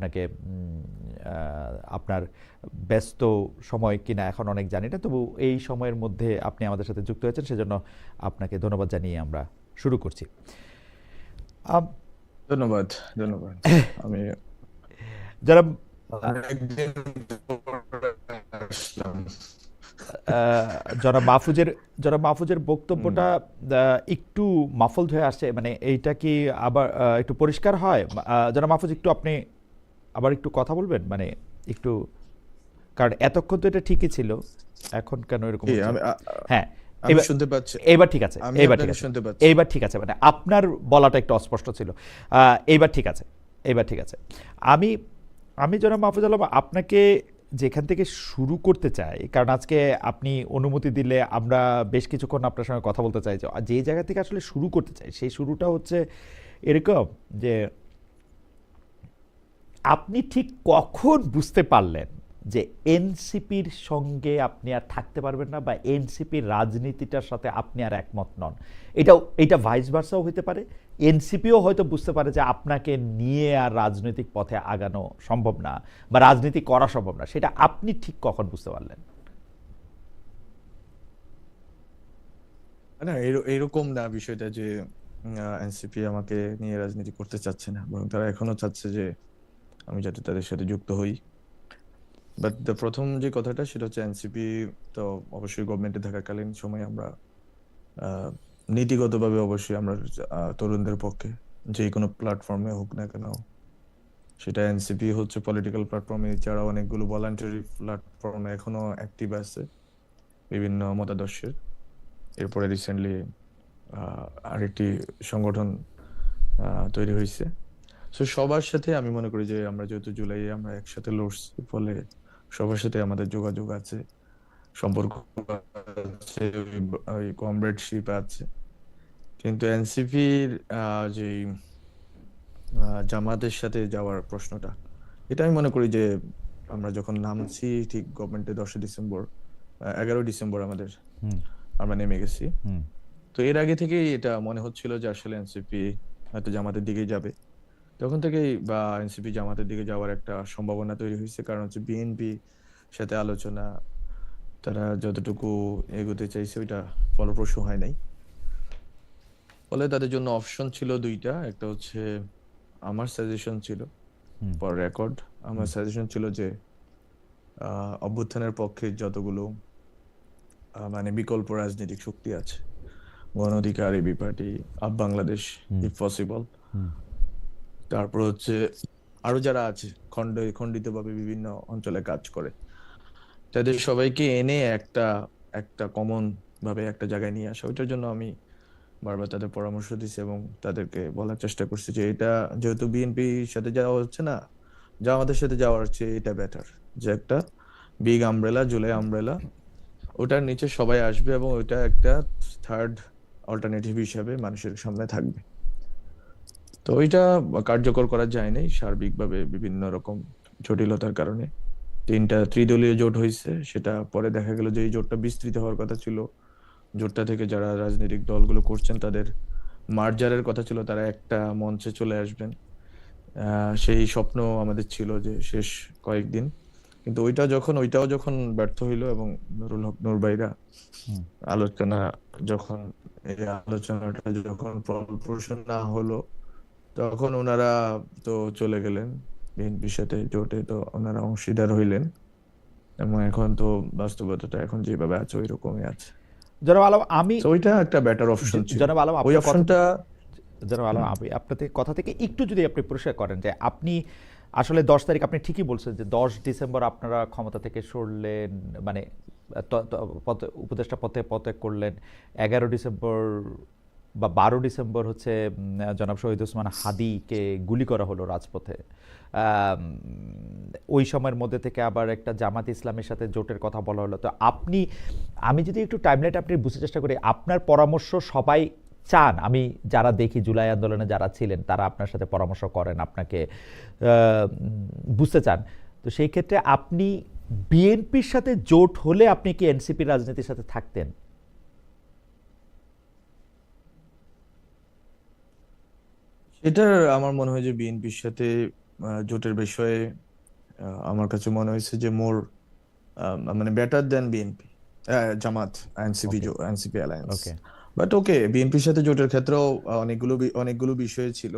আপনাকে আপনার ব্যস্ত সময় কিনা এখন অনেক জানি না, তবু এই সময়ের মধ্যে আপনি আমাদের সাথে যুক্ত হয়েছেন, সেজন্য আপনাকে ধন্যবাদ জানিয়ে আমরা শুরু করছি। আম- ধন্যবাদ। ধন্যবাদ। আমি যারা অনেকদিন পরে আসলাম। জনাব মাহফুজের জনাব মাহফুজের হুম। বক্তব্যটা একটু মাফলড হয়ে আসছে, মানে এইটা কি আবার একটু পরিষ্কার হয়? জনাব মাহফুজ, একটু আপনি আবার একটু কথা বলবেন, মানে একটু, কারণ এতক্ষণ তো এটা ঠিকই ছিল, এখন কেন এরকম কি হচ্ছে? আমি হ্যাঁ, আমি এবার শুনতে পাচ্ছি। এইবার ঠিক আছে, আমি এইবার ঠিক আপনাকে আছে, শুনতে পাচ্ছি। এইবার ঠিক আছে, মানে আপনার বলাটা একটু অস্পষ্ট ছিল। এইবার ঠিক আছে, এইবার ঠিক আছে। আমি আমি জনাব মাহফুজ আলম আপনাকে যেখান থেকে শুরু করতে চাই, কারণ আজকে আপনি অনুমতি দিলে আমরা বেশ কিছুক্ষণ আপনার সঙ্গে কথা বলতে চাই, যে জায়গা থেকে আসলে শুরু করতে চাই সেই শুরুটা হচ্ছে এরকম যে আপনি ঠিক কখন বুঝতে পারলেন যে এনসিপির সঙ্গে আপনি আর থাকতে পারবেন না, বা এনসিপির রাজনীতিটার সাথে আপনি আর একমত নন? এটা ভাইস ভার্সাও হইতে পারে। এনসিপিও হয়তো বুঝতে পারে যে আপনাকে নিয়ে আর রাজনৈতিক পথে আগানো সম্ভব না, বা রাজনীতি করা সম্ভব না। সেটা আপনি ঠিক কখন বুঝতে পারলেন? না, এরকম না বিষয়টা যে এনসিপি আমাকে নিয়ে রাজনীতি করতে চাচ্ছে না, বরং তারা এখনো চাচ্ছে যে আমি যাতে তাদের সাথে যুক্ত হই। বাট প্রথম যে কথাটা সেটা হচ্ছে এনসিপি তো অবশ্যই গভর্নমেন্টে থাকাকালীন সময় আমরা আহ, নীতিগতভাবে অবশ্যই আমরা তরুণদের পক্ষে যে কোনো প্ল্যাটফর্মে হোক না কেন, সেটা এনসিপি হচ্ছে পলিটিক্যাল প্ল্যাটফর্মে, এছাড়া অনেকগুলো ভলান্টারি প্ল্যাটফর্মে এখনো অ্যাক্টিভ আছে বিভিন্ন মতাদর্শের। এরপরে রিসেন্টলি আরেকটি সংগঠন তৈরি হয়েছে। তো সবার সাথে আমি মনে করি যে আমরা যেহেতু জুলাই আমরা একসাথে লড়ছি, ফলে সবার সাথে আমাদের যোগাযোগ আছে, সম্পর্ক আছে, ওই কমরেডশিপ আছে। কিন্তু এনসিপির যে জামাতের সাথে যাওয়ার প্রশ্নটা, এটা আমি মনে করি যে আমরা যখন নামছি ঠিক গভর্নমেন্টে 10 ডিসেম্বর, 11 ডিসেম্বর হুম, আমরা নেমে গেছি। হুম, তো এর আগে থেকেই এটা মনে হচ্ছিল যে আসলে এনসিপি হয়তো জামাতের দিকেই যাবে। তখন থেকেই বা এনসিপি জামাতের দিকে যাওয়ার একটা সম্ভাবনা তৈরি হয়েছে, কারণ হচ্ছে বিএনপি সাথে আলোচনা তারা যতটুকু এগোতে চাইছে ওইটা ফলপ্রসূ হয় নাই। ফলে তাদের জন্য অপশন ছিল দুইটা, একটা হচ্ছে আমার সাজেশন ছিল, হুম, ফর রেকর্ড আমার হুম, সাজেশন ছিল যে অভ্যুত্থানের পক্ষে যতগুলো মানে বিকল্প রাজনৈতিক শক্তি আছে, গণ অধিকার, এবি পার্টি, আপ Bangladesh, hmm, if possible, hmm, তারপর হচ্ছে আরো যারা আছে খণ্ডিত ভাবে বিভিন্ন অঞ্চলে কাজ করে, তাদের সবাইকে এনে একটা একটা কমন ভাবে একটা জায়গায় নিয়ে আসা। ওইটার জন্য আমি বারবার তাদের পরামর্শ দিচ্ছি এবং তাদেরকে বলার চেষ্টা করছি যে এটা যেহেতু বিএনপির সাথে যাওয়া হচ্ছে না, যা আমাদের সাথে যাওয়ার হচ্ছে এটা বেটার, যে একটা বিগ আমব্রেলা, জুলাই আমব্রেলা, ওটার নিচে সবাই আসবে এবং ওইটা একটা থার্ড অল্টারনেটিভ হিসাবে মানুষের সামনে থাকবে। তো ওইটা কার্যকর করা যায় নাই সার্বিকভাবে বিভিন্ন রকম জটিলতার কারণে। তিনটা ত্রিদলীয় জোট হয়েছে, সেটা পরে দেখা গেল যে এই জোটটা বিস্তৃত হওয়ার কথা ছিল। জোটটা থেকে যারা রাজনৈতিক দলগুলো করছেন তাদের মার্জারের কথা ছিল, তারা একটা মঞ্চে চলে আসবেন। সেই স্বপ্ন আমাদের ছিল যে শেষ কয়েকদিন, কিন্তু ওইটাও যখন ব্যর্থ হইলো এবং নুরুল হক নূর ভাইরা হুম। আলোচনা যখন এই আলোচনাটা যখন ফলপ্রসূ না হলো, তখন ওনারা তো চলে গেলেন বিএনপির সাথে জোটে, তো ওনারা অংশীদার হইলেন এবং এখন তো বাস্তবতাটা এখন যেভাবে আছে ওই রকমই আছে। জনাব আলম, আমি তো ওইটা একটা বেটার অপশন ছিল। জনাব আলম ওই আপনার কথা অপশনটা থেকে, জনাব আলম হুম। আমি আপনাদের কথা থেকে একটু যদি আপনি পরিষ্কার করেন যে আপনি আসলে 10 তারিখ, আপনি ঠিকই বলছেন যে 10 ডিসেম্বর আপনারা ক্ষমতা থেকে সরলেন, মানে উপদেষ্টা পথে পদত্যাগ করলেন। 11 ডিসেম্বর বা 12 ডিসেম্বর হচ্ছে জনাব শহীদ ওসমান হাদিকে গুলি করা হলো রাজপথে। আম, ওই সময়ের মধ্যে থেকে আবার একটা জামাত ইসলামের সাথে জোটের কথা বলা হলো। তো আপনি, আমি যদি একটু টাইমলাইন আপনি বুঝতে চেষ্টা করি, আপনার পরামর্শ সবাই চান, আমি যারা দেখি জুলাই আন্দোলনে যারা ছিলেন তারা আপনার সাথে পরামর্শ করেন, আপনাকে বুঝতে চান। তো সেই ক্ষেত্রে আপনি বিএনপির সাথে জোট হলে আপনি কি এনসিপির রাজনীতির সাথে থাকতেন? সেটা আমার মনে হয় যে বিএনপির সাথে জোটের বিষয়ে আমার কাছে মনে হয়েছে যে মোর মানে better then BNP, Jamaat, NCP, okay, NCP alliance. Okay. But ওকে, বিএনপির সাথে জোটের ক্ষেত্রেও অনেকগুলো বিষয় ছিল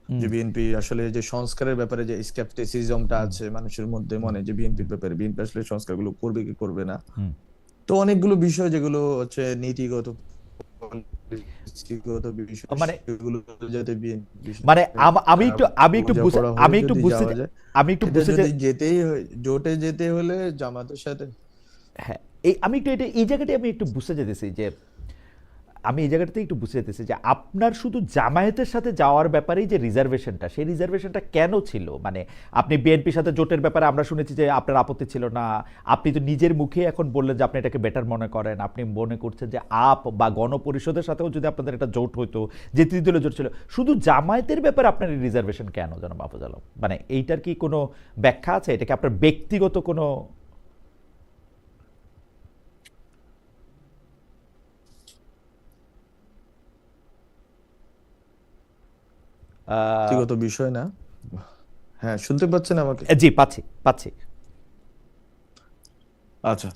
হুম, যে বিএনপি আসলে যে সংস্কারের ব্যাপারে যে স্কেপটিসিজমটা হুম, আছে মানুষের মধ্যে হুম, মনে, যে হুম, বিএনপির ব্যাপারে বিএনপি আসলে সংস্কারগুলো করবে কি করবে না। হুম। তো অনেকগুলো বিষয় যেগুলো হচ্ছে নীতিগত, পলিসিগত বিষয়, মানে সেগুলো যাতে বিএনপির মানে সাথে বোঝাপড়া হয়ে আমি একটু যদি বুঝতে যাওয়া যায়, আমি একটু এটা বুঝতে যদি যেতেই হয়, জোটে যেতে হলে জামাতের সাথে। হ্যাঁ, আমি একটু এই জায়গাটাই আমি একটু বুঝতে যেতেছি যে আমি এই জায়গাটাতে একটু বুঝতে যেতেছি যে আপনার শুধু জামায়াতের সাথে যাওয়ার ব্যাপারেই যে রিজার্ভেশনটা, সেই রিজার্ভেশনটা কেন ছিল? মানে আপনি বিএনপির সাথে জোটের ব্যাপারে আমরা শুনেছি যে আপনার আপত্তি ছিল না। আপনি তো নিজের মুখে এখন বললেন যে আপনি এটাকে বেটার মনে করেন। আপনি মনে করছেন যে আপ বা গণপরিষদের সাথেও যদি আপনাদের একটা জোট হইতো, যে তৃতীয় দলীয় জোট ছিল, শুধু জামায়াতের ব্যাপারে আপনার এই রিজার্ভেশন কেন জনাব মাহফুজ আলম? মানে এইটার কি কোনো ব্যাখ্যা আছে? এটা কি আপনার ব্যক্তিগত কোনো আহ, ব্যক্তিগত বিষয় না। হ্যাঁ, শুনতে পাচ্ছেন আমাকে? জি, পাচ্ছি, পাচ্ছি। আচ্ছা,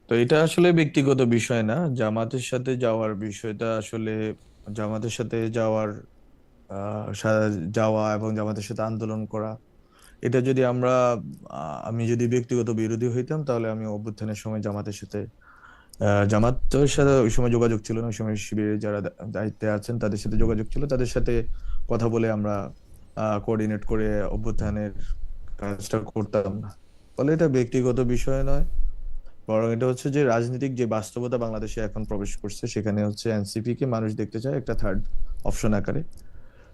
তো এটা আসলে ব্যক্তিগত বিষয় না। জামাতের সাথে যাওয়ার বিষয়টা আসলে জামাতের সাথে যাওয়া এবং জামাতের সাথে আন্দোলন করা, এটা যদি আমি যদি ব্যক্তিগত বিরোধী হইতাম, তাহলে আমি অভ্যুত্থানের সময় জামাতের সাথে ওই সময় যোগাযোগ ছিল না। ওই সময় শিবিরে যারা দায়িত্বে আছেন তাদের সাথে যোগাযোগ ছিল, তাদের সাথে কথা বলে আমরা কোঅর্ডিনেট করে অভ্যুত্থানের কাজটা করতাম না। ফলে এটা ব্যক্তিগত বিষয় নয়, বরং এটা হচ্ছে যে রাজনৈতিক যে বাস্তবতা বাংলাদেশে এখন প্রবেশ করছে, সেখানে হচ্ছে এনসিপি কে মানুষ দেখতে চায় একটা থার্ড অপশন আকারে,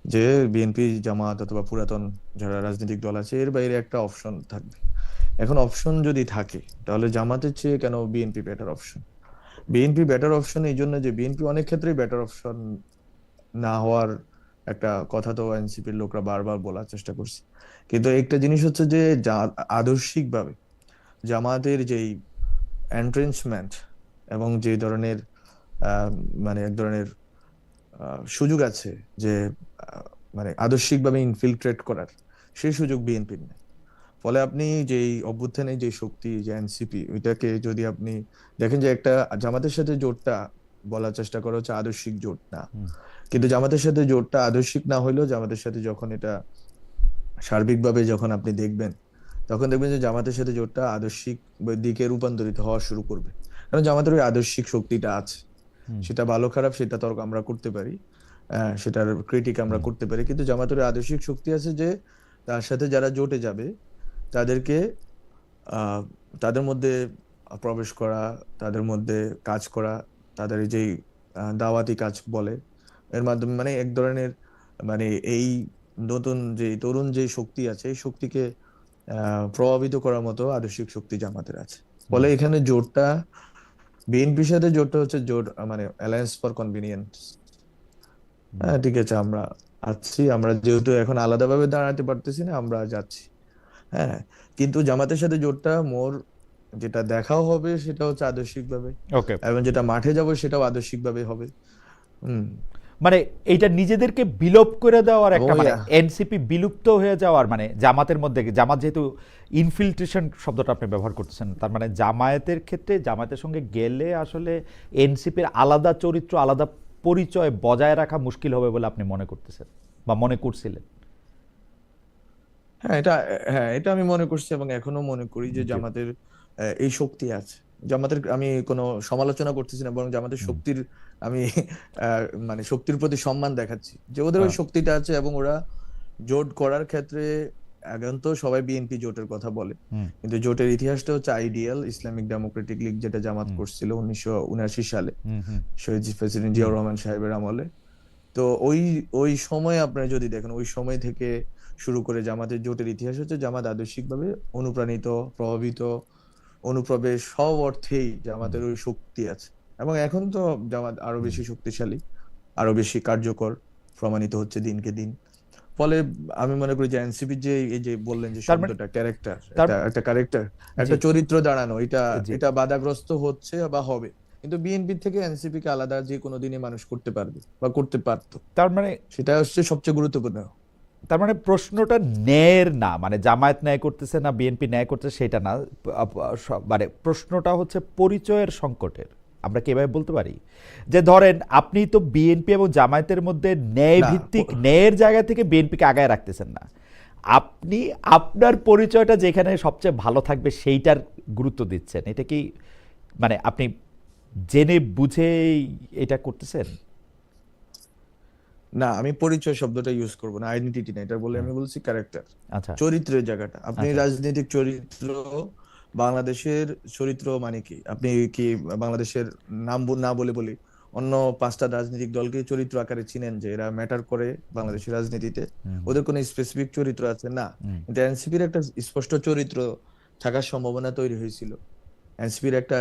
যে বিএনপি, জামাত অথবা পুরাতন যারা রাজনৈতিক দল আছে এর বাইরে একটা অপশন থাকবে। এখন অপশন যদি থাকে, তাহলে জামাতের চেয়ে কেন BNP better option? BNP better option এই জন্য যে বিএনপি অনেক ক্ষেত্রেই বেটার অপশন না হওয়ার একটা কথা তো এনসিপির লোকরা বারবার বলার চেষ্টা করছে। কিন্তু একটা জিনিস হচ্ছে যে আদর্শিকভাবে জামাতের যেই এন্ট্রেন্সমেন্ট এবং যে ধরনের আহ, মানে এক ধরনের সুযোগ আছে যে মানে আদর্শিকভাবে ইনফিলট্রেট করার, সেই সুযোগ বিএনপির নেই। ফলে আপনি যেই অভ্যুত্থানে যে শক্তি, যে এনসিপি, ওইটাকে যদি আপনি দেখেন যে একটা জামাতের সাথে জোটটা বলার চেষ্টা করা হচ্ছে আদর্শিক জোট না, হুম, কিন্তু জামাতের সাথে জোটটা আদর্শিক না হইলেও জামাতের সাথে যখন এটা সার্বিকভাবে যখন আপনি দেখবেন, তখন দেখবেন যে জামাতের সাথে জোটটা আদর্শিক দিকে রূপান্তরিত হওয়া শুরু করবে। কারণ জামাতের ওই আদর্শিক শক্তিটা আছে। হুম, সেটা ভালো খারাপ সেটা তর্ক আমরা করতে পারি, সেটার ক্রিটিক আমরা হুম, করতে পারি, কিন্তু জামাতের ওই আদর্শিক শক্তি আছে যে তার সাথে যারা জোটে যাবে তাদেরকে আহ তাদের মধ্যে প্রবেশ করা, তাদের মধ্যে কাজ করা, তাদের এই যেই দাওয়াতি কাজ বলে, এর মাধ্যমে মানে এক ধরনের মানে এই নতুন যে তরুণ যে শক্তি আছে, এই শক্তিকে প্রভাবিত করার মতো আদর্শিক শক্তি জামাতের আছে। হুম, ফলে এখানে জোটটা, বিএনপির সাথে জোটটা হচ্ছে জোট মানে অ্যালায়েন্স ফর কনভিনিয়েন্স। হুম। হ্যাঁ, ঠিক আছে, আমরা আমরা যেহেতু এখন আলাদাভাবে দাঁড়াতে পারতেছি না, আমরা যাচ্ছি। হ্যাঁ, কিন্তু জামাতের সাথে জোটটা মোর যেটা দেখাও হবে সেটা হচ্ছে আদর্শিক ভাবে, ওকে। এবং যেটা মাঠে যাব সেটাও আদর্শিক ভাবে হবে। হুম। মানে এইটা নিজেদেরকে বিলোপ করে দেওয়ার এবং একটা, ওই মানে এনসিপি বিলুপ্ত হয়ে যাওয়ার, মানে জামাতের মধ্যে, জামাত যেহেতু ইনফিল্ট্রেশন শব্দটা আপনি ব্যবহার করতেছেন, তার মানে জামায়াতের ক্ষেত্রে জামায়াতের সঙ্গে গেলে আসলে এনসিপির আলাদা চরিত্র, আলাদা পরিচয় বজায় রাখা মুশকিল হবে বলে আপনি মনে করতেছেন বা মনে করছিলেন? হ্যাঁ, এটা আমি মনে করছি এবং এখনো মনে করি যে জি। জামাতের এই শক্তি আছে। জামাতের আমি কোনো সমালোচনা করতেছি না, বরং জামাতের হুম। শক্তির আমি আহ, মানে শক্তির প্রতি সম্মান দেখাচ্ছি যে ওদের ওই আহ, শক্তিটা আছে, এবং ওরা জোট করার ক্ষেত্রে এখন তো সবাই বিএনপি জোটের কথা বলে, হুম, কিন্তু জোটের ইতিহাসটা হচ্ছে আইডিয়াল ইসলামিক ডেমোক্রেটিক লীগ, যেটা জামাত হুম, করছিল 1979 সালে হুম, হুম, শহীদ প্রেসিডেন্ট হুম, জিয়াউর রহমান সাহেবের আমলে। তো ওই সময় আপনারা যদি দেখেন, ওই সময় থেকে শুরু করে জামাতের জোটের ইতিহাস হচ্ছে জামাত আদর্শিকভাবে অনুপ্রাণিত, প্রভাবিত, অনুপ্রবেশ সব অর্থেই হুম। জামাতের ওই শক্তি আছে। এবং এখন তো জামাত আরো বেশি শক্তিশালী, আরো বেশি কার্যকর প্রমাণিত হচ্ছে দিনকে দিন। ফলে আমি মনে করি যে এনসিপি যে এই যে বললেন যে তার মানে শব্দটা ক্যারেক্টার, তার একটা ক্যারেক্টার, জি, একটা চরিত্র দাঁড়ানো, এটা জি। এটা বাধাগ্রস্ত হচ্ছে বা হবে। কিন্তু বিএনপি থেকে এনসিপি কে আলাদা যে কোনো দিনই মানুষ করতে পারবে বা করতে পারতো, তার মানে সেটা হচ্ছে সবচেয়ে গুরুত্বপূর্ণ। তার মানে প্রশ্নটা ন্যায়ের না, মানে জামায়াত ন্যায় করতেছে না বিএনপি ন্যায় করতেছে সেটা না, মানে প্রশ্নটা হচ্ছে পরিচয়ের সংকটের। আমরা কি এভাবে বলতে পারি যে ধরেন আপনি তো বিএনপি এবং জামায়াতের মধ্যে ন্যায় না ভিত্তিক ন্যায়ের জায়গা থেকে বিএনপিকে আগায় রাখতেছেন না, আপনি আপনার পরিচয়টা যেখানে সবচেয়ে ভালো থাকবে সেইটার গুরুত্ব দিচ্ছেন। এটা কি মানে আপনি জেনে বুঝেই এটা করতেছেন? না, আমি পরিচয় শব্দটা ইউজ করবো না, আইডেন্টিটি না, এটা বলে হুম, আমি বলছি ক্যারেক্টার, আচ্ছা চরিত্রের জায়গাটা। আপনি আচ্ছা রাজনৈতিক চরিত্র, বাংলাদেশের চরিত্র মানে কি, আপনি কি বাংলাদেশের না বলে বলি অন্য 5টা রাজনৈতিক দলকে চরিত্র আকারে চিনেন যে এরা ম্যাটার করে বাংলাদেশের রাজনীতিতে? হুম ওদের কোনো স্পেসিফিক চরিত্র আছে না, হুম কিন্তু এনসিপির একটা স্পষ্ট চরিত্র থাকার সম্ভাবনা তৈরি হয়েছিল। এনসিপির একটা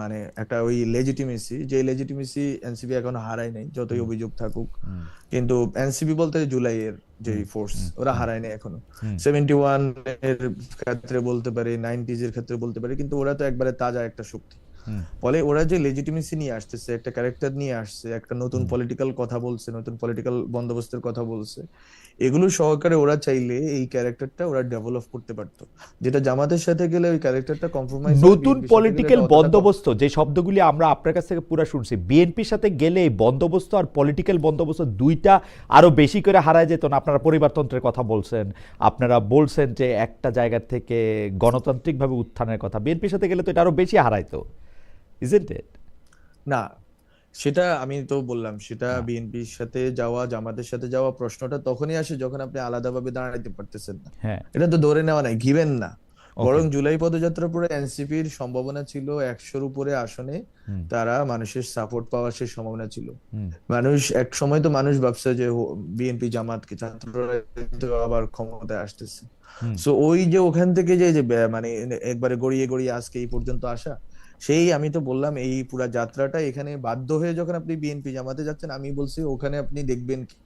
মানে একটা ওই লেজিটিমেসি, যে লেজিটিমেসি এনসিপি এখনো হারায় নাই যতই হুম অভিযোগ থাকুক। হুম কিন্তু এনসিপি বলতে জুলাইয়ের যে হুম ফোর্স, হুম ওরা হুম হারায় নাই এখনো। হুম 71 এর ক্ষেত্রে বলতে পারি, 90s এর ক্ষেত্রে বলতে পারি, কিন্তু ওরা তো একবারে তাজা একটা শক্তি। হুম ফলে ওরা যে লেজিটিমেসি নিয়ে আসতেছে, একটা ক্যারেক্টার নিয়ে আসছে, একটা নতুন হুম পলিটিক্যাল কথা বলছে, নতুন পলিটিক্যাল বন্দোবস্তের কথা বলছে, এগুলো সহকারে ওরা চাইলে এই ক্যারেক্টারটা ওরা ডেভেলপ করতে পারতো, যেটা জামাতের সাথে গেলে ওই ক্যারেক্টারটা কম্প্রোমাইজ হয়, নতুন বিএনপির সাথে গেলে পলিটিক্যাল এটা অতটা বন্দোবস্ত, যে শব্দগুলি আমরা আপনার কাছ থেকে পুরো শুনছি, বিএনপির সাথে গেলে এই বন্দোবস্ত আর পলিটিক্যাল বন্দোবস্ত দুইটা আরো বেশি করে হারায় যেত না? আপনারা পরিবারতন্ত্রের কথা বলছেন, আপনারা বলছেন যে একটা জায়গা থেকে গণতান্ত্রিকভাবে উত্থানের কথা, বিএনপির সাথে গেলে তো এটা আরো বেশি হারাইতো, ইজন্ট ইট? না। সেটা আমি তো বললাম, সেটা বিএনপির সাথে যাওয়া, জামাতের সাথে যাওয়া প্রশ্নটা তখনই আসে যখন আপনি আলাদাভাবে দাঁড়াইতে পারতেছেন না। হ্যাঁ, এটা তো ধরে নেওয়া নাই, গিভেন না। ওকে। বরং জুলাই পদযাত্রার পরে এনসিপির সম্ভাবনা ছিল 100-র উপরে আসনে হুম তারা মানুষের সাপোর্ট পাওয়ার সেই সম্ভাবনা ছিল। হুম মানুষ এক সময় তো মানুষ ভাবছে যে বিএনপি জামাতকে, ছাত্ররা তো আবার ক্ষমতায় আসতেছে। হুম সো ওই যে ওখান থেকে যে যে মানে একবারে গড়িয়ে গড়িয়ে আজকে এই পর্যন্ত আসা, সেই আমি তো বললাম এই পুরা যাত্রাটা এখানে বাধ্য হয়ে যখন আপনি বিএনপি জামাতে যাচ্ছেন, আমি বলছি ওখানে আপনি দেখবেন কি,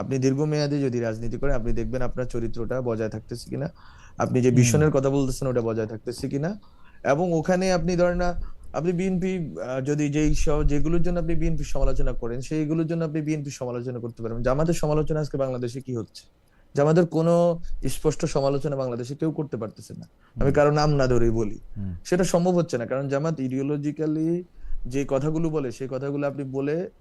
আপনি দীর্ঘমেয়াদে যদি রাজনীতি করেন আপনি দেখবেন আপনার চরিত্রটা বজায় থাকতেছে কিনা, আপনি যে হুম ভিশনের কথা বলতেছেন ওটা বজায় থাকতেছে কিনা। এবং ওখানে আপনি ধরেন না, আপনি বিএনপি যদি যেগুলোর জন্য আপনি বিএনপি সমালোচনা করেন সেইগুলোর জন্য আপনি বিএনপি সমালোচনা করতে পারবেন। জামাতের সমালোচনা আজকে বাংলাদেশে কি হচ্ছে? জামাতের কোনো স্পষ্ট সমালোচনা বাংলাদেশে কেউ করতে পারতেছে না। আমি হুম কারো নাম না ধরেই বলি, হুম সেটা সম্ভব হচ্ছে না, কারণ জামাত ইডিওলজিক্যালি যে কথাগুলো বলে সেই কথাগুলো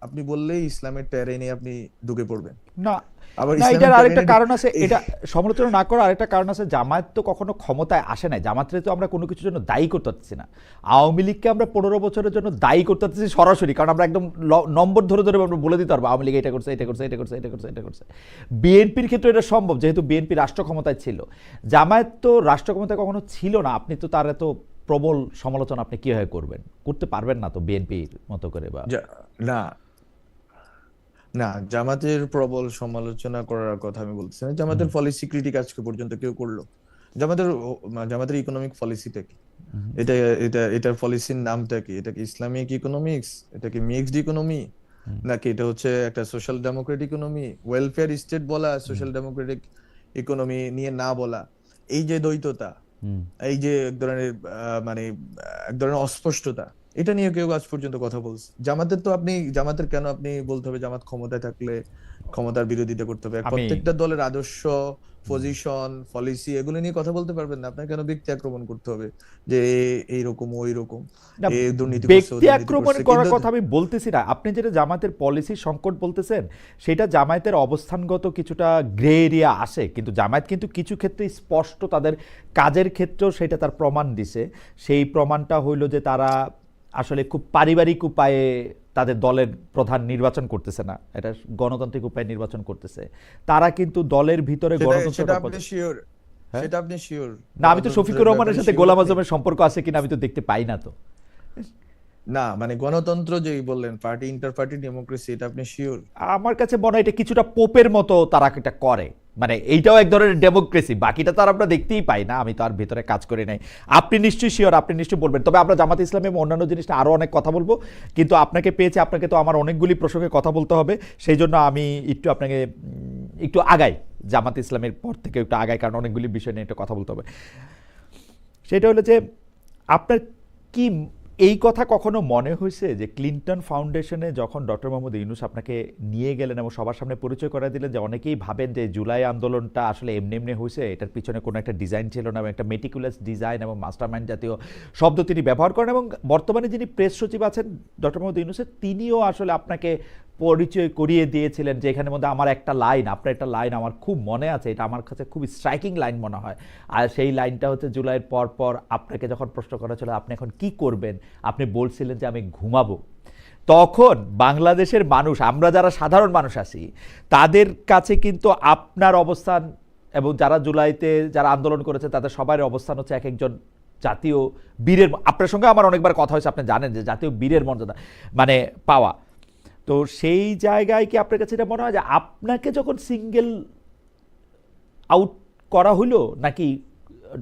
আপনি বললেই ইসলামের টেরেনে আপনি ঢুকে পড়বেন। না আবার না, ইসলামের এটার আরেকটা টেরেনে কারণ আছে, এটা সমালোচনা না করার আরেকটা কারণ আছে, জামায়াত তো কখনো ক্ষমতায় আসে নাই, জামায়াতরে তো আমরা কোনো কিছুর জন্য দায়ী করতে পারতেছি না। আওয়ামী লীগকে আমরা 15 বছরের জন্য দায়ী করতে পারতেছি সরাসরি, কারণ আমরা একদম নম্বর ধরে ধরে আমরা বলে দিতে পারবো আওয়ামী লীগ এটা করছে এটা করছে এটা করছে এটা করছে এটা করছে। বিএনপির ক্ষেত্রে এটা সম্ভব, যেহেতু বিএনপি রাষ্ট্র ক্ষমতায় ছিল, জামায়াত তো রাষ্ট্র ক্ষমতায় কখনো ছিল না। আপনি তো তার এত প্রবল সমালোচনা আপনি কিভাবে করবেন? করতে পারবেন না তো বিএনপির মতো করে বা। না, না, জামাতের প্রবল সমালোচনা করার কথা আমি বলছি না। হুম জামাতের পলিসি ক্রিটিক আজকে পর্যন্ত কেউ করলো? জামাতের জামাতের ইকোনমিক পলিসিটা কি? হুম এটা এটার পলিসির নামটা কি? এটা কি ইসলামিক ইকোনমিক্স? এটা কি মিক্সড ইকোনমি? হুম নাকি এটা হচ্ছে একটা social Democrat economy? Welfare state বলা, হুম সোশ্যাল ডেমোক্রেটিক ইকোনমি নিয়ে না বলা, এই যে দ্বৈততা, হুম এই যে এক ধরনের মানে এক ধরনের অস্পষ্টতা, এটা নিয়ে কেউ আজ পর্যন্ত কথা বলছে? জামাতের কেন আপনি বলতে হবে জামাত ক্ষমতায় থাকলে ক্ষমতার বিরোধিতা করতে হবে? আমি প্রত্যেকটা দলের আদর্শ, হুম পজিশন, পলিসি এগুলো নিয়ে কথা বলতে পারবেন না? আপনার কেন ব্যক্তি আক্রমণ করতে হবে যে এইরকম ওই রকম, না, এ দুর্নীতি করছে, ও ব্যক্তি দুর্নীতি আক্রমণ করছে? করার কিন্তু কথা আমি বলতেছি না। আপনি যেটা জামাতের পলিসির সংকট বলতেছেন, সেটা জামায়াতের অবস্থানগত কিছুটা গ্রে এরিয়া আসে, কিন্তু জামায়াত কিন্তু কিছু ক্ষেত্রে স্পষ্ট তাদের কাজের ক্ষেত্রেও সেটা তার প্রমাণ দিছে। সেই প্রমাণটা হইল যে তারা আসলে খুব পারিবারিক উপায়ে তাদের দলের প্রধান নির্বাচন করতেছে না, এটা গণতান্ত্রিক উপায়ে নির্বাচন করতেছে। তারা কিন্তু দলের ভিতরে সেটা গণতন্ত্রটা আপনি শিওর? হ্যাঁ, সেটা আপনি শিওর না আমি তো শফিকুর গণতন্ত্রের রহমানের ব্যাপারে সাথে শিওর গোলাম আপনি? আজমের সম্পর্ক আছে কিনা আমি তো দেখতে পাই না তো। না, মানে গণতন্ত্র যেই বললেন, পার্টি ইন্টার পার্টি ডেমোক্রেসি, এটা আপনি শিওর? আমার কাছে মনে হয় এটা কিছুটা পোপের মতো তারা এটা করে, মানে এইটাও এক ধরনের ডেমোক্রেসি, বাকিটা তো আর আমরা দেখতেই পাই না, আমি তো আর ভিতরে কাজ করি নাই। আপনি নিশ্চয়ই শিওর, আপনি নিশ্চয়ই বলবেন। তবে আমরা জামাত ইসলাম এবং অন্যান্য জিনিসটা আরও অনেক কথা বলবো, কিন্তু আপনাকে পেয়েছি, আপনাকে তো আমার অনেকগুলি প্রসঙ্গে কথা বলতে হবে, সেই জন্য আমি একটু আপনাকে একটু আগাই, জামাত ইসলামের পর থেকে একটু আগাই, কারণ অনেকগুলি বিষয় নিয়ে একটু কথা বলতে হবে। সেটা হলো যে আপনার কি এই কথা কখনো মনে হয়েছে যে ক্লিনটন ফাউন্ডেশনে যখন ডক্টর মোহাম্মদ ইউনূস আপনাকে নিয়ে গেলেন এবং সবার সামনে পরিচয় করে দিলেন, যে অনেকেই ভাবেন যে জুলাই আন্দোলনটা আসলে এমনি এমনি হয়েছে, এটার পিছনে কোনো একটা ডিজাইন ছিল না, এবং একটা মেটিকুলাস ডিজাইন এবং মাস্টারমাইন্ড জাতীয় শব্দ তিনি ব্যবহার করেন, এবং বর্তমানে যিনি প্রেস সচিব আছেন ডক্টর মোহাম্মদ ইউনূসের, তিনিও আসলে আপনাকে পরিচয় করিয়ে দিয়েছিলেন যে এখানের মধ্যে আমার একটা লাইন, আপনার একটা লাইন আমার খুব মনে আছে, এটা আমার কাছে খুব স্ট্রাইকিং লাইন মনে হয়। আর সেই লাইনটা হচ্ছে জুলাইয়ের পর পর আপনাকে যখন প্রশ্ন করা ছিল আপনি এখন কি করবেন, আপনি বলছিলেন যে আমি ঘুমাবো। তখন বাংলাদেশের মানুষ, আমরা যারা সাধারণ মানুষ আছি, তাদের কাছে কিন্তু আপনার অবস্থান এবং যারা জুলাইতে যারা আন্দোলন করেছে তাদের সবার অবস্থান হচ্ছে এক একজন জাতীয় বীরের। আপনার সঙ্গে আমার অনেকবার কথা হয়েছে, আপনি জানেন যে জাতীয় বীরের মর্যাদা মানে পাওয়া। তো সেই জায়গায় কি আপনার কাছে এটা মনে হয় যে আপনাকে যখন সিঙ্গেল আউট করা হলো, নাকি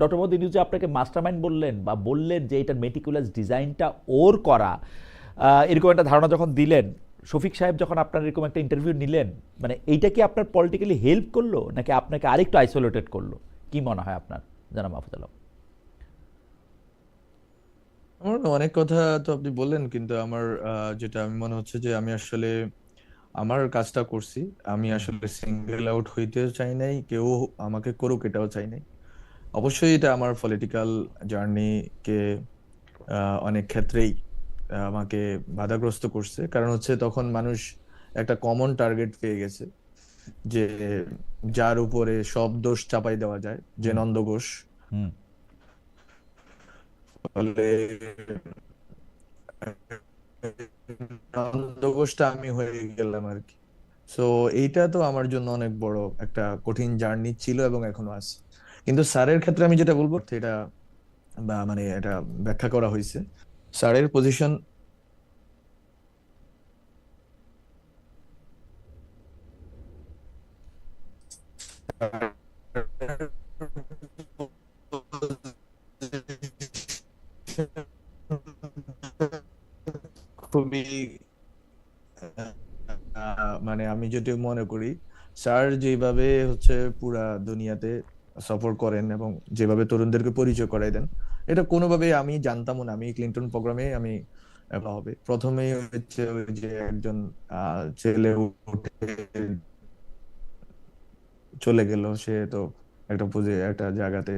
ডক্টর মোহাম্মদ ইউনূস যে আপনাকে মাস্টারমাইন্ড বললেন বা বললেন যে এটার মেটিকুলাস ডিজাইনটা ওর করা, এরকম একটা ধারণা যখন দিলেন, শফিক সাহেব যখন আপনার এরকম একটা ইন্টারভিউ নিলেন, মানে এইটা কি আপনার পলিটিক্যালি হেল্প করলো নাকি আপনাকে আরেকটু আইসোলেটেড করলো? কি মনে হয় আপনার, জানাব মাহফুজ আলম? আমার অনেক কথা তো আপনি বললেন, কিন্তু আমার যেটা আমি মনে হচ্ছে যে আমি আসলে আমার কাজটা করছি। আমি আসলে সিঙ্গেল আউট হইতেও চাই নাই, কেউ আমাকে করুক এটাও চাই নাই। অবশ্যই এটা আমার পলিটিক্যাল জার্নিকে অনেক ক্ষেত্রেই আমাকে বাধাগ্রস্ত করছে, কারণ হচ্ছে তখন মানুষ একটা কমন টার্গেট পেয়ে গেছে যে যার উপরে সব দোষ চাপাই দেওয়া যায়, যে নন্দ ঘোষ। হুম। ফলে নন্দ ঘোষটা আমি হয়ে গেলাম আর কি। সো এইটা তো আমার জন্য অনেক বড় একটা কঠিন জার্নি ছিল এবং এখনো আছে। কিন্তু স্যারের ক্ষেত্রে আমি যেটা বলবো এটা বা মানে এটা ব্যাখ্যা করা হয়েছে, স্যারের পজিশন খুবই মানে আমি যদি মনে করি স্যার যেভাবে হচ্ছে পুরা দুনিয়াতে সফর করেন এবং যেভাবে তরুণদেরকে পরিচয় করাই দেন, এটা কোনোভাবে আমি জানতাম না। আমি ক্লিনটন প্রোগ্রামে আমি হবে প্রথমেই হচ্ছে ওই যে একজন ছেলে উঠে চলে গেল, সে তো একটা বুঝে একটা জায়গাতে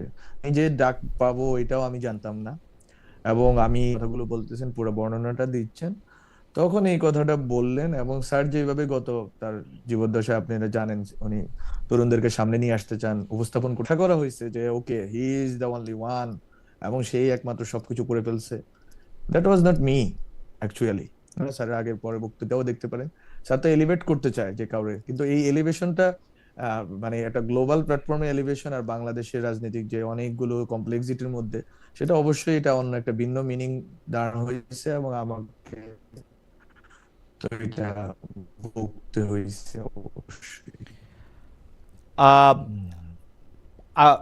এই যে ডাক পাবো এটাও আমি জানতাম না। এবং আমি কথাগুলো বলতেছেন, পুরো বর্ণনাটা দিচ্ছেন, তখন এই কথাটা বললেন। এবং স্যার যেভাবে গত তার জীবদ্দশায় আপনারা জানেন উনি তরুণদেরকে সামনে নিয়ে আসতে চান, উপস্থাপন কোথা করা হয়েছে যে ওকে he is the only one এবং সেই একমাত্র সবকিছু করে ফেলছে। That was not me actually. স্যারের আগের পরে বক্তৃতাও দেখতে পারেন, স্যার তো এলিভেট করতে চায় যে কাউরে, কিন্তু এই এলিভেশনটা মানে একটা গ্লোবাল প্ল্যাটফর্মে এলিভেশন আর বাংলাদেশের রাজনৈতিক যে অনেকগুলো কমপ্লেক্সিটির মধ্যে, সেটা অবশ্যই এটা অন্য একটা ভিন্ন মিনিং দাঁড়ানো হয়েছে এবং আমাকে তো এটা ভুগতে হয়েছে অবশ্যই।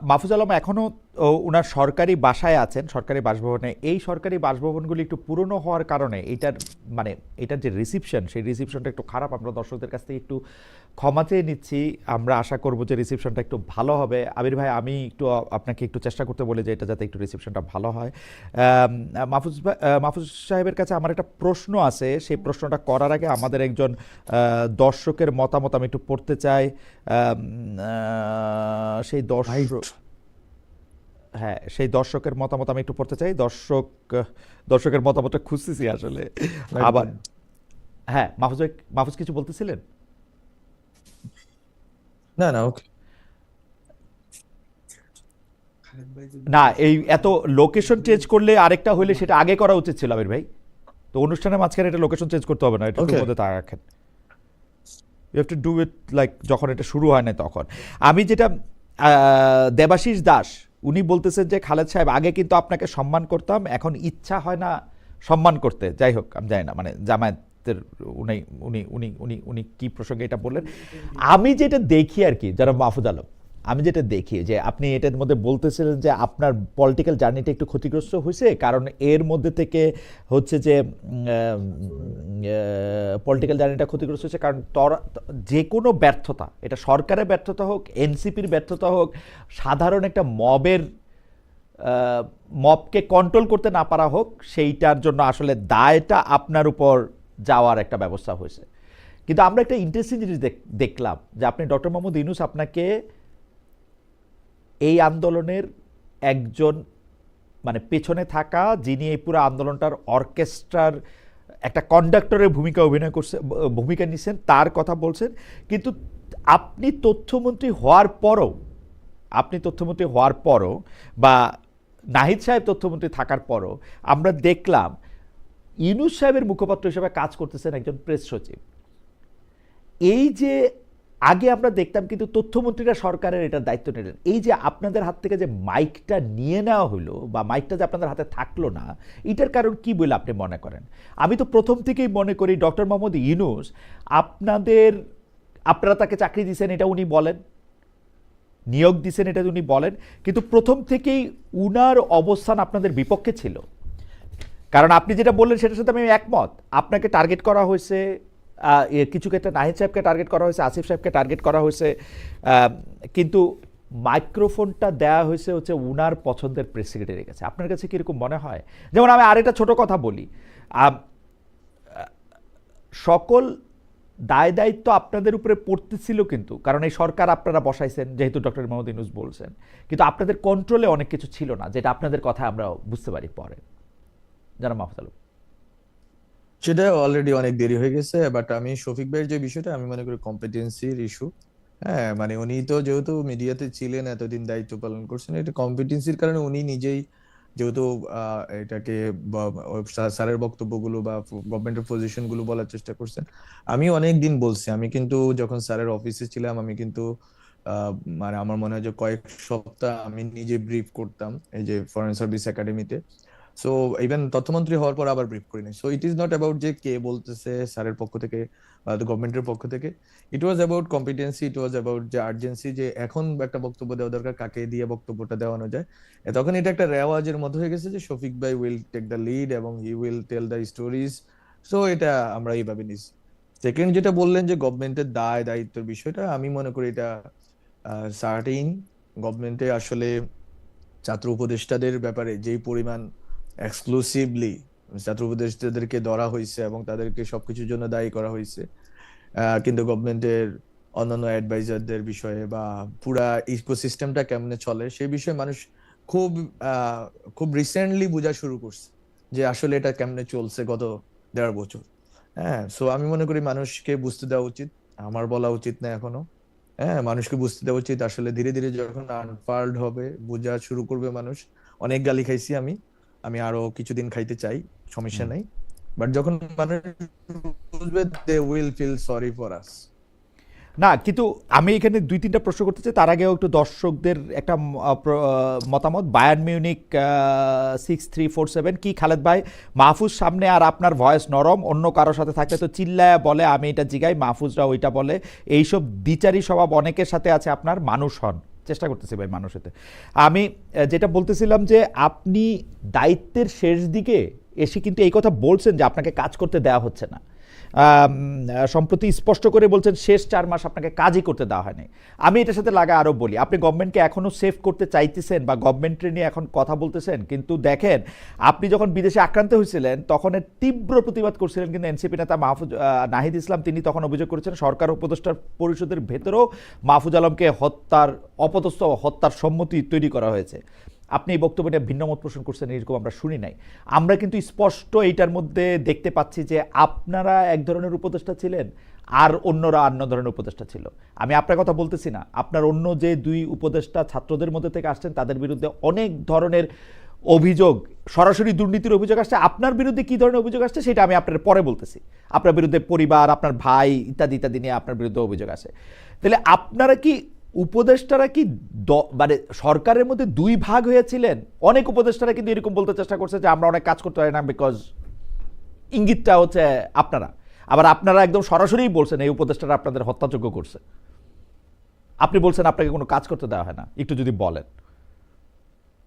মাহফুজ আলম এখনও ওনার সরকারি বাসায় আছেন, সরকারি বাসভবনে। এই সরকারি বাসভবনগুলি একটু পুরনো হওয়ার কারণে এটার মানে এটার যে রিসিপশন, সেই রিসিপশনটা একটু খারাপ। আমরা দর্শকদের কাছ থেকে একটু ক্ষমা চেয়ে নিচ্ছি, আমরা আশা করব যে রিসিপশনটা একটু ভালো হবে। আবির ভাই, আমি একটু আপনাকে একটু চেষ্টা করতে বলি যে এটা যাতে একটু রিসিপশনটা ভালো হয়। মাহফুজ সাহেবের কাছে আমার একটা প্রশ্ন আছে, সেই প্রশ্নটা করার আগে আমাদের একজন দর্শকের মতামত আমি একটু পড়তে চাই। সেই দর্শক, হ্যাঁ, সেই দর্শকের মতামত আমি একটু পড়তে চাই। দর্শকের মতামতটা খুঁজতেছি আসলে আবার। হ্যাঁ, মাহফুজ কিছু বলতেছিলেন? না না, ওকে। না, এই এত লোকেশন চেঞ্জ করলে আরেকটা হইলে সেটা আগে করা উচিত ছিল আবির ভাই। তো অনুষ্ঠানের মাঝখানে এটা লোকেশন চেঞ্জ করতে হবে না, এটা Okay. মধ্যে তা রাখেন। You have to do it like যখন এটা শুরু হয় না তখন। আমি যেটা দেবাশিস দাস উনি বলতেছেন যে খালেদ সাহেব, আগে কিন্তু আপনাকে সম্মান করতাম, এখন ইচ্ছা হয় না সম্মান করতে। যাই হোক, আমি জানি না মানে জামায়াতের উনি উনি উনি উনি উনি কি প্রসঙ্গে এটা বললেন। আমি যেটা দেখি আর কি, যারা মাহফুজ আলম, আমি যেটা দেখি যে আপনি এটার মধ্যে বলতেছিলেন যে আপনার পলিটিক্যাল জার্নিটা একটু ক্ষতিগ্রস্ত হয়েছে, কারণ এর মধ্যে থেকে হচ্ছে যে পলিটিক্যাল জার্নিটা ক্ষতিগ্রস্ত হয়েছে কারণ যে কোনো ব্যর্থতা, এটা সরকারের ব্যর্থতা হোক, এনসিপির ব্যর্থতা হোক, সাধারণ একটা মবের মবকে কন্ট্রোল করতে না পারা হোক, সেইটার জন্য আসলে দায়টা আপনার উপর যাওয়ার একটা ব্যবস্থা হয়েছে। কিন্তু আমরা একটা ইন্টারেস্টিং জিনিস দেখলাম যে আপনি ডক্টর মোহাম্মদ ইউনূস আপনাকে এই আন্দোলনের একজন মানে পেছনে থাকা, যিনি এই পুরো আন্দোলনটার অর্কেস্ট্রার একটা কন্ডাক্টরের ভূমিকা নিছেন, তার কথা বলছেন। কিন্তু আপনি তথ্যমন্ত্রী হওয়ার পরও বা নাহিদ সাহেব তথ্যমন্ত্রী থাকার পরও আমরা দেখলাম ইউনূস সাহেবের মুখপাত্র হিসেবে কাজ করতেছেন একজন প্রেস সচিব। এই যে আগে আমরা দেখতাম কিন্তু তথ্যমন্ত্রীরা সরকারের এটার দায়িত্ব নিলেন, এই যে আপনাদের হাত থেকে যে মাইকটা নিয়ে নেওয়া হলো বা মাইকটা যে আপনাদের হাতে থাকলো না, এটার কারণ কি বলে আপনি মনে করেন? আমি তো প্রথম থেকেই মনে করি ডক্টর মোহাম্মদ ইউনূস আপনারা তাকে চাকরি দিয়েছেন এটা উনি বলেন, নিয়োগ দিয়েছেন এটা উনি বলেন, কিন্তু প্রথম থেকেই উনার অবস্থান আপনাদের বিপক্ষে ছিল। কারণ আপনি যেটা বললেন সেটার সাথে আমি একমত। আপনাকে টার্গেট করা হয়েছে, কিছু ক্ষেত্রে নাহিদ সাহেবকে টার্গেট করা হয়েছে, আসিফ সাহেবকে টার্গেট করা হয়েছে, কিন্তু মাইক্রোফোনটা দেওয়া হয়েছে হচ্ছে উনার পছন্দের প্রেস সেক্রেটারির কাছে। আপনার কাছে কীরকম মনে হয়? যেমন আমি আরেকটা ছোট কথা বলি, সকল দায় দায়িত্ব আপনাদের উপরে পড়তেছিল কিন্তু, কারণ এই সরকার আপনারা বসাইছেন যেহেতু ডক্টর মোহাম্মদ ইউনূস বলছেন, কিন্তু আপনাদের কন্ট্রোলে অনেক কিছু ছিল না, যেটা আপনাদের কথা আমরা বুঝতে পারি পরে। জানাব মাহফুজ আলম। সেটা অলরেডি অনেক দেরি হয়ে গেছে, বাট আমি শফিক ভাইয়ের যে বিষয়টা আমি মনে করি কম্পিটেন্সির ইস্যু। হ্যাঁ, মানে উনি তো যেহেতু মিডিয়াতে ছিলেন, এতদিন দায়িত্ব পালন করছেন, এটা কম্পিটেন্সির কারণে উনি নিজেই যেহেতু এটাকে স্যারের বক্তব্যগুলো বা গভর্নমেন্টের পজিশন গুলো বলার চেষ্টা করছেন। আমি অনেক দিন বলছি, আমি কিন্তু যখন স্যারের অফিসে ছিলাম আমি কিন্তু মানে আমার মনে হয় যে কয়েক সপ্তাহ আমি নিজে ব্রিফ করতাম এই যে ফরেন সার্ভিস একাডেমিতে। সো ইভেন তথ্যমন্ত্রী হওয়ার পর আবার ব্রিফ করি নাই। So it is not about যে কে বলতেছে স্যারের পক্ষ থেকে বা গভর্নমেন্টের পক্ষ থেকে। It was about competency, it was about যে আর্জেন্সি, যে এখন একটা বক্তব্য দেওয়া দরকার, কাকে দিয়ে বক্তব্যটা দেওয়ানো যায়। তখন এটা একটা রেওয়াজের মধ্যে হয়ে গেছে যে শফিক ভাই উইল টেক দ্য লিড এবং he will tell the stories. So এটা আমরা এইভাবে নিছি। সেকেন্ড যেটা বললেন যে গভর্নমেন্টের দায় দায়িত্বের বিষয়টা, আমি মনে করি এটা সার্টেইন। গভর্নমেন্টে আসলে ছাত্র উপদেষ্টাদের ব্যাপারে যেই পরিমাণ এক্সক্লুসিভলি ছাত্র উপদেষ্টাদেরকে ধরা হয়েছে এবং তাদেরকে সবকিছুর জন্য দায়ী করা হয়েছে, কিন্তু গভর্নমেন্টের অন্যান্য অ্যাডভাইজারদের বিষয়ে বা পুরা ইকোসিস্টেমটা কেমনে চলে সেই বিষয়ে মানুষ খুব খুব রিসেন্টলি বোঝা শুরু করছে যে আসলে এটা কেমনে চলছে গত 1.5 বছর। হ্যাঁ, সো আমি মনে করি মানুষকে বুঝতে দেওয়া উচিত, আমার বলা উচিত না এখনো। হ্যাঁ, মানুষকে বুঝতে দেওয়া উচিত, আসলে ধীরে ধীরে যখন আনফাল্ড হবে, বোঝা শুরু করবে মানুষ। অনেক গালি খাইছি আমি, আমি আরো কিছুদিন খাইতে চাই, সমস্যা নাই। বাট যখন মানুষ বুঝবে, they will feel sorry for us. না, কিন্তু আমি এখানে 2-3টা প্রশ্ন করতে চাই, তার আগেও একটু দর্শকদের একটা মতামত। বায়ার্ন মিউনিক 6347 কি খালেদ ভাই, মাহফুজ সামনে আর আপনার ভয়েস নরম, অন্য কারোর সাথে থাকলে তো চিল্লায় বলে, আমি এটা জিগাই, মাহফুজরা ওইটা বলে, এইসব দ্বিচারী স্বভাব অনেকের সাথে আছে, আপনার মানুষ হন। চেষ্টা করতেছি ভাই মানুষ হতে। আমি যেটা বলতেছিলাম যে আপনি দায়িত্বের শেষ দিকে এসে কিন্তু এই কথা বলছেন যে আপনাকে কাজ করতে দেওয়া হচ্ছে না। সম্প্রতি স্পষ্ট করে বলছেন শেষ 4 মাস আপনাকে কাজই করতে দেওয়া হয়নি। আমি এটার সাথে লাগা আরও বলি, আপনি গভর্নমেন্টকে এখনও সেভ করতে চাইতেছেন বা গভর্নমেন্টের নিয়ে এখন কথা বলতেছেন, কিন্তু দেখেন আপনি যখন বিদেশে আক্রান্ত হয়েছিলেন তখন এর তীব্র প্রতিবাদ করছিলেন, কিন্তু এনসিপি নেতা নাহিদ ইসলাম তিনি তখন অভিযোগ করেছেন সরকার উপদেষ্টা পরিষদের ভেতরেও মাহফুজ আলমকে হত্যার সম্মতি তৈরি করা হয়েছে। আপনি এই বক্তব্য নিয়ে ভিন্নমত পোষণ করছেন, এরকম আমরা শুনি নাই। আমরা কিন্তু স্পষ্ট এইটার মধ্যে দেখতে পাচ্ছি যে আপনারা এক ধরনের উপদেষ্টা ছিলেন আর অন্যরা অন্য ধরনের উপদেষ্টা ছিল। আমি আপনার কথা বলতেছি না, আপনার অন্য যে 2 উপদেষ্টা ছাত্রদের মধ্যে থেকে আসছেন তাদের বিরুদ্ধে অনেক ধরনের অভিযোগ, সরাসরি দুর্নীতির অভিযোগ আসছে। আপনার বিরুদ্ধে কি ধরনের অভিযোগ আসছে সেটা আমি আপনার পরে বলতেছি। আপনার বিরুদ্ধে পরিবার, আপনার ভাই ইত্যাদি ইত্যাদি নিয়ে আপনার বিরুদ্ধে অভিযোগ আসে। তাহলে আপনারা কি উপদেষ্টারা কি মানে সরকারের মধ্যে 2 ভাগ হয়েছিলেন? অনেক উপদেষ্টারা কিন্তু এরকম বলতে চেষ্টা করছে যে আমরা অনেক কাজ করতে পারি না, বিকজ ইঙ্গিতটা হচ্ছে আপনারা। আবার আপনারা একদম সরাসরিই বলছেন এই উপদেষ্টারা আপনাদের হত্যাযোগ্য করছে। আপনি বলছেন আপনাকে কোনো কাজ করতে দেওয়া হয় না, একটু যদি বলেন।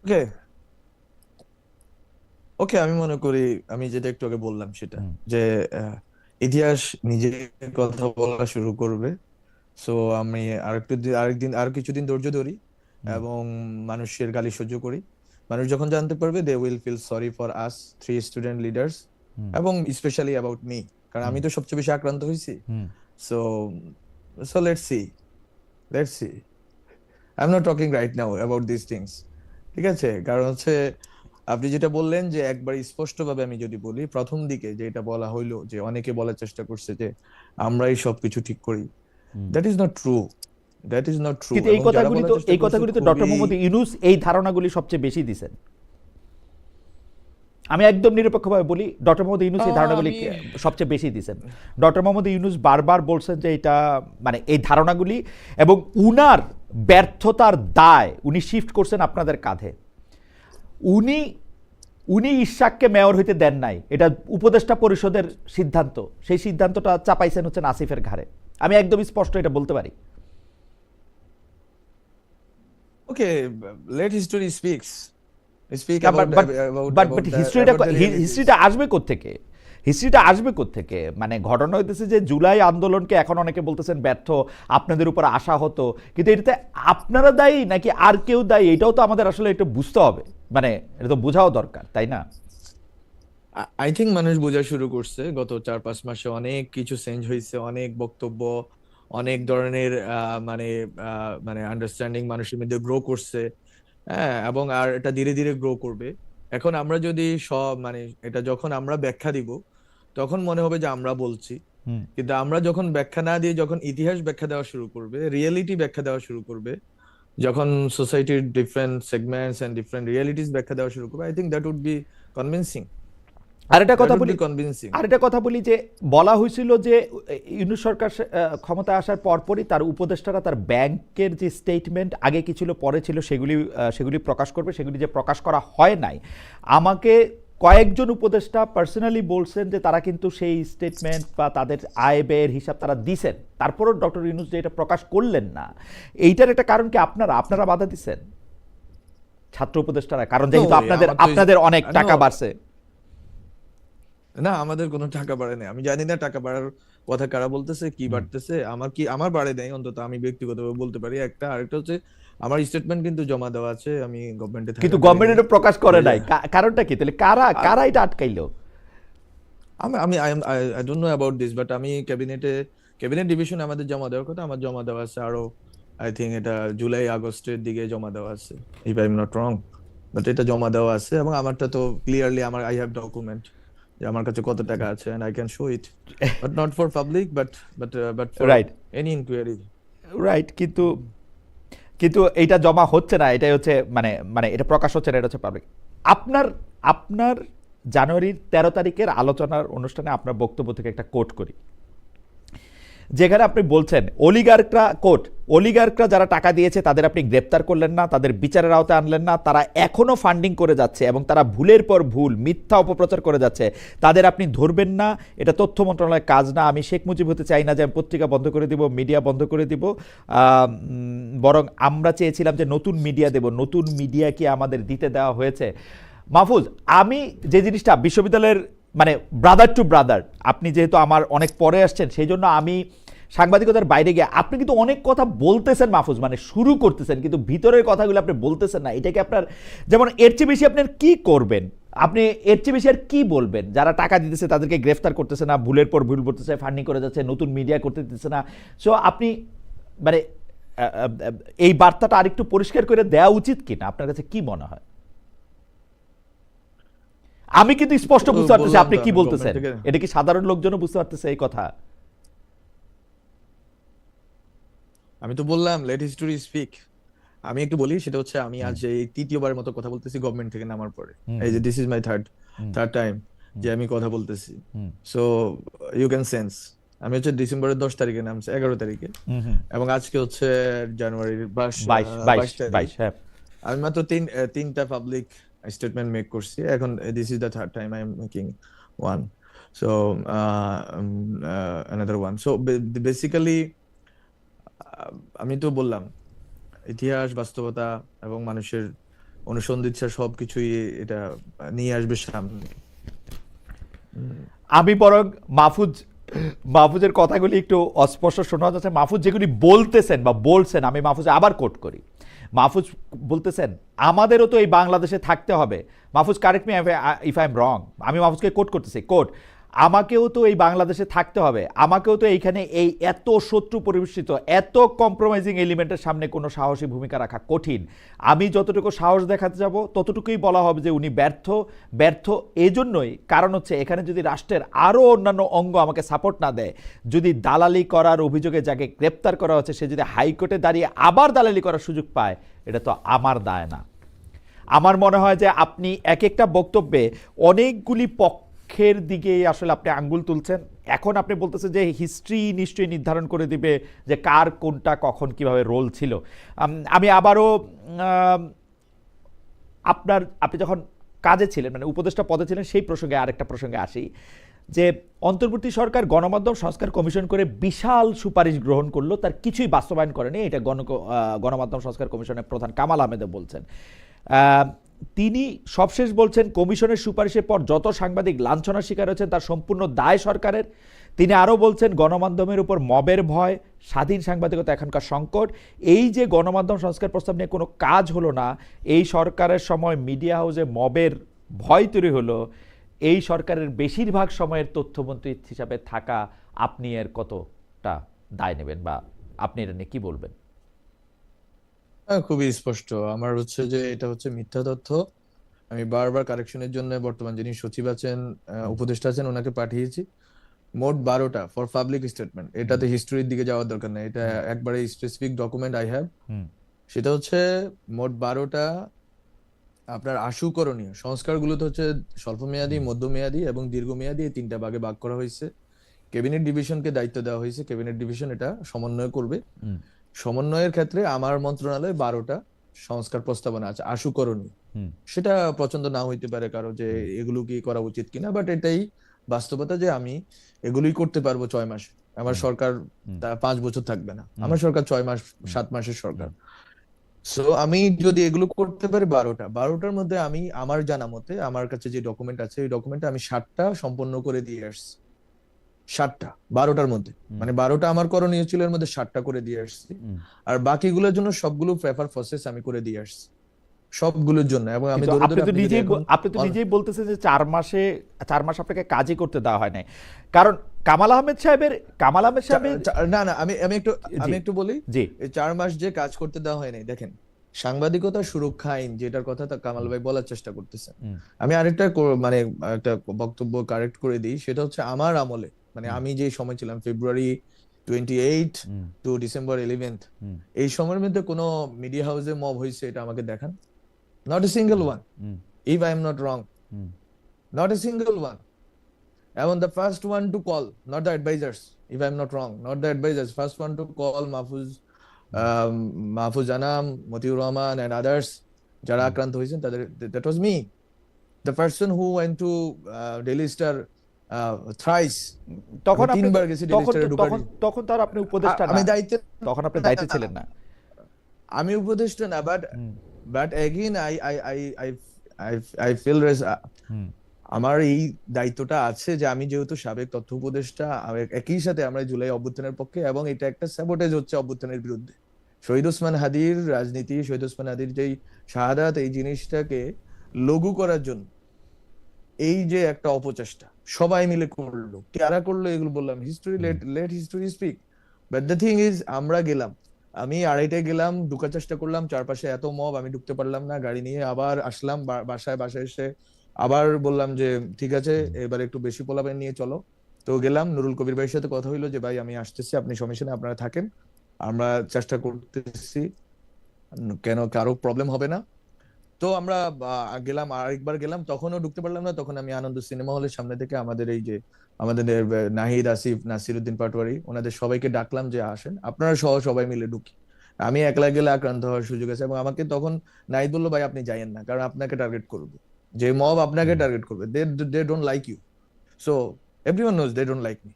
ওকে ওকে, আমি মনে করি আমি যেটা একটু আগে বললাম সেটা, যে ইতিহাস নিজে কথা বলা শুরু করবে। সো আমি আরেকদিন আর কিছুদিন ধৈর্য ধরি এবং মানুষের গালি সহ্য করি। মানুষ যখন জানতে পারবে they will feel sorry for us 3 student leaders, এবং স্পেশালি অ্যাবাউট মি, কারণ আমি তো সবচেয়ে বেশি আক্রান্ত হয়েছি। So so let's see I am not talking right now about this things, ঠিক আছে? কারণ হচ্ছে আপনি যেটা বললেন যে একবার স্পষ্টভাবে আমি যদি বলি, প্রথম দিকে যেটা বলা হইলো যে অনেকে বলার চেষ্টা করছে যে আমরাই সবকিছু ঠিক করি, that is not true, that is not true. কিন্তু এই কথাগুলি তো ডক্টর মোহাম্মদ ইউনূস এই ধারণাগুলি সবচেয়ে বেশি দিছেন। আমি একদম নিরপেক্ষভাবে বলি, ডক্টর মোহাম্মদ ইউনূস এই ধারণাগুলি সবচেয়ে বেশি দিছেন। ডক্টর মোহাম্মদ ইউনূস বারবার বলছেন যে এটা মানে এই ধারণাগুলি এবং উনার ব্যর্থতার দায় উনি শিফট করছেন আপনাদের কাঁধে। উনি ইশাককে মেয়র হইতে দেন নাই, এটা উপদেষ্টা পরিষদের সিদ্ধান্ত, সেই সিদ্ধান্তটা চাপাইছেন হচ্ছেন আসিফের ঘাড়ে। আমি একদম স্পষ্ট এটা বলতে পারি। ওকে, লেট হিস্টোরি স্পিক্স বাট হিস্ট্রিটা আসবে কোত্থেকে? হিস্ট্রিটা আসবে কোত্থেকে? মানে ঘটনা হইতেছে যে জুলাই আন্দোলনকে এখন অনেকে বলতেছেন ব্যর্থ, আপনাদের উপর আশা হতো, কিন্তু এটাতে আপনারা দায়ী নাকি আর কেউ দায়ী, এটাও তো আমাদের আসলে একটু বুঝতে হবে, মানে এটা তো বোঝাও দরকার, তাই না? আই থিঙ্ক মানুষ বোঝা শুরু করছে। গত 4-5 মাসে অনেক কিছু চেঞ্জ হয়েছে, অনেক বক্তব্য, অনেক ধরনের মানে মানে আন্ডারস্ট্যান্ডিং মানুষের মধ্যে গ্রো করছে। হ্যাঁ, এবং আর এটা ধীরে ধীরে গ্রো করবে। এখন আমরা যদি সব মানে এটা যখন আমরা ব্যাখ্যা দিব তখন মনে হবে যে আমরা বলছি, কিন্তু আমরা যখন ব্যাখ্যা না দিয়ে যখন ইতিহাস ব্যাখ্যা দেওয়া শুরু করবে, রিয়েলিটি ব্যাখ্যা দেওয়া শুরু করবে, যখন সোসাইটির different segments and different realities ব্যাখ্যা দেওয়া শুরু করবে, I think that would be convincing. আরেকটা কথা বলি যে বলা হয়েছিল যে ইউনূস সরকার ক্ষমতায় আসার পরপরই তার উপদেষ্টারা তার ব্যাংকের যে স্টেটমেন্ট আগে কি ছিল পরে ছিল সেগুলি প্রকাশ করবে, সেগুলি যে প্রকাশ করা হয় নাই। আমাকে কয়েকজন উপদেষ্টা পার্সোনালি বলছেন যে তারা কিন্তু সেই স্টেটমেন্ট বা তাদের আয় ব্যয়ের হিসাব তারা দিছেন, তারপরও ডক্টর ইউনূস যে এটা প্রকাশ করলেন না, এইটার একটা কারণ কি আপনারা বাধা দিচ্ছেন ছাত্র উপদেষ্টারা? কারণ যেহেতু আপনাদের অনেক টাকা বাড়ছে। না, আমাদের কোনো টাকা বাড়ে নাই। আমি জানি না টাকা বাড়ার কথা কারা বলতেছে, কি বাড়তেছে। আমার বাড়ে নাই, অন্তত আমি ব্যক্তিগতভাবে বলতে পারি। আরেকটা হচ্ছে আমার স্টেটমেন্ট কিন্তু জমা দেওয়া আছে, আমি গভর্নমেন্টে থাকি, কিন্তু গভর্নমেন্ট এটা প্রকাশ করে নাই। কারণটা কি তাহলে? কারা এটা আটকাইলো? আমি I don't know about this, but আমি ক্যাবিনেট ডিভিশন আমাদের জমা দেওয়ার কথা, আমার জমা দেওয়া আছে আরো, আই থিঙ্ক এটা জুলাই আগস্টের দিকে জমা দেওয়া আছে, if I am not wrong, but এটা জমা দেওয়া আছে। এবং আমারটা তো ক্লিয়ারলি আই হ্যাভ ডকুমেন্ট যে আমার কাছে কত টাকা আছে, and I can show it, but not for public, but for Right. any inquiry. Right, কিন্তু এইটা জমা হচ্ছে না, এটাই হচ্ছে মানে এটা প্রকাশ হচ্ছে না, এটা হচ্ছে পাবলিক। আপনার জানুয়ারির 13 তারিখের আলোচনার অনুষ্ঠানে আপনার বক্তব্য থেকে একটা কোট করি, যেখানে আপনি বলছেন অলিগার্করা যারা টাকা দিয়েছে তাদের আপনি গ্রেপ্তার করলেন না, তাদের বিচারের আওতায় আনলেন না, তারা এখনো ফান্ডিং করে যাচ্ছে এবং তারা ভুলের পর ভুল মিথ্যা অপপ্রচার করে যাচ্ছে, তাদের আপনি ধরবেন না, এটা তথ্য মন্ত্রণালয়ের কাজ না। আমি শেখ মুজিব হতে চাই না যে আমি পত্রিকা বন্ধ করে দিব, মিডিয়া বন্ধ করে দিব, বরং আমরা চেয়েছিলাম যে নতুন মিডিয়া দেব, নতুন মিডিয়া কি আমাদের দিতে দেওয়া হয়েছে? মাহফুজ, আমি যে জিনিসটা বিশ্ববিদ্যালয়ের মানে ব্রাদার টু ব্রাদার, আপনি যেহেতু আমার অনেক পরে আসছেন সেই জন্য আমি সাংবাদিকতার বাইরে গিয়ে, আপনি কিন্তু অনেক কথা বলতেছেন মাহফুজ, মানে শুরু করতেছেন কিন্তু ভিতরের কথাগুলো আপনি বলতেছেন না। এটাকে আপনার যেমন এর চেয়ে বেশি আপনার কি করবেন? আপনি এর চেয়ে বেশি আর কি বলবেন? যারা টাকা দিতেছে তাদেরকে গ্রেফতার করতেছে না, ভুলের পর ভুল করতেছে, ফান্ডিং করে যাচ্ছে, নতুন মিডিয়া করতে দিতেছে না। সো আপনি মানে এই বার্তাটা আরেকটু পরিষ্কার করে দেওয়া উচিত কিনা, আপনার কাছে কি মনে হয়? আমি কিন্তু স্পষ্ট বুঝতে পারতেছি আপনি কি বলতেছেন, এটা কি সাধারণ লোকজনও বুঝতে পারতেছে এই কথা? আমি তো বললাম লেট হিস্টোরি স্পিক। আমি একটু বলি, সেটা হচ্ছে আমি আজ এই তৃতীয়বারের মতো কথা বলতেছি গভর্নমেন্ট থেকে নামার পরে। এই যে this is my third time যে আমি কথা বলতেছি। সো ইউ ক্যান সেন্স আমি হচ্ছে ডিসেম্বরের 10 তারিখে নামছে, 11 তারিখে, এবং আজকে হচ্ছে জানুয়ারির 22 তারিখ। আমি মাত্র তিনটা পাবলিক স্টেটমেন্ট মেক করছি। এখন this is the third time I am making one, so another one. So basically আমি তো বললাম ইতিহাস, বাস্তবতা এবং মানুষের অনুসন্ধিৎসা সবকিছুই এটা নিয়ে আসবে সামনে। আমি বরং মাহফুজের কথাগুলি একটু অস্পষ্ট শোনা যাচ্ছে। মাহফুজ যেগুলি বলতেছেন বা বলছেন, আমি মাহফুজ আবার কোট করি, মাহফুজ বলতেছেন আমাদেরও তো এই বাংলাদেশে থাকতে হবে। Mahfuz, correct me if I am রং, আমি মাহফুজকে কোট করতেছি, কোট, আমাকেও তো এই বাংলাদেশে থাকতে হবে, আমাকেও তো এইখানে এই এত শত্রু পরিবেষ্টিত এত কম্প্রোমাইজিং এলিমেন্টের সামনে কোনো সাহসী ভূমিকা রাখা কঠিন। আমি যতটুকু সাহস দেখাতে যাব ততটুকুই বলা হবে যে উনি ব্যর্থ। ব্যর্থ এজন্যই কারণ হচ্ছে এখানে যদি রাষ্ট্রের আরও অন্যান্য অঙ্গ আমাকে সাপোর্ট না দেয়, যদি দালালি করার অভিযোগে যাকে গ্রেপ্তার করা হচ্ছে সে যদি হাইকোর্টে দাঁড়িয়ে আবার দালালি করার সুযোগ পায়, এটা তো আমার দায় না। আমার মনে হয় যে আপনি এক একটা বক্তব্যে অনেকগুলি পক্ষের দিকে আসলে আপনি আঙ্গুল তুলছেন। এখন আপনি বলতেছেন যে হিস্ট্রি নিশ্চয়ই নির্ধারণ করে দিবে যে কার কোনটা কখন কিভাবে রোল ছিল। আমি আবারও আপনি যখন কাজে ছিলেন, মানে উপদেষ্টা পদে ছিলেন, সেই প্রসঙ্গে আরেকটা প্রসঙ্গে আসি যে অন্তর্বর্তী সরকার গণমাধ্যম সংস্কার কমিশন করে বিশাল সুপারিশ গ্রহণ করলো, তার কিছুই বাস্তবায়ন করেনি। এটা গণমাধ্যম সংস্কার কমিশনের প্রধান কামাল আহমেদও বলছেন। তিনি সবশেষ বলছেন কমিশনের সুপারিশের পর যত সাংবাদিক লাঞ্ছনার শিকার হয়েছেন তার সম্পূর্ণ দায় সরকারের। তিনি আরও বলছেন গণমাধ্যমের উপর মবের ভয়, স্বাধীন সাংবাদিকতা এখনকার সংকট। এই যে গণমাধ্যম সংস্কার প্রস্তাব নিয়ে কোনো কাজ হলো না, এই সরকারের সময় মিডিয়া হাউসে মবের ভয় তৈরি হলো, এই সরকারের বেশিরভাগ সময়ের তথ্যমন্ত্রী হিসাবে থাকা আপনি এর কতটা দায় নেবেন, বা আপনি এটা নিয়ে কি বলবেন? খুবই স্পষ্ট আমার হচ্ছে যে এটা হচ্ছে মিথ্যা তথ্য। আমি বারবার কারেকশনের জন্য বর্তমান যিনি সচিব আছেন, উপদেষ্টা আছেন, ওনাকে পাঠিয়েছি। মোট 12টা ফর পাবলিক স্টেটমেন্ট। এটাতে হিস্টোরির দিকে যাওয়ার দরকার নেই, এটা একবারে স্পেসিফিক ডকুমেন্ট আই হ্যাভ। সেটা হচ্ছে মোট 12টা আপনার আশু করণীয় সংস্কারগুলোতে হচ্ছে স্বল্পমেয়াদী, মধ্যমেয়াদী এবং দীর্ঘমেয়াদী, এই 3টা ভাগে ভাগ করা হয়েছে। ক্যাবিনেট ডিভিশনকে দায়িত্ব দেওয়া হয়েছে, ক্যাবিনেট ডিভিশন এটা সমন্বয় করবে। সমন্বয়ের ক্ষেত্রে আমার মন্ত্রণালয়ে 12টা সংস্কার প্রস্তাবনা আছে আশু করণীয়। সেটা পছন্দ না হইতে পারে কারো যে এগুলো কি করা উচিত কিনা, বাট এটাই বাস্তবতা যে আমি এগুলোই করতে পারবো 6 মাসে। আমার সরকার 5 বছর থাকবে না, আমার সরকার 6 মাস 7 মাসের সরকার। সো আমি যদি এগুলো করতে পারি 12টার মধ্যে আমি আমার জানা মতে আমার কাছে যে ডকুমেন্ট আছে এই ডকুমেন্টে আমি 7টা সম্পন্ন করে দিয়ে আসছি। 7টা 12টার মধ্যে, মানে 12টা আমার করণীয় ছিল, এর মধ্যে 7টা করে দিয়ে আসছি। আর বাকিগুলোর জন্য সবগুলো পেপার প্রসেস আমি করে দিয়ে আসছি সবগুলোর জন্য। এবং আমি কিন্তু ধরে আপনি ধরে তো নিজেই বলতেছেন যে 4 মাস আপনাকে কাজই করতে দেওয়া হয় নাই, কারণ কামাল আহমেদ সাহেবের না না আমি একটু বলি। এই 4 মাস যে কাজ করতে দেওয়া হয় নাই, দেখেন সাংবাদিকতা সুরক্ষা আইন যেটার কথা কামাল ভাই বলার চেষ্টা করতেছেন, আমি আরেকটা মানে একটা বক্তব্য কারেক্ট করে দিই। সেটা হচ্ছে আমার আমলে, মানে আমি যে সময় ছিলাম ফেব্রুয়ারি 28 টু ডিসেম্বর 11, এই সময়ের মধ্যে কোনো মিডিয়া হাউসে মব হয়েছে এটা আমাকে দেখান। Not a single one. If I am not wrong. Not a single one. And the first one to call, not the advisors, if I am not wrong, not the advisors, first one to call Mahfuz Anam, Matiur Rahman and others, যারা আক্রান্ত হয়েছেন তাদের, that was me. The person who went to Daily Star thrice. তখন তিনবার গেছি Daily Star এ ঢোকার। তখন তার আপনি উপদেষ্টা না, আমি দায়িত্বে, তখন আপনি দায়িত্বে ছিলেন না। আমি উপদেষ্টা না, but again I feel আমার এই দায়িত্বটা আছে যে আমি যেহেতু সাবেক তথ্য উপদেষ্টা, একই সাথে আমরা জুলাই অভ্যুত্থানের পক্ষে, এবং এটা একটা স্যাবোটেজ হচ্ছে অভ্যুত্থানের বিরুদ্ধে। শহীদ ওসমান হাদির রাজনীতি, শহীদ ওসমান হাদির যেই শাহাদাত, এই জিনিসটাকে লঘু করার জন্য এই যে একটা অপচেষ্টা সবাই মিলে করলো, কারা করলো এগুলো বললাম, history, let history speak. But the thing is, আমরা গেলাম, আমি 2:30টায় গেলাম, ঢুকার চেষ্টা করলাম, চারপাশে এত মব, আমি ঢুকতে পারলাম না, গাড়ি নিয়ে আবার আসলাম বাসায় এসে আবার বললাম যে ঠিক আছে এবার একটু বেশি পোলাপান নিয়ে চলো। তো গেলাম, নুরুল কবির ভাইয়ের সাথে কথা হইলো যে ভাই আমি আসতেছি, আপনি সমস্যা আপনারা থাকেন, আমরা চেষ্টা করতেছি, কেন কারো প্রবলেম হবে না। তো আমরা গেলাম, আরেকবার গেলাম, তখনও ঢুকতে পারলাম না। তখন আমি আনন্দ সিনেমা হলের সামনে থেকে আমাদের এই যে আমাদের নাহিদ, আসিফ, নাসিরউদ্দিন পাটোয়ারি, ওনাদের সবাইকে ডাকলাম যে আসেন আপনারা সহ সবাই মিলে ঢুকি, আমি একলা গেলে আক্রান্ত হওয়ার সুযোগ আছে। এবং আমাকে তখন নাহিদ বললো ভাই আপনি যাইয়েন না, কারণ আপনাকে টার্গেট করবে, যে মব আপনাকে টার্গেট করবে, they don't like you, so everyone knows they don't like me,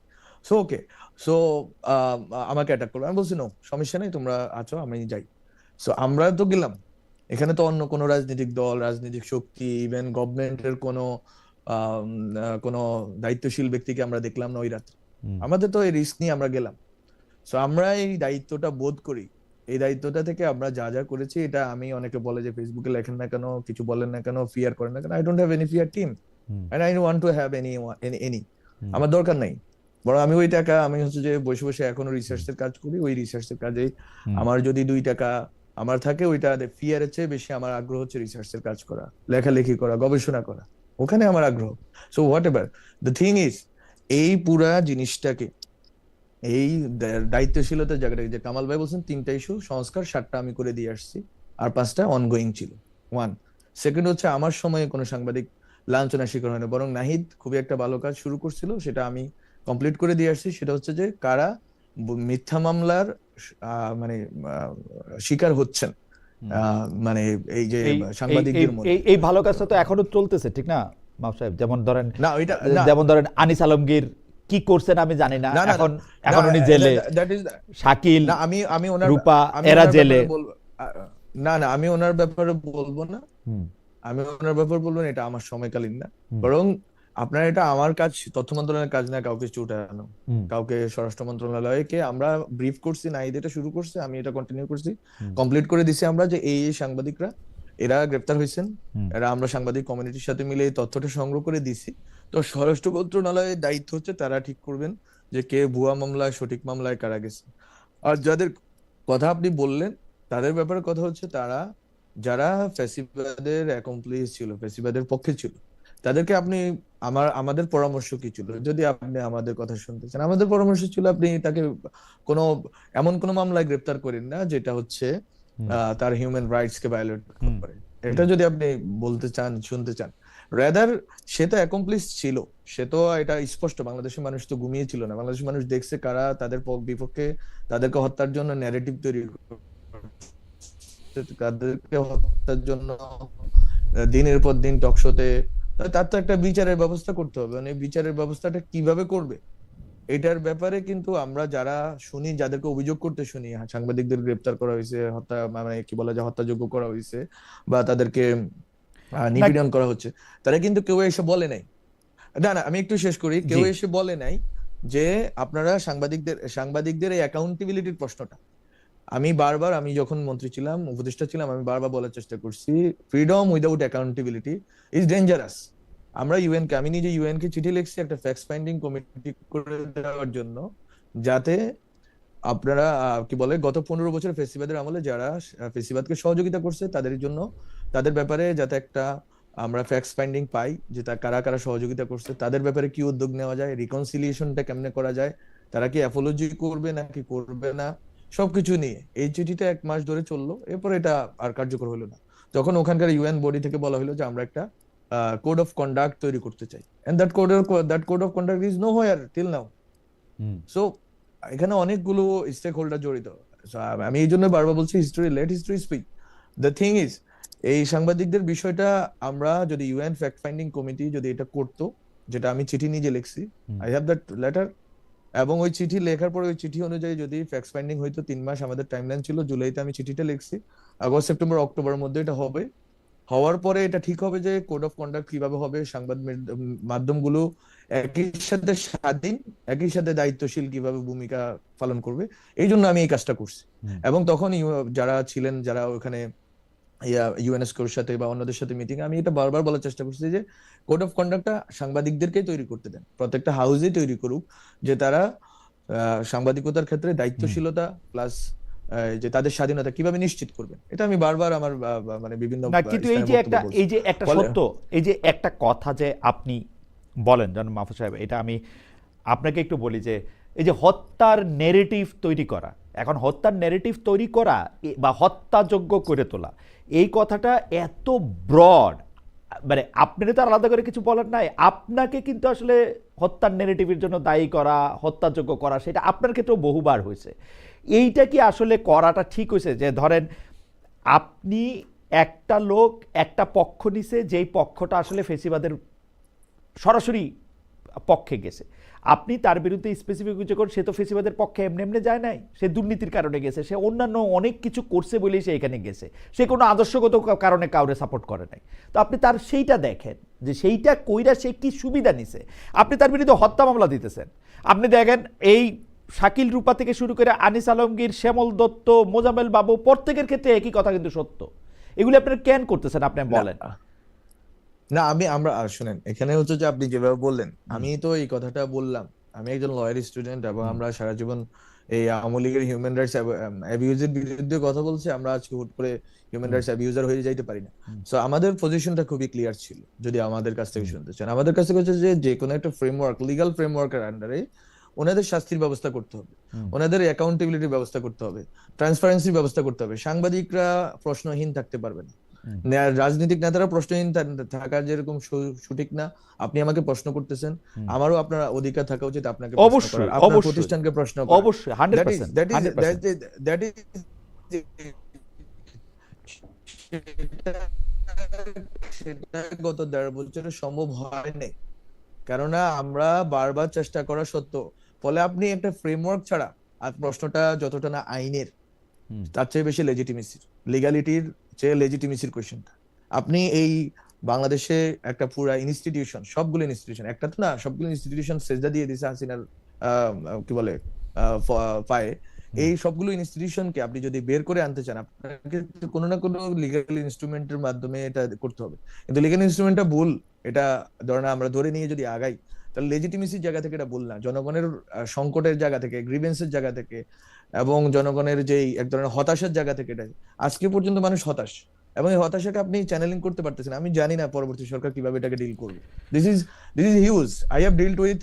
so okay, so আমাকে অ্যাটাক করবে। আমি বলছি নো, সমস্যা নেই, তোমরা আছো, আমি যাই। সো আমরা তো গেলাম, এখানে তো অন্য কোনো রাজনৈতিক দল, রাজনৈতিক শক্তি, ইভেন গভর্নমেন্টের কোনো দায়িত্বশীল ব্যক্তিকে আমরা দেখলাম না ওই রাত্রে। আমাদের তো এই রিস্ক নিয়ে আমরা গেলাম। সো আমরা এই দায়িত্বটা বোধ করি এই দায়িত্বটা থেকে আমরা যা যা করেছি, এটা আমি, অনেকে বলে যে ফেসবুকে লেখেন না কেন, কিছু বলেন না কেন, ফিয়ার করেন না কেন, I don't have any fear team, and I want to have any, আমার দরকার নাই। বরং আমি ওই টাকা, আমি হচ্ছে যে বসে বসে এখনো রিসার্চের কাজ করি, ওই রিসার্চের কাজে আমার যদি 2 টাকা আমার থাকে, ওইটা ফিয়ারের চেয়ে বেশি আমার আগ্রহ হচ্ছে রিসার্চের কাজ করা, লেখালেখি করা, গবেষণা করা, ওখানে আমার আগ্রহ। So what ever the thing is, এই পুরা জিনিসটাকে, এই দায়িত্বশীলতার জায়গাটা, যে কামাল ভাই বলছেন 3টা ইস্যু সংস্কার, 7টা আমি করে দিয়ে আসছি, আর 5টা অনগোয়িং ছিল। ওয়ান। সেকেন্ড হচ্ছে আমার সময়ে কোনো সাংবাদিক লাঞ্ছনার শিকার হয় না, বরং নাহিদ খুবই একটা ভালো কাজ শুরু করছিল, সেটা আমি কমপ্লিট করে দিয়ে আসছি। সেটা হচ্ছে যে কারা মিথ্যা মামলার মানে শিকার হচ্ছেন, মানে এই যে সাংবাদিকদের মধ্যে। এই ভালো কাজটা তো এখনো চলতেছে, ঠিক না মাহবুব সাহেব? যেমন ধরেন, না ওইটা না, যেমন ধরেন আনিস আলমগীর কি করছেন আমি জানি না, না না এখন না, উনি জেলে, দ্যাট ইজ শাকিল, না, আমি ওনার, রূপা, আমি এরা ওনার জেলে। ব্যাপারে বলবো না না, আমি ওনার ব্যাপারে বলবো না, আমি ওনার ব্যাপারে বলবো না, এটা আমার সময়কালীন না। বরং আপনার, এটা আমার কাজ, তথ্য মন্ত্রণালয়ের কাজ না কাউকে চুটানো, কাউকে স্বরাষ্ট্র মন্ত্রণালয়কে আমরা ব্রিফ করছি, না এটা শুরু করছে, আমি এটা কন্টিনিউ করছি, কমপ্লিট করে দিছি আমরা, যে এই সাংবাদিকরা এরা গ্রেপ্তার হয়েছেন, এরা, আমরা সাংবাদিক কমিউনিটির সাথে মিলে এই তথ্যটা সংগ্রহ করে দিছি। তো স্বরাষ্ট্র মন্ত্রণালয়ের দায়িত্ব হচ্ছে তারা ঠিক করবেন যে কে ভুয়া মামলায়, সঠিক মামলায় কারা গেছে। আর যাদের কথা আপনি বললেন তাদের ব্যাপারে কথা হচ্ছে, তারা যারা ফ্যাসিবাদের অ্যাকমপ্লিস ছিল, ফ্যাসিবাদের পক্ষে ছিল, তাদেরকে আপনি, আমাদের পরামর্শ কি ছিল, যদি আপনি আমাদের কথা শুনতে চান, আমাদের পরামর্শ ছিল আপনি তাকে কোনো এমন কোনো মামলায় গ্রেপ্তার করেন না যেটা হচ্ছে তার হিউম্যান রাইটস কে ভায়োলেট করে। এটা যদি আপনি বলতে চান, শুনতে চান, রেদার সে তো অ্যাকমপ্লিস ছিল, সে তো এটা স্পষ্ট, বাংলাদেশের মানুষ তো ঘুমিয়ে ছিল না, বাংলাদেশের মানুষ দেখছে কারা তাদের বিপক্ষে, তাদেরকে হত্যার জন্য ন্যারেটিভ তৈরি করছে, তাদেরকে হত্যার জন্য দিনের পর দিন টকশোতে, তার তো একটা বিচারের ব্যবস্থা করতে হবে, মানে বিচারের ব্যবস্থাটা কিভাবে করবে এটার ব্যাপারে কিন্তু আমরা যারা শুনি, যাদেরকে অভিযোগ করতে শুনি, সাংবাদিকদের গ্রেপ্তার করা হয়েছে, হত্যা, মানে কি বলা যায়, হত্যাযোগ্য করা হয়েছে, বা তাদেরকে নিপীড়ন করা হচ্ছে, তারা কিন্তু কেউ এসে বলে নাই, না না আমি একটু শেষ করি, কেউ এসে বলে নাই যে আপনারা সাংবাদিকদের এই অ্যাকাউন্টেবিলিটির প্রশ্নটা, আমি বারবার, আমি যখন মন্ত্রী ছিলাম, উপদেষ্টা ছিলাম, আমি বারবার বলার চেষ্টা করছি, freedom without accountability is dangerous. আমরা ইউএন কে, আমি নিজে ইউএন কে চিঠি লিখছি একটা ফ্যাক্ট ফাইন্ডিং কমিটি করে দেওয়ার জন্য, যাতে আপনারা কি বলে, গত 15 বছর ফেসিবাদের আমলে যারা ফেসিবাদকে সহযোগিতা করছে তাদের জন্য, তাদের ব্যাপারে যাতে একটা আমরা ফ্যাক্ট ফাইন্ডিং পাই, যে তা কারা কারা সহযোগিতা করছে, তাদের ব্যাপারে কি উদ্যোগ নেওয়া যায়, রিকনসিলিয়েশনটা কেমনে করা যায়, তারা কি অ্যাপোলজি করবে নাকি করবে না, সবকিছু নিয়ে এই চিঠিটা 1 মাস ধরে চললো। এরপর এটা আর কার্যকর হলো না, তখন ওখানকার ইউএন বডি থেকে বলা হলো যে আমরা একটা কোড অফ কন্ডাক্ট তৈরি করতে চাই, and that code of conduct is nowhere till now. So এখানে অনেকগুলো স্টেক হোল্ডার জড়িত। আমি এই জন্য বারবার বলছি, history, let history speak. The thing is, এই সাংবাদিকদের বিষয়টা আমরা যদি ইউএন ফ্যাক্ট ফাইন্ডিং কমিটি যদি এটা করতো, যেটা আমি চিঠি নিজে লিখছি, আই হ্যাভ দ্যাট লেটার, এবং ওই চিঠি লেখার পরে ওই চিঠি অনুযায়ী যদি ফ্যাক্ট ফাইন্ডিং হইতো, 3 মাস আমাদের টাইমলাইন ছিল, জুলাইতে আমি চিঠিটা লিখছি, আগস্ট, সেপ্টেম্বর, অক্টোবরের মধ্যে এটা হবে, হওয়ার পরে এটা ঠিক হবে যে কোড অফ কন্ডাক্ট কিভাবে হবে, সংবাদ মাধ্যমগুলো একই সাথে স্বাধীন, একই সাথে দায়িত্বশীল কিভাবে ভূমিকা পালন করবে, এই জন্য আমি এই কাজটা করছি। এবং তখন যারা ছিলেন, যারা ওখানে ইউএনএসকোর সাথে বা অন্যদের সাথে মিটিং, আমি এটা বারবার বলার চেষ্টা করছি যে কোড অফ কন্ডাক্টটা সাংবাদিকদেরকেই তৈরি করতে দেন, প্রত্যেকটা হাউসে তৈরি করুক, যে তারা সাংবাদিকতার ক্ষেত্রে দায়িত্বশীলতা প্লাস যে তাদের স্বাধীনতা কিভাবে নিশ্চিত করবেন, এটা আমি বারবার আমার মানে বিভিন্ন না, কিন্তু এই যে একটা সত্য, এই যে একটা কথা যে আপনি বলেন জানেন মাহফুজ সাহেব, এটা আমি আপনাকে একটু বলি যে এই যে হত্যার নেরেটিভ তৈরি করা, এখন হত্যার নেরেটিভ তৈরি করা বা হত্যাযোগ্য করে তোলা, এই কথাটা এত ব্রড, মানে আপনার তো আলাদা করে কিছু বলার নাই, আপনাকে কিন্তু আসলে হত্যার নেরেটিভের জন্য দায়ী করা, হত্যাযোগ্য করা, সেটা আপনার ক্ষেত্রেও বহুবার হয়েছে। এইটা কি আসলে করাটা ঠিক হয়েছে? যে ধরেন আপনি একটা লোক একটা পক্ষ নিছে, যেই পক্ষটা আসলে ফেসিবাদের সরাসরি পক্ষে গেছে, আপনি তার বিরুদ্ধে স্পেসিফিক কিছু করেন, সে তো ফেসিবাদের পক্ষে এমনি এমনি যায় নাই, সে দুর্নীতির কারণে গেছে, সে অন্যান্য অনেক কিছু করছে বলেই সে এখানে গেছে, সে কোনো আদর্শগত কারণে কাউরে সাপোর্ট করে নাই। তো আপনি তার সেইটা দেখেন যে সেইটা কইরা সে কি সুবিধা নিছে, আপনি তার বিরুদ্ধে হত্যা মামলা দিতেছেন। আপনি দেখেন এই শাকিল রূপা থেকে শুরু করে আনিস আলমগীর, শ্যামল দত্ত, মোজাম্মেল বাবু প্রত্যেকের ক্ষেত্রে একই কথা কিন্তু সত্য। এগুলি আপনারা কেন করতেছেন আপনি বলেন? না আমরা শুনেন, এখানে হচ্ছে যে আপনি যেভাবে বললেন, আমি তো এই কথাটা বললাম, আমি একজন লয়ার স্টুডেন্ট এবং আমরা সারা জীবন এই আওয়ামী লীগের হিউম্যান রাইটস অ্যাবিউজের বিরুদ্ধে কথা বলছি। আমরা আজকে হুট করে হিউম্যান রাইটস অ্যাবিউজার হয়ে যাইতে পারি না। সো আমাদের পজিশনটা খুবই ক্লিয়ার ছিল। যদি আমাদের কাছ থেকে শুনতে চান, আমাদের কাছে হচ্ছে যে কোনো একটা ফ্রেমওয়ার্ক, লিগ্যাল ফ্রেমওয়ার্কের আন্ডারে ওনাদের শাস্তির ব্যবস্থা করতে হবে, ওনাদের অ্যাকাউন্টেবিলিটির ব্যবস্থা করতে হবে, ট্রান্সপারেন্সির ব্যবস্থা করতে হবে। সাংবাদিকরা প্রশ্নহীন থাকতে পারবে না, রাজনৈতিক নেতারা প্রশ্নহীন থাকা যেরকম সঠিক না। আপনি আমাকে প্রশ্ন করতেছেন, আমারও আপনার অধিকার থাকা উচিত আপনাকে প্রশ্ন করার, আপনার প্রতিষ্ঠানকে প্রশ্ন করার। অবশ্যই 100%। দ্যাট ইজ সেটা গত 1.5 বছরে সম্ভব হয়নি, কেননা আমরা বারবার চেষ্টা করা সত্ত্বেও। ফলে আপনি একটা ফ্রেমওয়ার্ক ছাড়া, আর প্রশ্নটা যতটা না আইনের, তার চেয়ে বেশি লেজিটিমেসির, লিগ্যালিটির চেয়ে লেজিটিমেসির কোয়েশ্চেনটা। আপনি এই বাংলাদেশে একটা পুরা ইনস্টিটিউশন, সবগুলো ইনস্টিটিউশন, একটা তো না, সবগুলো ইনস্টিটিউশন সেজদা দিয়ে দিয়েছে হাসিনার কি বলে পায়ে। এই সবগুলো ইনস্টিটিউশনকে আপনি যদি বের করে আনতে চান, আপনাকে কোনো না কোনো লিগ্যাল ইনস্ট্রুমেন্টের মাধ্যমে এটা করতে হবে। কিন্তু লিগ্যাল ইনস্ট্রুমেন্টটা ভুল, এটা ধরেন আমরা ধরে নিয়ে যদি আগাই, তাহলে লেজিটিমেসির জায়গা থেকে এটা ভুল না, জনগণের সংকটের জায়গা থেকে, গ্রিভেন্সের জায়গা থেকে, এবং জনগণের যেই এক ধরনের হতাশার জায়গা থেকে, এটা আজকে পর্যন্ত মানুষ হতাশ, এবং এই হতাশাকে আপনি চ্যানেলিং করতে পারতেছেন। আমি জানি না পরবর্তী সরকার কিভাবে এটাকে ডিল করবে। This is huge. I have dealt with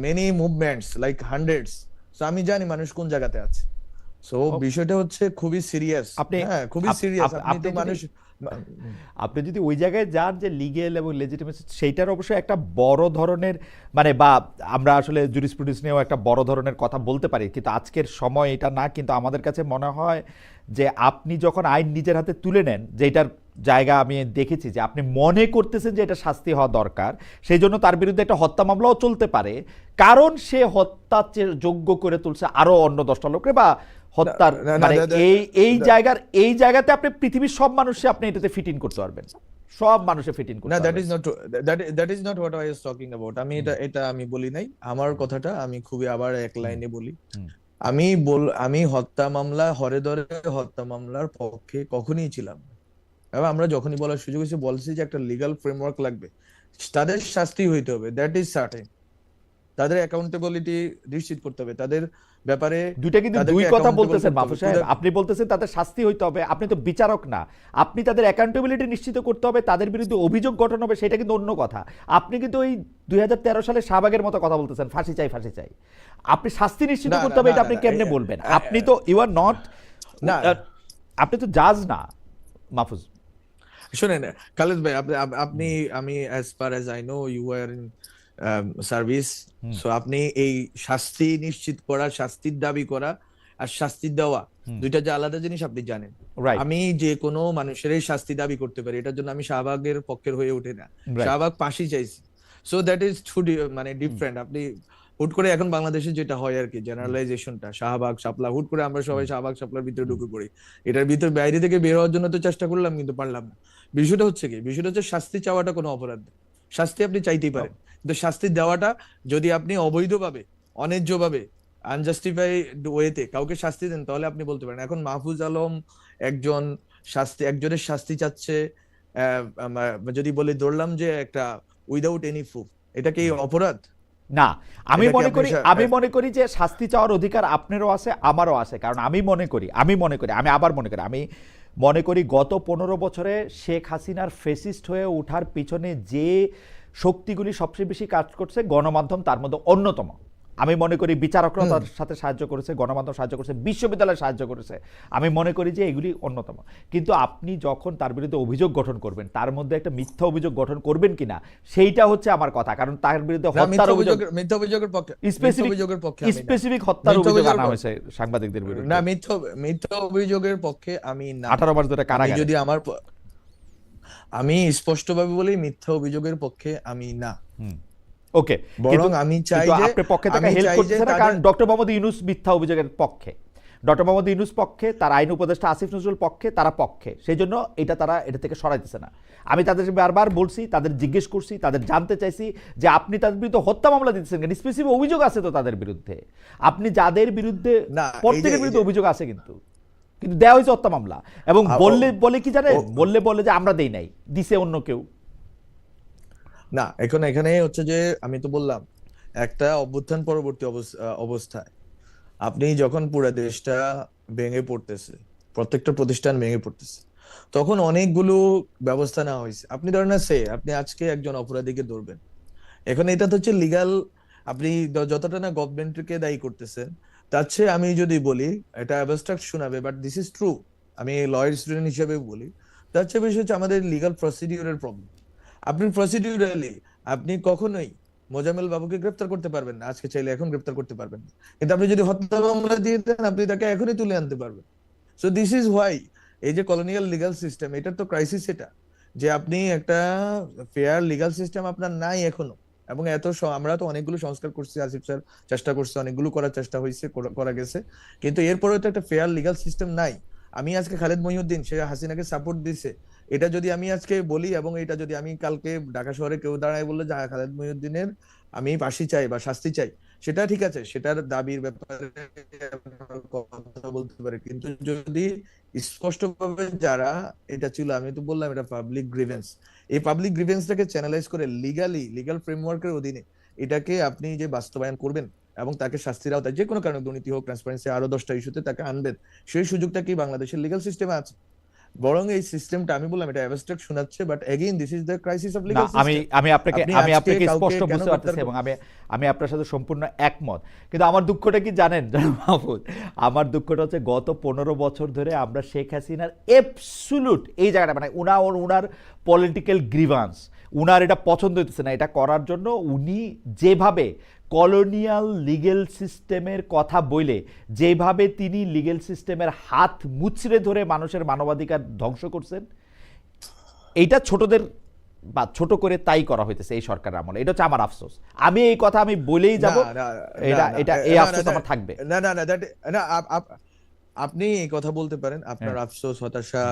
many movements like hundreds. So আমি জানি মানুষ কোন জায়গাতে আছে। সো বিষয়টা হচ্ছে খুবই সিরিয়াস। খুবই সিরিয়াস। আপনি তো মানুষ, আপনি যদি ওই জায়গায় যান যে লিগেল এবং লেজিটিমেসি, সেইটার অবশ্যই একটা বড় ধরনের মানে, বা আমরা আসলে জুরিসপ্রুডেন্স নিয়েও একটা বড় ধরনের কথা বলতে পারি, কিন্তু আজকের সময় এটা না। কিন্তু আমাদের কাছে মনে হয় যে আপনি যখন আইন নিজের হাতে তুলে নেন, যেটার জায়গা আমি দেখেছি যে আপনি মনে করতেছেন যে এটা শাস্তি হওয়া দরকার, সেই জন্য তার বিরুদ্ধে একটা হত্যা মামলাও চলতে পারে, কারণ সে হত্যা যোগ্য করে তুলছে আরো অন্য 10টা লোকরে, বা হত্যার মানে এই জায়গাতে আপনি পৃথিবীর সব মানুষে আপনি এটাতে ফিট ইন করতে পারবেন, সব মানুষে ফিট ইন করতে পারবেন। না, that is not what I was talking about. আমি এটা আমি বলি নাই। আমার কথাটা আমি খুবই আবার এক লাইনে বলি। আমি হত্যা মামলা, হরে ধরে হত্যা মামলার পক্ষে কখনোই ছিলাম না। এবং আমরা যখনই বলার সুযোগ হয়েছে বলছি যে একটা লিগ্যাল ফ্রেমওয়ার্ক লাগবে, তাদের শাস্তি হইতে হবে, দ্যাট ইজ সার্টেন। তাদের অ্যাকাউন্টেবিলিটি নিশ্চিত করতে হবে, তাদের ব্যাপারে। দুইটা কিন্তু দুই কথা বলতেছেন মাহফুজ সাহেব। আপনি বলতেছেন তাদের শাস্তি হইতে হবে, আপনি তো বিচারক না। আপনি তাদের অ্যাকাউন্টেবিলিটি নিশ্চিত করতে হবে, তাদের বিরুদ্ধে অভিযোগ গঠন হবে, সেটা কিন্তু অন্য কথা। আপনি কিন্তু ওই 2013 সালে শাহবাগের মতো কথা বলতেছেন, ফাঁসি চাই ফাঁসি চাই। আপনি শাস্তি নিশ্চিত করতে হবে, এটা আপনি কেমনে বলবেন? আপনি তো ইউ আর নট, আপনি তো জাজ না মাহফুজ। শুনেন খালেদ ভাই, আপনি আমি as far as I know you were in service. So আপনি এই শাস্তি নিশ্চিত করা, শাস্তির দাবি করা আর শাস্তি দেওয়া দুইটা যে আলাদা জিনিস আপনি জানেন। আমি যে কোনো মানুষের শাস্তি দাবি করতে পারি, এটার জন্য আমি শাহবাগের পক্ষের হয়ে ওঠে না। শাহবাগ ফাঁসি চাইছি, সো দ্যাট ইজ টু মানে ডিফারেন্ট। আপনি হুট করে এখন বাংলাদেশে যেটা হয় আর কি, জেনারেলাইজেশনটা, শাহবাগ শাপলা, হুট করে আমরা সবাই শাহবাগ শাপলার ভিতরে ঢুকে পড়ি। এটার ভিতর বাইরে থেকে বের হওয়ার জন্য তো চেষ্টা করলাম, কিন্তু পারলাম না। বিষয়টা হচ্ছে কি, বিষয়টা হচ্ছে শাস্তি চাওয়াটা কোনো অপরাধ না। শাস্তি আপনি চাইতেই পারেন, কিন্তু শাস্তি দেওয়াটা যদি আপনি অবৈধভাবে, অন্যায্যভাবে, আনজাস্টিফাইড ওয়েতে কাউকে শাস্তি দেন, তাহলে আপনি বলতে পারেন। এখন মাহফুজ আলম একজনের শাস্তি চাচ্ছে, যদি বলি ধরলাম যে একটা উইদাউট এনি প্রুফ, এটা কি অপরাধ? না, আমি মনে করি যে শাস্তি চাওয়ার অধিকার আপনারও আছে, আমারও আছে। কারণ আমি মনে করি গত 15 বছরে শেখ হাসিনার ফেসিস্ট হয়ে ওঠার পিছনে যে শক্তিগুলি সবচেয়ে বেশি কাজ করছে, গণমাধ্যম তার মধ্যে অন্যতম। আমি মনে করি বিচারকরা তার সাথে সাহায্য করেছে, গণমাধ্যম সাহায্য করেছে, বিশ্ববিদ্যালয় সাহায্য করেছে। আমি মনে করি যে এগুলি অন্যতম। কিন্তু আপনি যখন তার বিরুদ্ধে অভিযোগ গঠন করবেন, তার মধ্যে একটা মিথ্যা অভিযোগ গঠন করবেন কিনা, সেইটা হচ্ছে আমার কথা। কারণ তার বিরুদ্ধে হত্যার অভিযোগ, মিথ্যা অভিযোগের পক্ষে, স্পেসিফিক হত্যার অভিযোগ আনা হয়েছে সাংবাদিকদের বিরুদ্ধে। না, মিথ্যা অভিযোগের পক্ষে আমি না। 18 মাস ধরে কারাগারে। যদি আমি স্পষ্টভাবে বলি, মিথ্যা অভিযোগের পক্ষে আমি না। ওকে, বরং আমি চাই যে আপনি পক্ষে থেকে হেল্প করতেছেন না, কারণ ডক্টর মোহাম্মদ ইউনূস মিথ্যা অভিযোগের পক্ষে। ডক্টর মোহাম্মদ ইউনূস পক্ষে, তার আইন উপদেষ্টা আসিফ নজরুল পক্ষে, তারা পক্ষে, সেই জন্য তারা এটা থেকে সরাইতেছে না। আমি তাদের বারবার বলছি, তাদের জিজ্ঞেস করছি, তাদের জানতে চাইছি যে আপনি তাদের বিরুদ্ধে হত্যা মামলা দিতেছেন কেন, স্পেসিফিক অভিযোগ আছে তো তাদের বিরুদ্ধে, আপনি যাদের বিরুদ্ধে না, প্রত্যেকের বিরুদ্ধে অভিযোগ আছে, কিন্তু দেওয়া হয়েছে হত্যা মামলা, এবং বলে কি জানেন, বলে যে আমরা দেই নাই, দিছে অন্য কেউ। না, এখানে হচ্ছে যে আমি তো বললাম একটা অভ্যুত্থান পরবর্তী অবস্থায় আপনি যখন পুরো দেশটা ভেঙে পড়তেছে, প্রত্যেকটা প্রতিষ্ঠান ভেঙে পড়তেছে, তখন অনেকগুলো ব্যবস্থা নেওয়া হয়েছে। আপনি ধরেন না, আপনি আজকে একজন অপরাধীকে ধরবেন, এখন এটা তো হচ্ছে লিগাল, আপনি যতটা না গভর্নমেন্টকে দায়ী করতেছেন, তার চেয়ে আমি যদি বলি, এটা অ্যাবস্ট্রাক্ট শোনাবে, বাট দিস ইজ ট্রু, আমি লয়ার স্টুডেন্ট হিসেবে বলি, তার চেয়ে বেশি হচ্ছে আমাদের লিগাল প্রসিডিউরের প্রবলেম। আপনি প্রসিডিউরালি আপনি কখনোই মোজাম্মেল বাবুকে গ্রেফতার করতে পারবেন না, আজকে চাইলে এখন গ্রেফতার করতে পারবেন না, কিন্তু আপনি যদি হত্যা মামলা দিয়ে দেন, আপনি তাকে এখনই তুলে আনতে পারবেন। সো দিস ইজ হোয়াই এই যে কলোনিয়াল লিগাল সিস্টেম, এটার তো ক্রাইসিস এটা, যে আপনি একটা ফেয়ার লিগাল সিস্টেম আপনার নাই এখনো। এবং আমরা তো অনেকগুলো সংস্কার করছি, আসিফ স্যার চেষ্টা করছে, অনেকগুলো করার চেষ্টা হয়েছে, করা গেছে, কিন্তু এরপরেও তো একটা ফেয়ার লিগাল সিস্টেম নাই। আমি আজকে খালেদ মহিউদ্দিন, সে হাসিনাকে সাপোর্ট দিছে, এটা যদি আমি আজকে বলি, এবং এটা যদি আমি কালকে ঢাকা শহরে কেউ দাঁড়ায় বললো যে খালেদ মহিউদ্দিনের আমি ফাঁসি চাই বা শাস্তি চাই, সেটা ঠিক আছে, সেটার দাবির ব্যাপারে কথা বলতে পারে, কিন্তু যদি স্পষ্টভাবে যারা, এটা ছিল, আমি তো বললাম এটা পাবলিক গ্রিভেন্স, এই পাবলিক গ্রিভেন্সটাকে চ্যানেলাইজ করে লিগাল ফ্রেমওয়ার্কের অধীনে এটাকে আপনি যে বাস্তবায়ন করবেন এবং তাকে শাস্তির আওতায়, যে কোনো কারণে দুর্নীতি হোক, ট্রান্সপারেন্সি, আরো 10টা ইস্যুতে তাকে আনবেন, সেই সুযোগটা কি বাংলাদেশের লিগাল সিস্টেমে আছে? বরং এই সিস্টেমটা, আমি বললাম এটা অ্যাবস্ট্রাক্ট শোনাচ্ছে, but again this is the crisis of না, লিগ্যাল সিস্টেম। আমি আপনাকে স্পষ্ট বুঝতে পারতেছি, এবং আমি আপনার সাথে সম্পূর্ণ একমত, কিন্তু আমার দুঃখটা কি জানেন মাহফুজ? আমার দুঃখটা হচ্ছে গত 15 বছর ধরে আমরা শেখ হাসিনার অ্যাবসলিউট এই জায়গাটা, মানে উনার পলিটিক্যাল গ্রিভান্স, উনার এটা পছন্দ হইতেছে না, এটা করার জন্য উনি যেভাবে কলোনিয়াল লিগেল সিস্টেমের কথা বলে, যেভাবে তিনি লিগেল সিস্টেমের হাত মুচড়ে ধরে মানুষের মানবাধিকার ধ্বংস করছেন, এইটা ছোটদের বা ছোট করে তাই করা হইতেছে এই সরকারের আমলে। এটা হচ্ছে আমার আফসোস, আমি এই কথা আমি বলেই যাব, এই আফসোস আমার থাকবে। না না না না, আপনি এই কথা বলতে পারেন, আপনার আফসোস, হতাশা,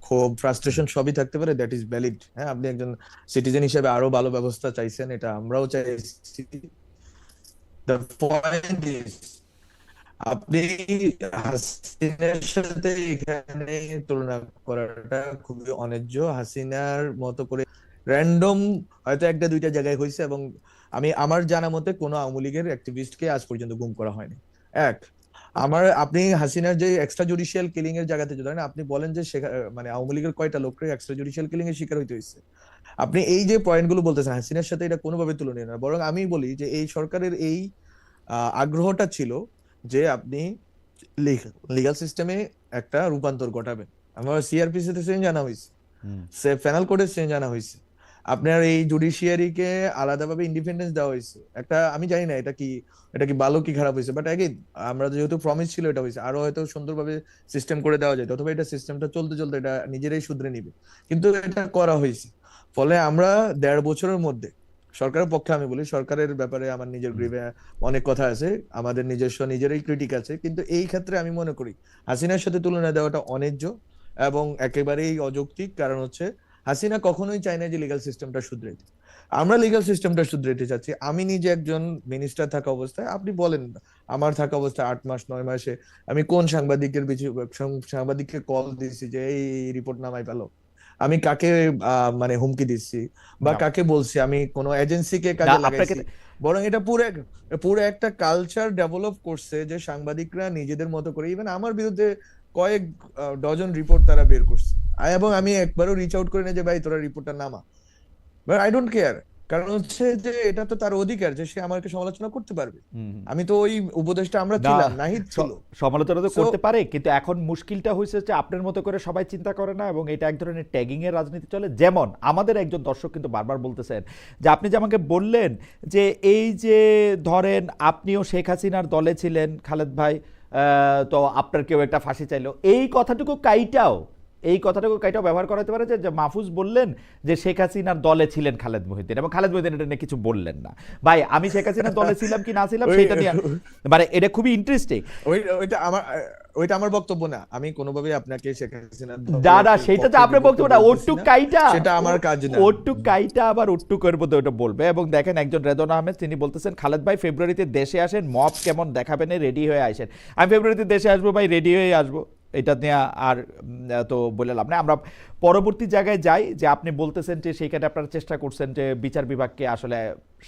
ক্ষোভ, ফ্রাস্ট্রেশন সবই থাকতে পারে, দ্যাট ইজ ভ্যালিড। হ্যাঁ, আপনি একজন সিটিজেন হিসেবে আরো ভালো ব্যবস্থা চাইছেন, এটা আমরাও চাইছি। দ্য পয়েন্ট ইজ, আপনি হাসিনার সাথে এখানে তুলনা করাটা খুবই অন্যায্য। হাসিনার মতো করে র্যান্ডম হয়তো একটা দুইটা জায়গায় হয়েছে, এবং আমার জানা মতে কোনো আওয়ামী লীগের অ্যাক্টিভিস্টকে আজ পর্যন্ত গুম করা হয়নি। আপনি হাসিনার যে এক্সট্রা জুডিশিয়াল কিলিং এর জায়গাতে যদি আপনি বলেন যে মানে আওয়ামী লীগের কয়টা লোককে এক্সট্রা জুডিশিয়াল কিলিং এর শিকার হইতে হয়েছে, আপনি এই যে পয়েন্ট গুলো বলতেছেন হাসিনার সাথে, এটা কোনোভাবে তুলনীয় না। বরং আমি বলি যে এই সরকারের এই আগ্রহটা ছিল যে আপনি লিগাল সিস্টেমে একটা রূপান্তর ঘটাবেন। আমার সিআরপিসি তে চেঞ্জ আনা হয়েছে, পেনাল কোডে চেঞ্জ আনা হয়েছে, আপনার এই জুডিশিয়ারিকে আলাদাভাবে ইন্ডিপেন্ডেন্স দেওয়া হয়েছে। আমি জানি না এটা কি ভালো কি খারাপ হয়েছে, বাট এগেইন আমরা যেহেতু প্রমিস ছিল এটা হয়েছে, আরো হয়তো সুন্দরভাবে সিস্টেম করে দেওয়া যায়, অথবা এটা সিস্টেমটা চলতে চলতে এটা নিজেরাই শুধরে নিবে, কিন্তু এটা করা হয়েছে। ফলে আমরা 1.5 বছরের মধ্যে সরকারের পক্ষে, আমি বলি সরকারের ব্যাপারে আমার নিজের গ্রিভে অনেক কথা আছে, আমাদের নিজেরই ক্রিটিক আছে, কিন্তু এই ক্ষেত্রে আমি মনে করি হাসিনার সাথে তুলনা দেওয়াটা অন্যায্য এবং একেবারেই অযৌক্তিক। কারণ হচ্ছে হাসিনা কখনোই চায় না যে লিগাল সিস্টেমটা শুধরাইতে, আমরা লিগাল সিস্টেমটা শুধরাইতে চাচ্ছি। আমি নিজে একজন মিনিস্টার থাকা অবস্থায়, আপনি বলেন আমার থাকা অবস্থায় 8 মাস 9 মাসে আমি কোন সাংবাদিককে কল দিয়েছি যে এই রিপোর্ট নামাই পেলো, আমি কাকে মানে হুমকি দিচ্ছি বা কাকে বলছি, আমি কোন এজেন্সিকে কাজে লাগাইছি। বরং এটা পুরো একটা কালচার ডেভেলপ করছে যে সাংবাদিকরা নিজেদের মতো করে, ইভেন আমার বিরুদ্ধে কয়েক ডজন রিপোর্ট তারা বের করছে, এবং আমি একবারও রিচ আউট করি না যে ভাই তোরা রিপোর্টটা নামা, বাট আই ডোন্ট কেয়ার। কারণ হচ্ছে যে এটা তো তার অধিকার যে সে আমাকে সমালোচনা করতে পারবে। আমি তো ওই উপদেশটা আমরা ছিলাম, নাহিদ ছিল, সমালোচনা তো করতে পারে, কিন্তু এখন মুশকিলটা হয়েছে যে আপনার মতো করে সবাই চিন্তা করে না, এবং এটা এক ধরনের ট্যাগিং এর রাজনীতি চলে। যেমন আমাদের একজন দর্শক কিন্তু বারবার বলতেছেন যে আপনি যে আমাকে বললেন যে এই যে ধরেন আপনিও শেখ হাসিনার দলে ছিলেন খালেদ ভাই, তো আপনার কেউ একটা ফাঁসি চাইলো, এই কথাটুকু কাইটাও এই কথাটাকে কাইটা ব্যবহার করাতে পারে যে মাহফুজ বললেন যে শেখ হাসিনার দলে ছিলেন খালেদ মহিউদ্দিন, এবং খালেদ মহিউদ্দিন এটা নিয়ে কিছু বললেন না। ভাই আমি শেখ হাসিনার দলে ছিলাম কি না ছিলাম ওই সেটা নিয়ে মানে এটা খুবই ইন্টারেস্টিং। ওইটা আমার বক্তব্য না, আমি কোনোভাবে আপনাকে শেখ হাসিনার দাদা সেটা তো আপনার বক্তব্য না, ওট্টু কাইটা সেটা আমার কাজ না। ওট্টু কাইটা আবার ওট্টু করবো তো ওটা বলবে। এবং দেখেন একজন রেদন আহমেদ তিনি বলতেছেন খালেদ ভাই ফেব্রুয়ারিতে দেশে আসেন, মব কেমন দেখাবেন রেডি হয়ে আসেন। আমি ফেব্রুয়ারিতে দেশে আসবো ভাই, রেডি হয়ে আসবো, এটা নিয়ে আর তো বলে লাভ না। আমরা পরবর্তী জায়গায় যাই যে আপনি বলতেছেন যে সেইখানে আপনারা চেষ্টা করছেন যে বিচার বিভাগকে আসলে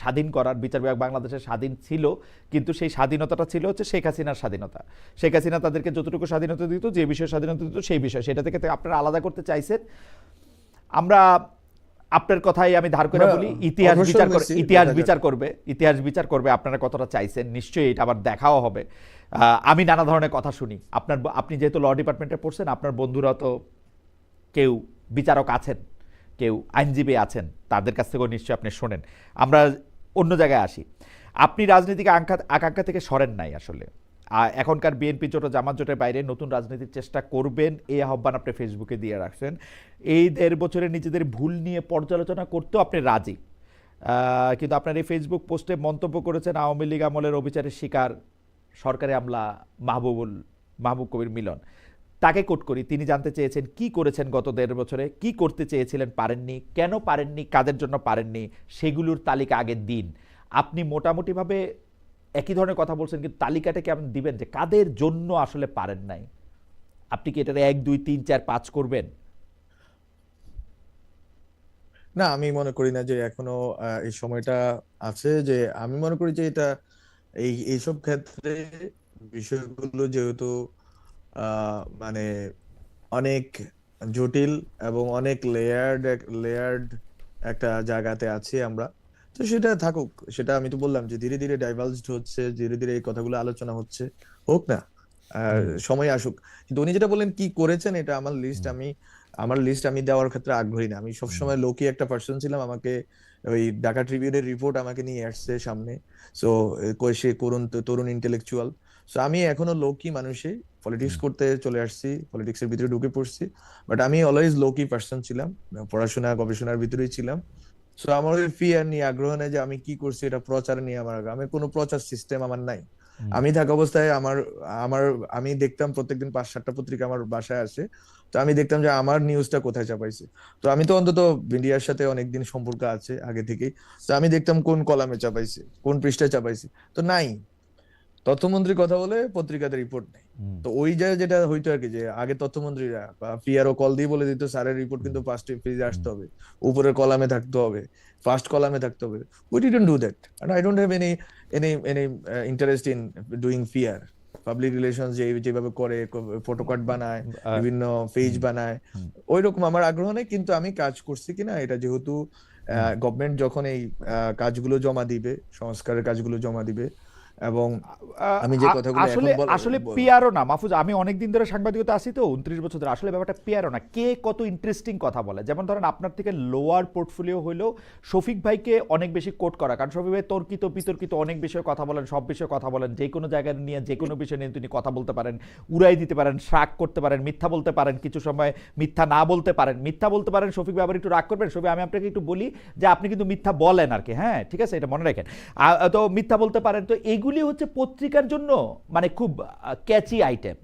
স্বাধীন করার। বিচার বিভাগ বাংলাদেশের স্বাধীন ছিল, কিন্তু সেই স্বাধীনতাটা ছিল হচ্ছে শেখ হাসিনার স্বাধীনতা। শেখ হাসিনা তাদেরকে যতটুকু স্বাধীনতা দিত, যে বিষয়ে স্বাধীনতা দিত সেই বিষয়, সেটা থেকে আপনারা আলাদা করতে চাইছেন। আমরা আপনার কথাই আমি ধার করে বলি, ইতিহাস বিচার করবে আপনারা কতটা চাইছেন, নিশ্চয়ই এটা আবার দেখাও হবে। আমি নানা ধরনের কথা শুনি, আপনি যেহেতু ল ডিপার্টমেন্টে পড়ছেন, আপনার বন্ধুরা তো কেউ বিচারক আছেন, কেউ আইনজীবী আছেন, তাদের কাছ থেকেও নিশ্চয়ই আপনি শোনেন। আমরা অন্য জায়গায় আসি, আপনি রাজনৈতিক আকাঙ্ক্ষা থেকে সরেন নাই আসলে। এখনকার বিএনপি জোট ও জামাত জোটের বাইরে নতুন রাজনীতির চেষ্টা করবেন, এই আহ্বান আপনি ফেসবুকে দিয়ে রাখছেন। এই 1.5 বছরে নিজেদের ভুল নিয়ে পর্যালোচনা করতেও আপনি রাজি, কিন্তু আপনার এই ফেসবুক পোস্টে মন্তব্য করেছেন আওয়ামী লীগ আমলের অবিচারের শিকার সরকারি আমলা মাহবুব কবির মিলন। তাকে কোট করি, তিনি জানতে চেয়েছেন কি করেছেন গত 1.5 বছরে, কি করতে চেয়েছিলেন পারেননি, কেন পারেননি, কাদের জন্য পারেননি, সেগুলোর তালিকা আগে দিন। আপনি মোটামুটিভাবে একই ধরনের কথা বলছেন, কিন্তু তালিকাটা কি আপনি দিবেন যে কাদের জন্য আসলে পারেন নাই? আপনি কি এটার 1, 2, 3, 4, 5 করবেন? না, আমি মনে করি না যে এখনো এই সময়টা আছে। যে আমি মনে করি যে এটা এইসব ক্ষেত্রে বিষয়গুলো যেহেতু মানে অনেক জটিল এবং অনেক লেয়ার্ড একটা জায়গাতে আছি আমরা, তো সেটা থাকুক। সেটা আমি তো বললাম যে ধীরে ধীরে ডাইভালজড হচ্ছে, ধীরে ধীরে এই কথাগুলো আলোচনা হচ্ছে, হোক না, সময় আসুক। কিন্তু উনি যেটা বললেন কি করেছেন, এটা আমার লিস্ট আমি দেওয়ার ক্ষেত্রে আগ্রহী না। আমি সবসময় লোকি একটা পার্সন ছিলাম। আমাকে ওই ঢাকা ট্রিবিউনের রিপোর্ট আমাকে নিয়ে আসছে সামনে, সো সে তরুণ ইন্টেলেকচুয়াল। সো আমি এখনো লোকি মানুষই, পলিটিক্স করতে চলে আসছি, পলিটিক্স এর ভিতরে ঢুকে পড়ছি, বাট আমি অলওয়েজ লোকি পার্সন ছিলাম, পড়াশোনা গবেষণার ভিতরেই ছিলাম। সো আমার ওই ফিয়ার নিয়ে আগ্রহ নেই যে আমি কি করছি এটা প্রচার নিয়ে আমি কোনো প্রচার সিস্টেম আমার নাই। আমি থাকা অবস্থায় আমার আমার আমি দেখতাম প্রত্যেকদিন 5-7টা পত্রিকা আমার বাসায় আসে, তো আমি দেখতাম যে আমার নিউজটা কোথায় চাপাইছে। তো আমি তো অন্তত মিডিয়ার সাথে অনেকদিন সম্পর্ক আছে আগে থেকেই, তো আমি দেখতাম কোন কলামে চাপাইছে, কোন পৃষ্ঠায় চাপাইছে। তো নাই, তথ্যমন্ত্রী কথা বলে পত্রিকাতে রিপোর্ট নেই। তো ওই জায়গায় যেটা হইতো আর কি, যে আগে তথ্যমন্ত্রীরা বা পিআরও কল দিয়ে বলে দিত স্যারের রিপোর্ট কিন্তু ফার্স্ট পেজে আসতে হবে, উপরের কলামে থাকতে হবে, ফার্স্ট কলামে থাকতে হবে। We didn't do that, and I don't have any interest in doing PR. Public relations যেভাবে করে, ফটোকার্ড বানায়, বিভিন্ন পেজ বানায়, ওইরকম আমার আগ্রহ নেই। কিন্তু আমি কাজ করছি কিনা এটা, যেহেতু গভর্নমেন্ট যখন এই কাজগুলো জমা দিবে, সংস্কারের কাজগুলো জমা দিবে, এবং আমি যে কথাগুলো আসলে পিয়ারও না মাহফুজ, আমি অনেকদিন ধরে সাংবাদিকতা আছি তো 29 বছর ধরে, আসলে ব্যাপারটা পিয়ারও না, কে কত ইন্টারেস্টিং কথা বলে। যেমন ধরেন আপনার থেকে লোয়ার পোর্টফোলিও হইলেও শফিক ভাইকে অনেক বেশি কোট করা, কারণ শফিক ভাই তর্কিত বিতর্কিত অনেক বিষয়ে কথা বলেন, সব বিষয়ে কথা বলেন, যে কোনো জায়গায় নিয়ে যে কোনো বিষয় নিয়ে তিনি কথা বলতে পারেন, উড়াই দিতে পারেন, শাক করতে পারেন, মিথ্যা বলতে পারেন, কিছু সময় মিথ্যা না বলতে পারেন, মিথ্যা বলতে পারেন। শফিক ভাই আবার একটু রাগ করবেন, শফিক আমি আপনাকে একটু বলি যে আপনি কিন্তু মিথ্যা বলেন আর কি, হ্যাঁ ঠিক আছে, এটা মনে রাখেন। তো মিথ্যা বলতে পারেন, তো এইগুলি হচ্ছে পত্রিকার জন্য মানে খুব ক্যাচি আইটেম।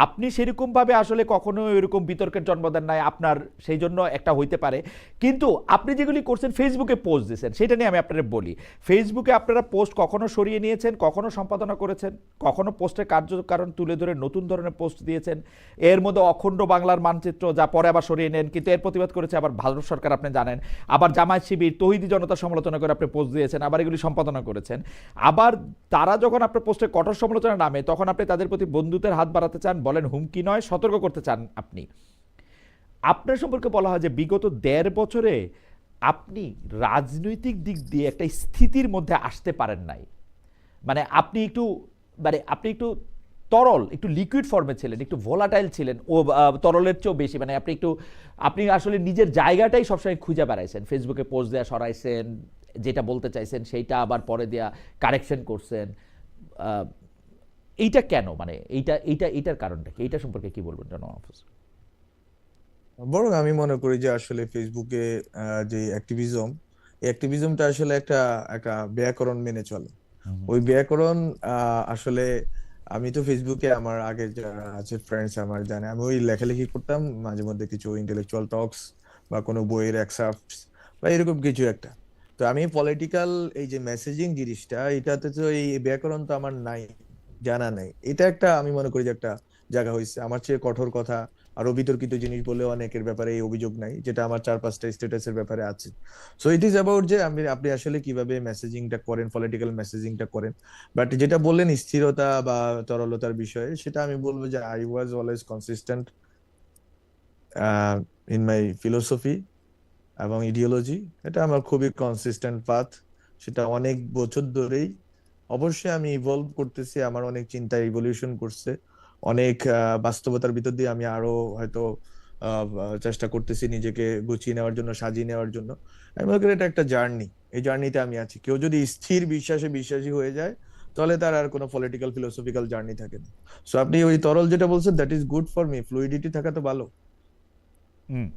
আপনি সেরকমভাবে আসলে কখনো এরকম বিতর্কের জন্ম দেন নাই, আপনার সেই জন্য একটা হইতে পারে। কিন্তু আপনি যেগুলি করছেন, ফেসবুকে পোস্ট দিয়েছেন, সেটা নিয়ে আমি আপনাদের বলি। ফেসবুকে আপনারা পোস্ট কখনো সরিয়ে নিয়েছেন, কখনো সম্পাদনা করেছেন, কখনো পোস্টের কার্যকারণ তুলে ধরে নতুন ধরনের পোস্ট দিয়েছেন। এর মধ্যে অখণ্ড বাংলার মানচিত্র, যা পরে আবার সরিয়ে নেন, কিন্তু এর প্রতিবাদ করেছে আবার ভারত সরকার, আপনি জানেন। আবার জামায়াত শিবির, তৌহিদি জনতার সমালোচনা করে আপনি পোস্ট দিয়েছেন, আবার এগুলি সম্পাদনা করেছেন। আবার তারা যখন আপনার পোস্টে কঠোর সমালোচনা নামে, তখন আপনি তাদের প্রতি বন্ধুত্বের হাত বাড়াতে চান, বলেন হুমকি নয় সতর্ক করতে চান। আপনি আপনার সম্পর্কে বলা হয় যে বিগত 1.5 বছরে আপনি রাজনৈতিক দিক দিয়ে একটা স্থিতির মধ্যে আসতে পারেন নাই। মানে আপনি একটু তরল, একটু লিকুইড ফর্মে ছিলেন, একটু ভোলাটাইল ছিলেন, ও তরলের চেয়েও বেশি। মানে আপনি আসলে নিজের জায়গাটাই সবসময় খুঁজে বেড়াইছেন, ফেসবুকে পোস্ট দেওয়া সরাইছেন, যেটা বলতে চাইছেন সেইটা আবার পরে দেয়া কারেকশন করছেন। এইটা কেন, মানে এইটার কারণটা কি, এইটা সম্পর্কে কি বলবেন জনাব মাহফুজ? বরং আমি মনে করি যে আসলে ফেসবুকে যে অ্যাক্টিভিজম, এই অ্যাক্টিভিজমটা আসলে একটা একটা ব্যাকরণ মেনে চলে। হুম, ওই ব্যাকরণ আসলে আমি তো ফেসবুকে আমার আগে যারা আছে ফ্রেন্ডস আমার জানে আমি ওই লেখালেখি করতাম, মাঝে মধ্যে কিছু ইন্টেলেকচুয়াল টকস বা কোনো বইয়ের এক্সার্পটস বা এরকম কিছু একটা। তো আমি পলিটিক্যাল এই যে মেসেজিং জিনিসটা, এটাতে তো এই ব্যাকরণ তো আমার নাই, জানা নাই। এটা একটা আমি মনে করি যে একটা জায়গা হয়েছে। আমার চেয়ে কঠোর কথা আরো বিতর্কিত জিনিস বলে অনেকের ব্যাপারে এই অভিযোগ নাই, যেটা আমার 4-5টা স্ট্যাটাসের ব্যাপারে আছে। সো ইট ইজ অ্যাবাউট যে আপনি আসলে কিভাবে মেসেজিংটা করেন, পলিটিক্যাল মেসেজিংটা করেন। বাট যেটা বললেন স্থিরতা বা তরলতার বিষয়ে, সেটা আমি বলবো যে I was always consistent in my philosophy এবং ইডিওলজি। এটা আমার খুবই কনসিস্টেন্ট পাথ, সেটা অনেক বছর ধরেই। অবশ্যই আমি ইভলভ করতেছি, আমার অনেক চিন্তা ইভলিউশন করছে, অনেক বাস্তবতার ভিতর দিয়ে আমি আরো হয়তো চেষ্টা করতেছি নিজেকে গুছিয়ে নেওয়ার জন্য, সাজিয়ে নেওয়ার জন্য। আমি মনে করি এটা একটা জার্নি, এই জার্নিতে আমি আছি। কেউ যদি স্থির বিশ্বাসে বিশ্বাসী হয়ে যায়, তাহলে তার আর কোনো পলিটিক্যাল ফিলোসফিক্যাল জার্নি থাকে না। সো আপনি ওই তরল যেটা বলছেন, that is good for me, fluidity থাকা তো ভালো। হুম।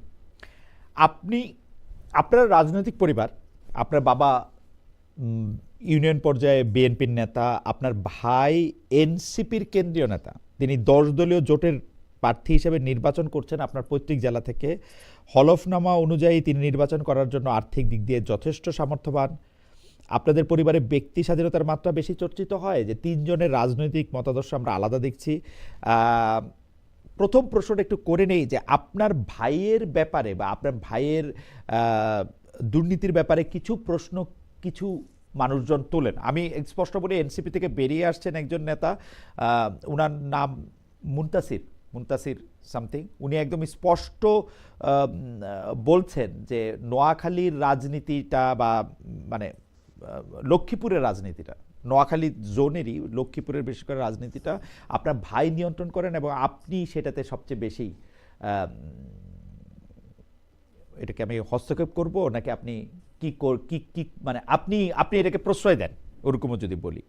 আপনি আপনার রাজনৈতিক পরিবার, আপনার বাবা ইউনিয়ন পর্যায়ে বিএনপির নেতা, আপনার ভাই এনসিপির কেন্দ্রীয় নেতা, তিনি 10 দলীয় জোটের প্রার্থী হিসেবে নির্বাচন করছেন আপনার পৈতৃক জেলা থেকে। হলফনামা অনুযায়ী তিনি নির্বাচন করার জন্য আর্থিক দিক দিয়ে যথেষ্ট সামর্থ্যবান। আপনাদের পরিবারে ব্যক্তি স্বাধীনতার মাত্রা বেশি চর্চিত হয়, যে 3 জনের রাজনৈতিক মতাদর্শ আমরা আলাদা দেখছি। আহ, প্রথম প্রশ্নটা একটু করে নেই যে আপনার ভাইয়ের ব্যাপারে বা আপনার ভাইয়ের আহ, দুর্নীতির ব্যাপারে কিছু প্রশ্ন কিছু মানুষজন তোলেন। আমি স্পষ্ট বলি, এনসিপি থেকে বেরিয়ে আসছেন একজন নেতা, উনার নাম মুনতাসির, মুনতাসির সামথিং। উনি একদম স্পষ্ট বলছেন যে নোয়াখালীর রাজনীতিটা বা মানে লক্ষ্মীপুরের রাজনীতিটা, নোয়াখালী জোনেরই লক্ষ্মীপুরের বেশি করে রাজনীতিটা আপনার ভাই নিয়ন্ত্রণ করেন এবং আপনি সেটাতে সবচেয়ে বেশি আহ, এটাকে আমি হস্তক্ষেপ করব নাকি আপনি কি কি মানে আপনি আপনি এটাকে প্রশ্রয় দেন, ওরকমও যদি বলি।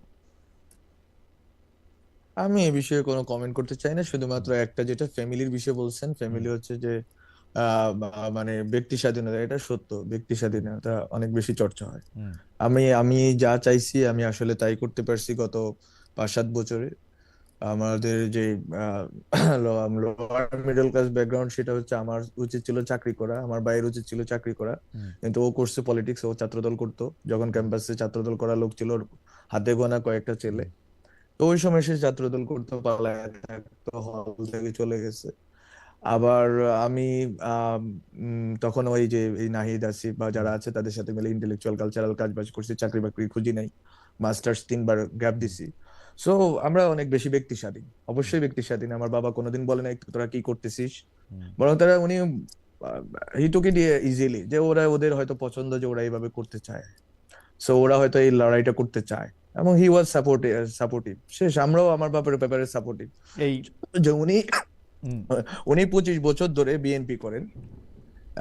আমি এই বিষয়ে কোনো কমেন্ট করতে চাই না, শুধুমাত্র একটা, যেটা ফ্যামিলির বিষয়ে বলছেন, হুম, ফ্যামিলি হচ্ছে যে মানে ব্যক্তি স্বাধীনতা, এটা সত্য, ব্যক্তি স্বাধীনতা অনেক বেশি চর্চা হয়। হুম, আমি আমি যা চাইছি আমি আসলে তাই করতে পারছি গত 5-7 বছরে। আমাদের যে লোয়ার মিডল ক্লাস ব্যাকগ্রাউন্ড, সেটা হচ্ছে আমার উচিত ছিল চাকরি করা, আমার ভাইয়ের উচিত ছিল চাকরি করা, হুম, কিন্তু ও করছে পলিটিক্স, ও ছাত্রদল করতো। যখন ক্যাম্পাসে ছাত্রদল করা লোক ছিল ওর হাতে গোনা কয়েকটা ছেলে, তো ওই সময় সে ছাত্রদল করতে পালায় থাকতো, হল থেকে চলে গেছে। আবার আমি তখন ওই যে এই নাহিদ আসিফ বা হুম, যারা আছে তাদের সাথে মিলে ইন্টেলেকচুয়াল কালচারাল কাজ বাজ করছি, চাকরি বাকরি খুঁজি নাই, মাস্টার্স 3বার গ্যাপ হুম, দিছি। সো আমরা অনেক বেশি ব্যক্তি স্বাধীন, অবশ্যই ব্যক্তি স্বাধীন। আমার বাবা কোনোদিন বলে নাই তোরা কি করতেছিস, হুম, বরং উনি হি টুক ইট ইজিলি, যে ওরা ওদের হয়তো পছন্দ যে ওরা এইভাবে করতে চায়, সো ওরা হয়তো এই লড়াইটা করতে চায়। এবং হি ওয়াজ সাপোর্টিভ শেষ, আমরাও আমার বাবার ব্যাপারে সাপোর্টিভ। এই যে উনি হুম, উনি 25 বছর ধরে বিএনপি করেন,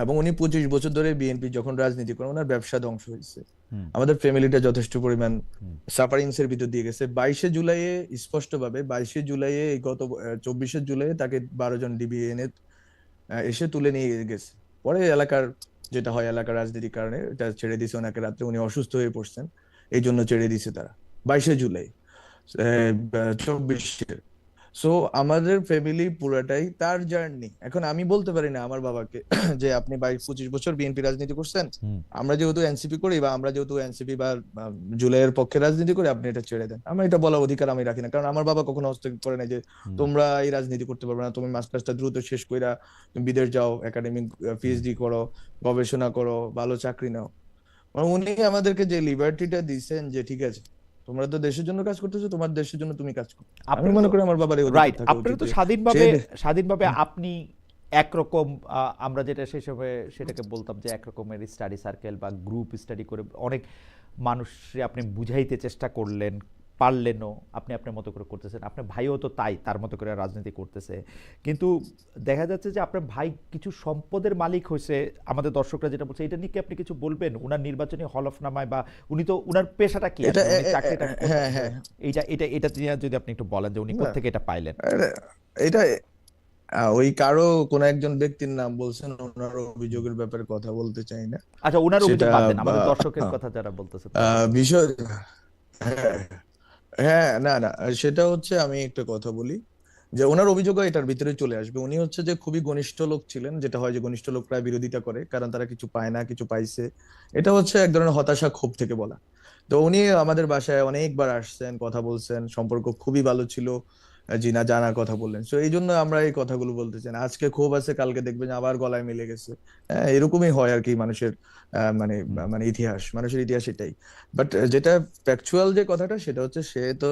এবং উনি 25 বছর ধরে বিএনপি যখন রাজনীতি করেন, ওনার ব্যবসা ধ্বংস হয়েছে। হুম, আমাদের ফ্যামিলিটা যথেষ্ট পরিমাণ হুম, সাফারিংস এর ভিতর দিয়ে গেছে। 22শে জুলাইয়ে, স্পষ্ট ভাবে 22শে জুলাইয়ে, এই গত 24শে জুলাই তাকে 12 জন ডিবি এনে এসে তুলে নিয়ে গেছে। পরে এলাকার যেটা হয়, এলাকার রাজনীতির কারণে এটা ছেড়ে দিছে ওনাকে। রাত্রে উনি অসুস্থ হয়ে পড়ছেন, এই জন্য ছেড়ে দিছে তারা 22শে জুলাই 24। সো আমাদের ফ্যামিলি পুরাটাই তার জার্নি। এখন আমি বলতে পারি না আমার বাবাকে যে আপনি 22-25 বছর বিএনপি রাজনীতি করছেন, হুম, আমরা যেহেতু এনসিপি করি বা আমরা যেহেতু এনসিপি বা জুলাইয়ের পক্ষে রাজনীতি করি, আপনি এটা ছেড়ে দেন। আমি এটা বলার অধিকার আমি রাখি না, কারণ আমার বাবা কখনো হস্তক্ষেপ করে নাই যে হুম, তোমরা এই রাজনীতি করতে পারবে না, তুমি মাস্টার্সটা দ্রুত শেষ কইরা তুমি বিদেশ যাও, একাডেমিক হুম। পিএইচডি করো, গবেষণা করো, ভালো চাকরি নাও। মানে উনি আমাদেরকে যে লিবার্টিটা দিচ্ছেন যে ঠিক আছে, তোমরা তো দেশের জন্য কাজ করতেছো, তোমার দেশের জন্য তুমি কাজ করো। আমি আপনারা মনে তো করি আমার বাবার এই অধিকার রাইট, থাকা আপনারা উচিত তো যে সে স্বাধীনভাবে স্বাধীনভাবে আপনি একরকম, আমরা যেটা সেই সময় সেটাকে বলতাম যে একরকমের স্টাডি সার্কেল বা গ্রুপ স্টাডি করে অনেক মানুষে আপনি বুঝাইতে চেষ্টা করলেন, পারলেনও, আপনি আপনার মতো করে করতেছেন। আপনার ভাইও তো তাই, তার মতো করে রাজনীতি করতেছে। কিন্তু দেখা যাচ্ছে যে আপনার ভাই কিছু সম্পদের মালিক হয়েছে, আমাদের দর্শকরা যেটা বলছে, এটা নিয়ে কি আপনি কিছু বলবেন? উনার নির্বাচনী হলফনামায় বা উনি তো উনার পেশাটা কি এটা আসলে, উনি চাকরিটা হ্যাঁ কোথায়, হ্যাঁ এইটা এটা এটা নিয়ে যদি আপনি একটু বলেন যে উনি না, কোত্থেকে এটা পাইলেন। এটা এটা ওই কারো কোন একজন ব্যক্তির নাম বলছেন, ওনার অভিযোগের ব্যাপারে কথা বলতে চাই না। আচ্ছা, উনার অভিযোগ সেটা বাদ দেন, আমাদের আহ, দর্শকের আহ, কথা যারা বলতেছে তাদের কথা। বিষয়, হ্যাঁ, হ্যাঁ, না, না, সেটা হচ্ছে আমি একটা কথা বলি যে ওনার অভিযোগও এটার ভিতরে চলে আসবে। উনি হচ্ছে যে খুবই ঘনিষ্ঠ লোক ছিলেন, যেটা হয় যে ঘনিষ্ঠ লোক প্রায় বিরোধিতা করে, কারণ তারা কিছু পায় না, কিছু পাইছে। এটা হচ্ছে এক ধরনের হতাশা, ক্ষোভ থেকে বলা। তো উনি আমাদের বাসায় অনেকবার আসছেন, কথা বলছেন, সম্পর্ক খুবই ভালো ছিল। জিনা জানার কথা বললেন, তো এই জন্য আমরা এই কথাগুলো বলতেছেন। আজকে ক্ষোভ আছে, কালকে দেখবেন আবার গলায় মিলে গেছে। হ্যাঁ, এরকমই হয় আর কি মানুষের মানে হুম। মানে ইতিহাস, মানুষের ইতিহাস এটাই। বাট যেটা ফ্যাকচুয়াল যে কথাটা, সেটা হচ্ছে সে তো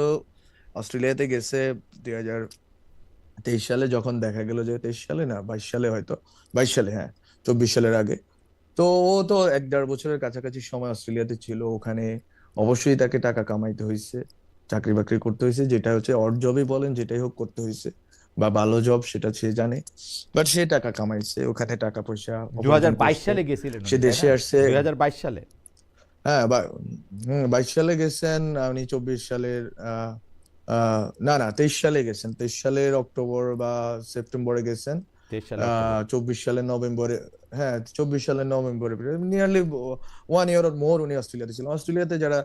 অস্ট্রেলিয়াতে গেছে 2023 সালে, যখন দেখা গেল যে 23 সালে না 22 সালে, হয়তো 22 সালে, হ্যাঁ, 24 সালের আগে। তো ও তো 1-1.5 বছরের কাছাকাছি সময় অস্ট্রেলিয়াতে ছিল। ওখানে অবশ্যই তাকে টাকা কামাইতে হয়েছে, চাকরি বাকরি করতে হয়েছে, যেটা হচ্ছে অড জবই বলেন, যেটাই হোক করতে হয়েছে, বা ভালো জব, সেটা সে জানে। বাট সে টাকা কামাইছে, ওখানে টাকা পয়সা দু হাজার উপার্জন বাইশ করছে। সালে গেছিলেন সে উনি, তাই দেশে না? আসছে। 2022 সালে। হ্যাঁ, 22 সালে গেছেন উনি। 24 সালের না, না, 23 সালে গেছেন। 23 সালের অক্টোবর বা সেপ্টেম্বরে গেছেন। 23 সালে অক্টোবর। 24 সালের নভেম্বরে, হ্যাঁ, 24 সালের নভেম্বরে, নিয়ারলি 1 ইয়ার অর মোর উনি অস্ট্রেলিয়াতে ছিলেন। অস্ট্রেলিয়াতে যারা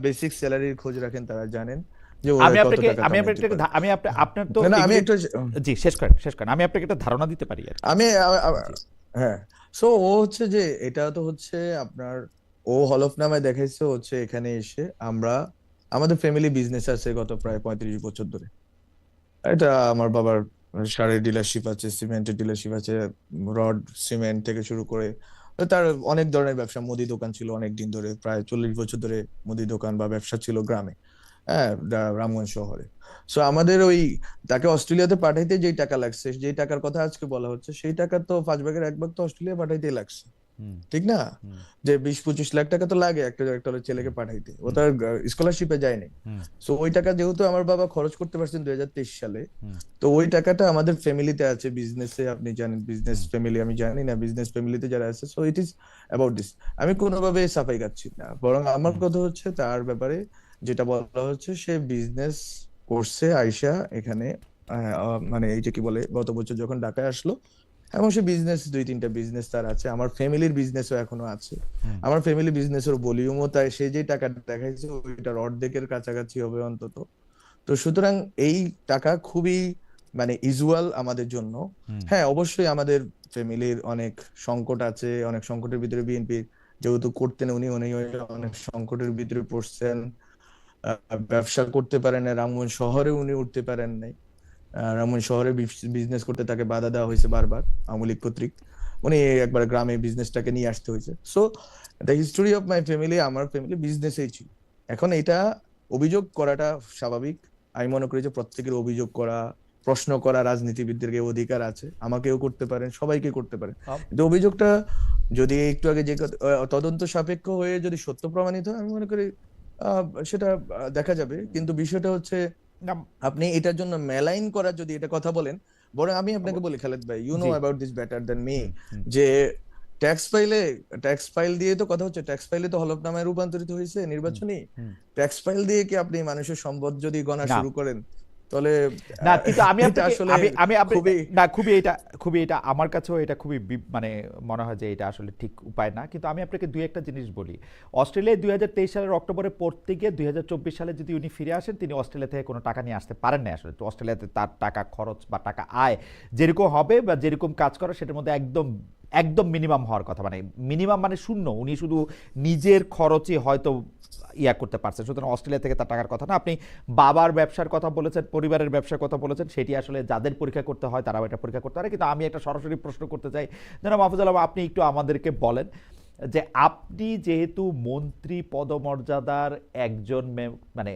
বেসিক স্যালারির খোঁজ রাখেন তারা জানেন যে ওরা আমি কত আপনাকে টাকা আমি কামাইতে আপনাকে পারে। আমি আপনার তো না, না, আমি এগুলি, একটু, জি শেষ করেন, শেষ করেন, আমি আপনাকে একটা ধারণা দিতে পারি আর কি। আমি জি। হ্যাঁ। সো ও হচ্ছে যে, এটা তো হচ্ছে আপনার, ও হলফনামায় দেখাইছে হচ্ছে এখানে এসে আমরা, আমাদের ফ্যামিলি বিজনেস আছে গত প্রায় 35 বছর ধরে। এটা আমার বাবার সারের ডিলারশিপ আছে, সিমেন্টের ডিলারশিপ আছে, রড সিমেন্ট থেকে শুরু করে তার অনেক ধরনের ব্যবসা। মুদি দোকান ছিল অনেক দিন ধরে, প্রায় 40 বছর ধরে মুদি দোকান বা ব্যবসা ছিল গ্রামে, হ্যাঁ, রামগঞ্জ শহরে। সো আমাদের ওই, তাকে অস্ট্রেলিয়াতে পাঠাইতে যেই টাকা লাগছে, যেই টাকার কথা আজকে বলা হচ্ছে, সেই টাকা তো 5 ভাগের 1 ভাগ তো অস্ট্রেলিয়া পাঠাইতেই লাগছে, হুম। ঠিক না? হুম। যে 20-25 লাখ টাকা তো লাগে একটা একটা ছেলেকে হুম। পাঠাইতে, ও হুম। তার স্কলারশিপে যায়নি। হুম। সো ওই টাকা যেহেতু আমার বাবা খরচ করতে পারছেন 2023 সালে, হুম। তো ওই টাকাটা আমাদের ফ্যামিলিতে আছে, বিজনেসে, আপনি জানেন বিজনেস হুম। ফ্যামিলি, আমি জানি না বিজনেস ফ্যামিলিতে যারা আছে। So it is about this. আমি কোনোভাবে সাফাই গাচ্ছি না, বরং আমার হুম। কথা হচ্ছে তার ব্যাপারে যেটা বলা হচ্ছে, সে বিজনেস করছে আইসা এখানে। মানে এই যে কি বলে, গত বছর যখন ঢাকায় আসলো, এবং সে বিজনেস, 2-3টা বিজনেস তার আছে। আমার ফ্যামিলির বিজনেসও এখনো আছে। হুম। আমার ফ্যামিলি বিজনেসের ভলিউমও তাই, সে যে টাকা দেখাইছে ওইটার অর্ধেকের কাছাকাছি হবে অন্তত। তো সুতরাং এই টাকা খুবই মানে ইউজুয়াল আমাদের জন্য। হুম। হ্যাঁ, অবশ্যই আমাদের ফ্যামিলির অনেক সংকট আছে, অনেক সংকটের ভিতরে বিএনপি যেহেতু করতেন, উনি উনি অনেক সংকটের ভিতরে পড়ছেন। ব্যবসা করতে পারেন না, রামগঞ্জ শহরে উনি উঠতে পারেন নাই। রামগঞ্জ শহরে বিজনেস করতে তাকে বাধা দেওয়া হয়েছে বারবার আওয়ামী লীগ কর্তৃক। উনি একবার গ্রামে বিজনেসটাকে নিয়ে আসতে হয়েছে। So the history of my family, আমার ফ্যামিলি বিজনেসেই ছিল। এখন এটা অভিযোগ করাটা স্বাভাবিক। আমি মনে করি যে প্রত্যেকের অভিযোগ করা, প্রশ্ন করা রাজনীতিবিদদের অধিকার আছে, আমাকেও করতে পারেন, সবাইকে করতে পারেন। আম- কিন্তু অভিযোগটা যদি একটু আগে যে তদন্ত সাপেক্ষ হয়ে যদি সত্য প্রমাণিত হয়, আমি মনে করি সেটা দেখা যাবে। কিন্তু বিষয়টা হচ্ছে, না, আপনি এটার জন্য মেলাইন করার যদি এটা কথা বলেন, বরং আমি আপনাকে বলি খালেদ ভাই, ইউ নো জি। About this better than me, hmm. Hmm. যে ট্যাক্স ফাইলে, ট্যাক্স ফাইল দিয়ে তো কথা হচ্ছে, ট্যাক্স ফাইলে তো হলফনামায় রূপান্তরিত হয়েছে হুম। নির্বাচনী। হুম। ট্যাক্স ফাইল দিয়ে কি আপনি মানুষের সম্পদ যদি গণা না, শুরু করেন, তাহলে না, কিন্তু আমি এটা আপনাকে আসলে আমি খুবই, না, খুবই এটা আমার কাছেও এটা খুবই মানে মনে হয় যে এটা আসলে ঠিক উপায় না। কিন্তু আমি আপনাকে দুই একটা জিনিস বলি। অস্ট্রেলিয়ায় 2023 সালের অক্টোবরে পড়তে গিয়ে 2024 সালে যদি উনি ফিরে আসেন, তিনি অস্ট্রেলিয়া থেকে কোনো টাকা নিয়ে আসতে পারেন না আসলে। তো অস্ট্রেলিয়াতে তার টাকা খরচ বা টাকা আয় যেরকম হবে বা যেরকম কাজ করে সেটার মধ্যে একদম একদম মিনিমাম হওয়ার কথা, মানে মিনিমাম মানে শূন্য। উনি শুধু নিজের খরচই হয়তো ইয়া করতে পারছেন, সুতরাং অস্ট্রেলিয়া থেকে তার টাকার কথা না। আপনি বাবার ব্যবসার কথা বলেছেন, পরিবারের ব্যবসার কথা বলেছেন, সেটি আসলে যাদের পরীক্ষা করতে হয় তারাও এটা পরীক্ষা করতে পারে। কিন্তু আমি একটা সরাসরি প্রশ্ন করতে চাই, যেন মাহফুজ আলম আপনি একটু আমাদেরকে বলেন যে আপনি যেহেতু মন্ত্রী পদমর্যাদার একজন মানে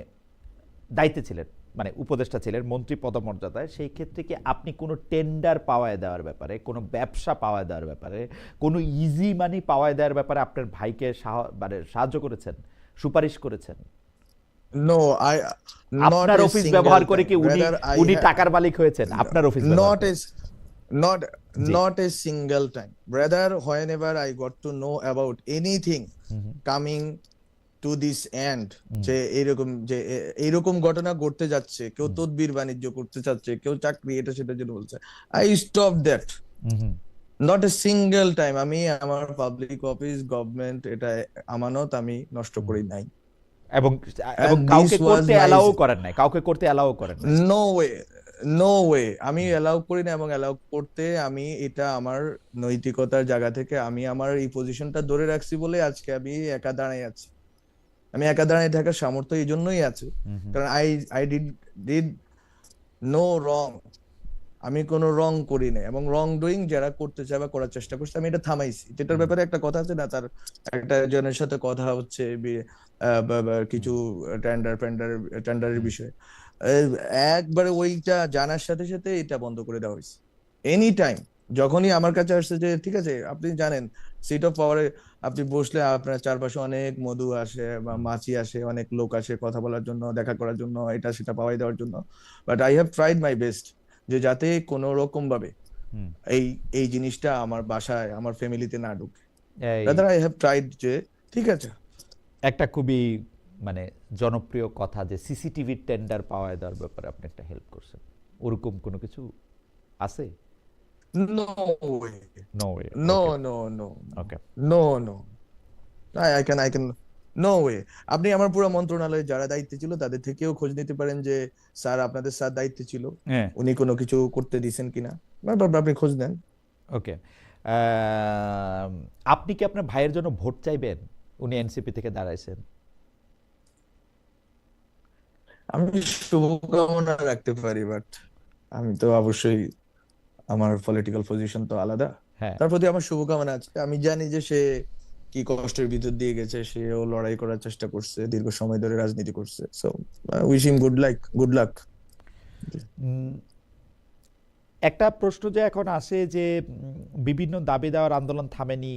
দায়িত্বে ছিলেন, মানে উপদেষ্টা ছিলেন মন্ত্রী পদমর্যাদায়, সেই ক্ষেত্রে কি আপনি কোনো টেন্ডার পাওয়ায় দেওয়ার ব্যাপারে, কোনো ব্যবসা পাওয়ায় দেওয়ার ব্যাপারে, কোনো ইজি মানি পাওয়ায় দেওয়ার ব্যাপারে আপনার ভাইকে মানে সাহায্য করেছেন, সুপারিশ করেছেন? নো, আই, নট আপনার এ অফিস সিঙ্গেল ব্যবহার করে টাইম কি উনি ব্রাদার, আই উনি হ্যাভ টাকার মালিক হয়েছেন আপনার অফিস ব্যবহার not করে? as not G. not a single time, brother, whenever I got to know about anything hmm. Hmm. coming to this end, hmm, যে এইরকম ঘটনা ঘটতে যাচ্ছে, কেউ হুম, তদবির বাণিজ্য করতে চাচ্ছে, কেউ চাকরি এটা সেটার জন্য বলছে, I stop that. Hmm, hmm. Not a single time আমি আমার পাবলিক অফিস গভর্নমেন্ট এটা আমানত আমি নষ্ট হুম। করি নাই। এবং এবং এন্ড দিস কাউকে ওয়াজ করতে মাই, অ্যালাউ করেন নাই, কাউকে করতে অ্যালাউ করেন নাই। নো ওয়ে, নো ওয়ে, আমি হুম, অ্যালাউ করি না। এবং অ্যালাউ করতে আমি এটা আমার নৈতিকতার জায়গা থেকে আমি আমার এই পজিশনটা ধরে রাখছি বলে আজকে আমি একা দাঁড়াই আছি। আমি একা দাঁড়ায় থাকার সামর্থ্য এই জন্যই আছে, হুম, হুম, কারণ আই ডিড নো রং। আমি কোনো রং করি নাই, এবং রং ডুইং যারা করতে চায় বা করার চেষ্টা করছে আমি এটা থামাইছি। যেটার হুম, ব্যাপারে একটা কথা আছে না, তার একটা জনের সাথে কথা হচ্ছে বা হুম, কিছু টেন্ডারের হুম, বিষয়ে, আহ, একবারে ওইটা জানার সাথে সাথে এটা বন্ধ করে দেওয়া হয়েছে। এনি টাইম যখনই আমার কাছে আসছে যে ঠিক আছে, আপনি জানেন সিট অফ পাওয়ারে আপনি বসলে আপনার চারপাশে অনেক মধু আসে বা হুম, মাছি আসে, অনেক লোক আসে কথা বলার জন্য, দেখা করার জন্য, এটা সেটা পাওয়াই দেওয়ার জন্য। But I have tried my best যে যাতে কোনো রকম ভাবে হুম। এই এই জিনিসটা আমার বাসায় আমার ফ্যামিলিতে না ঢুকে। এই রাদার আই হ্যাভ ট্রাইড যে ঠিক আছে। একটা খুবই মানে জনপ্রিয় কথা যে সিসিটিভি টেন্ডার পাওয়া দেওয়ার ব্যাপারে আপনি একটা হেল্প করছেন, ওরকম কোনো কিছু আছে? No way, no way. No okay, no no okay. No no, I can no way. আপনি আমার পুরো মন্ত্রণালয়ে যারা দায়িত্বে ছিল তাদের থেকেও খোঁজ নিতে পারেন যে স্যার আপনাদের স্যার দায়িত্বে ছিল, হ্যাঁ, উনি কোনো কিছু করতে দিছেন কিনা, বা আপনি খোঁজ নেন। ওকে। আপনি কি আপনার ভাইয়ের জন্য ভোট চাইবেন? উনি এনসিপি থেকে দাঁড়াইছেন। আমি শুভকামনা রাখতে পারি, বাট আমি তো অবশ্যই, আমার পলিটিক্যাল পজিশন তো আলাদা। হ্যাঁ। তার প্রতি আমার শুভকামনা আছে। আমি জানি যে সে কি কষ্টের ভিতর দিয়ে গেছে, সেও লড়াই করার চেষ্টা করছে, দীর্ঘ সময় ধরে রাজনীতি করছে। So wish him good luck. Um, একটা প্রশ্ন যে এখন আসে যে বিভিন্ন দাবি দেওয়ার আন্দোলন থামেনি,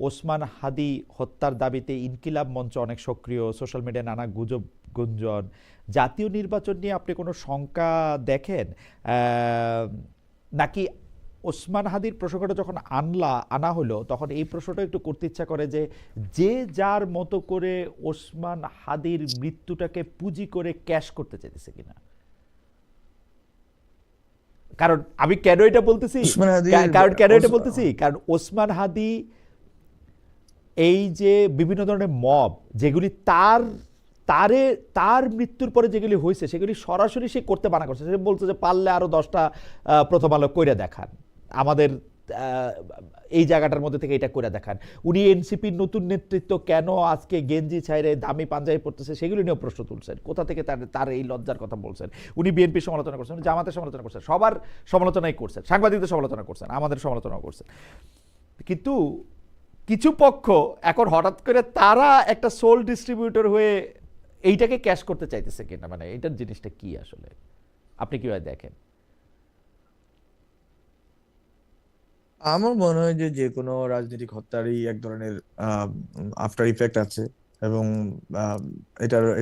ওসমান হাদি হত্যার দাবিতে ইনকিলাব মঞ্চ অনেক সক্রিয়, সোশ্যাল মিডিয়ায় নানা গুজব গুঞ্জন, জাতীয় নির্বাচন নিয়ে আপনি কোনো শঙ্কা দেখেন? নাকি ওসমান হাদির প্রসঙ্গটা যখন আনা হলো তখন এই প্রশ্নটা একটু করতে ইচ্ছা করে যে যে যার মতো করে ওসমান হাদির মৃত্যুটাকে পুঁজি করে ক্যাশ করতে চাইতেছে কিনা? কারণ আমি কেন এটা বলতেছি, উসমান হাদির কারণ কেন এটা ওস- বলতেছি, কারণ ওসমান হাদি এই যে বিভিন্ন ধরনের মব যেগুলি তারে তার মৃত্যুর পরে যেগুলি হয়েছে সেগুলি সরাসরি সে করতে মানা করছে। সে বলছে যে পারলে আরো 10টা প্রথম আলো কইরা দেখান, আমাদের এই জায়গাটার মধ্যে থেকে এটা করে দেখান। উনি এনসিপির নতুন নেতৃত্ব কেন আজকে গেঞ্জি ছাইরে দামি পাঞ্জাবি পড়তেছে সেগুলি নিয়েও প্রশ্ন তুলছেন। কোথা থেকে তার তার এই লজ্জার কথা বলছেন? উনি বিএনপির সমালোচনা করছেন, জামাতের সমালোচনা করছেন, সবার সমালোচনাই করছেন, সাংবাদিকদের সমালোচনা করছেন, আমাদের সমালোচনাও করছেন। কিন্তু কিছু পক্ষ এখন হঠাৎ করে তারা একটা সোল ডিস্ট্রিবিউটর হয়ে এইটাকে ক্যাশ করতে চাইতেছে কিনা, মানে এইটার জিনিসটা কি আসলে আপনি কিভাবে দেখেন? আমার মনে হয় যে যে কোনো রাজনৈতিক হত্যারই এক ধরনের আফটার ইফেক্ট আছে। এবং আহ,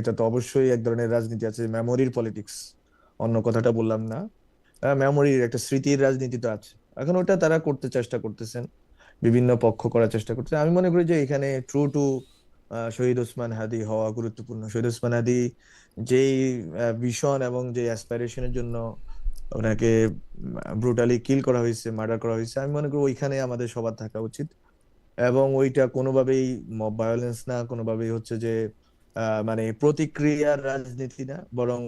এটা তো অবশ্যই এক ধরনের রাজনীতি আছে, মেমোরির পলিটিক্স, অন্য কথাটা বললাম না। মেমোরির একটা স্মৃতির রাজনীতি তো আছে। এখন ওটা তারা করতে চেষ্টা করতেছেন, বিভিন্ন পক্ষ করার চেষ্টা করতেছে। আমি মনে করি যে এখানে ট্রু টু শহীদ ওসমান হাদি হওয়া গুরুত্বপূর্ণ। শহীদ ওসমান হাদি যেই ভিশন এবং যে অ্যাসপিরেশনের জন্য ওনাকে ব্রুটালি কিল করা হয়েছে, মার্ডার করা হয়েছে, আমি মনে করি ওইখানে আমাদের সবার থাকা উচিত। এবং ওইটা কোনোভাবেই মব ভায়োলেন্স না, কোনোভাবেই হচ্ছে যে মানে প্রতিক্রিয়ার রাজনীতি না, বরং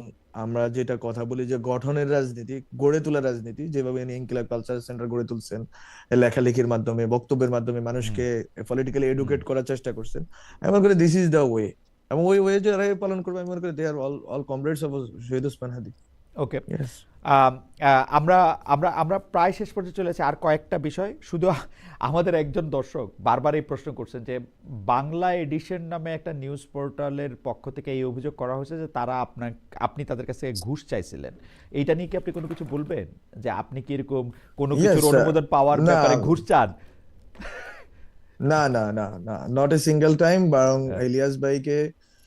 আমরা যেটা কথা বলি যে গঠনের রাজনীতি, গড়ে তোলার রাজনীতি, যেভাবে উনি ইনকিলাব কালচার সেন্টার গড়ে তুলছেন, লেখালেখির মাধ্যমে, বক্তব্যের মাধ্যমে হুম, মানুষকে পলিটিক্যালি হুম। এডুকেট করার চেষ্টা করছেন। আমি মনে করি দিস ইজ দ্য ওয়ে। এবং ওই ওয়ে যারা পালন করবে আমি মনে করি they are all comrades of Shahid Osman Hadi. Okay. Yes. আমরা আমরা আমরা প্রায় শেষ পর্যন্ত চলে আসি, আর কয়েকটা বিষয় শুধু। আমাদের একজন দর্শক বারবার এই প্রশ্ন করছেন যে বাংলা এডিশন নামে একটা নিউজ পোর্টালের পক্ষ থেকে এই অভিযোগ করা হয়েছে যে তারা আপনি তাদের কাছে ঘুষ চাইছিলেন। এইটা নিয়ে কি আপনি কোনো কিছু বলবেন, যে আপনি কি এরকম কোনো কিছুর ইয়েস। অনুমোদন পাওয়ার না ব্যাপারে ঘুষ চান? না না না না, নট এ সিঙ্গেল টাইম, বরং হ্যাঁ, ইলিয়াস ভাইকে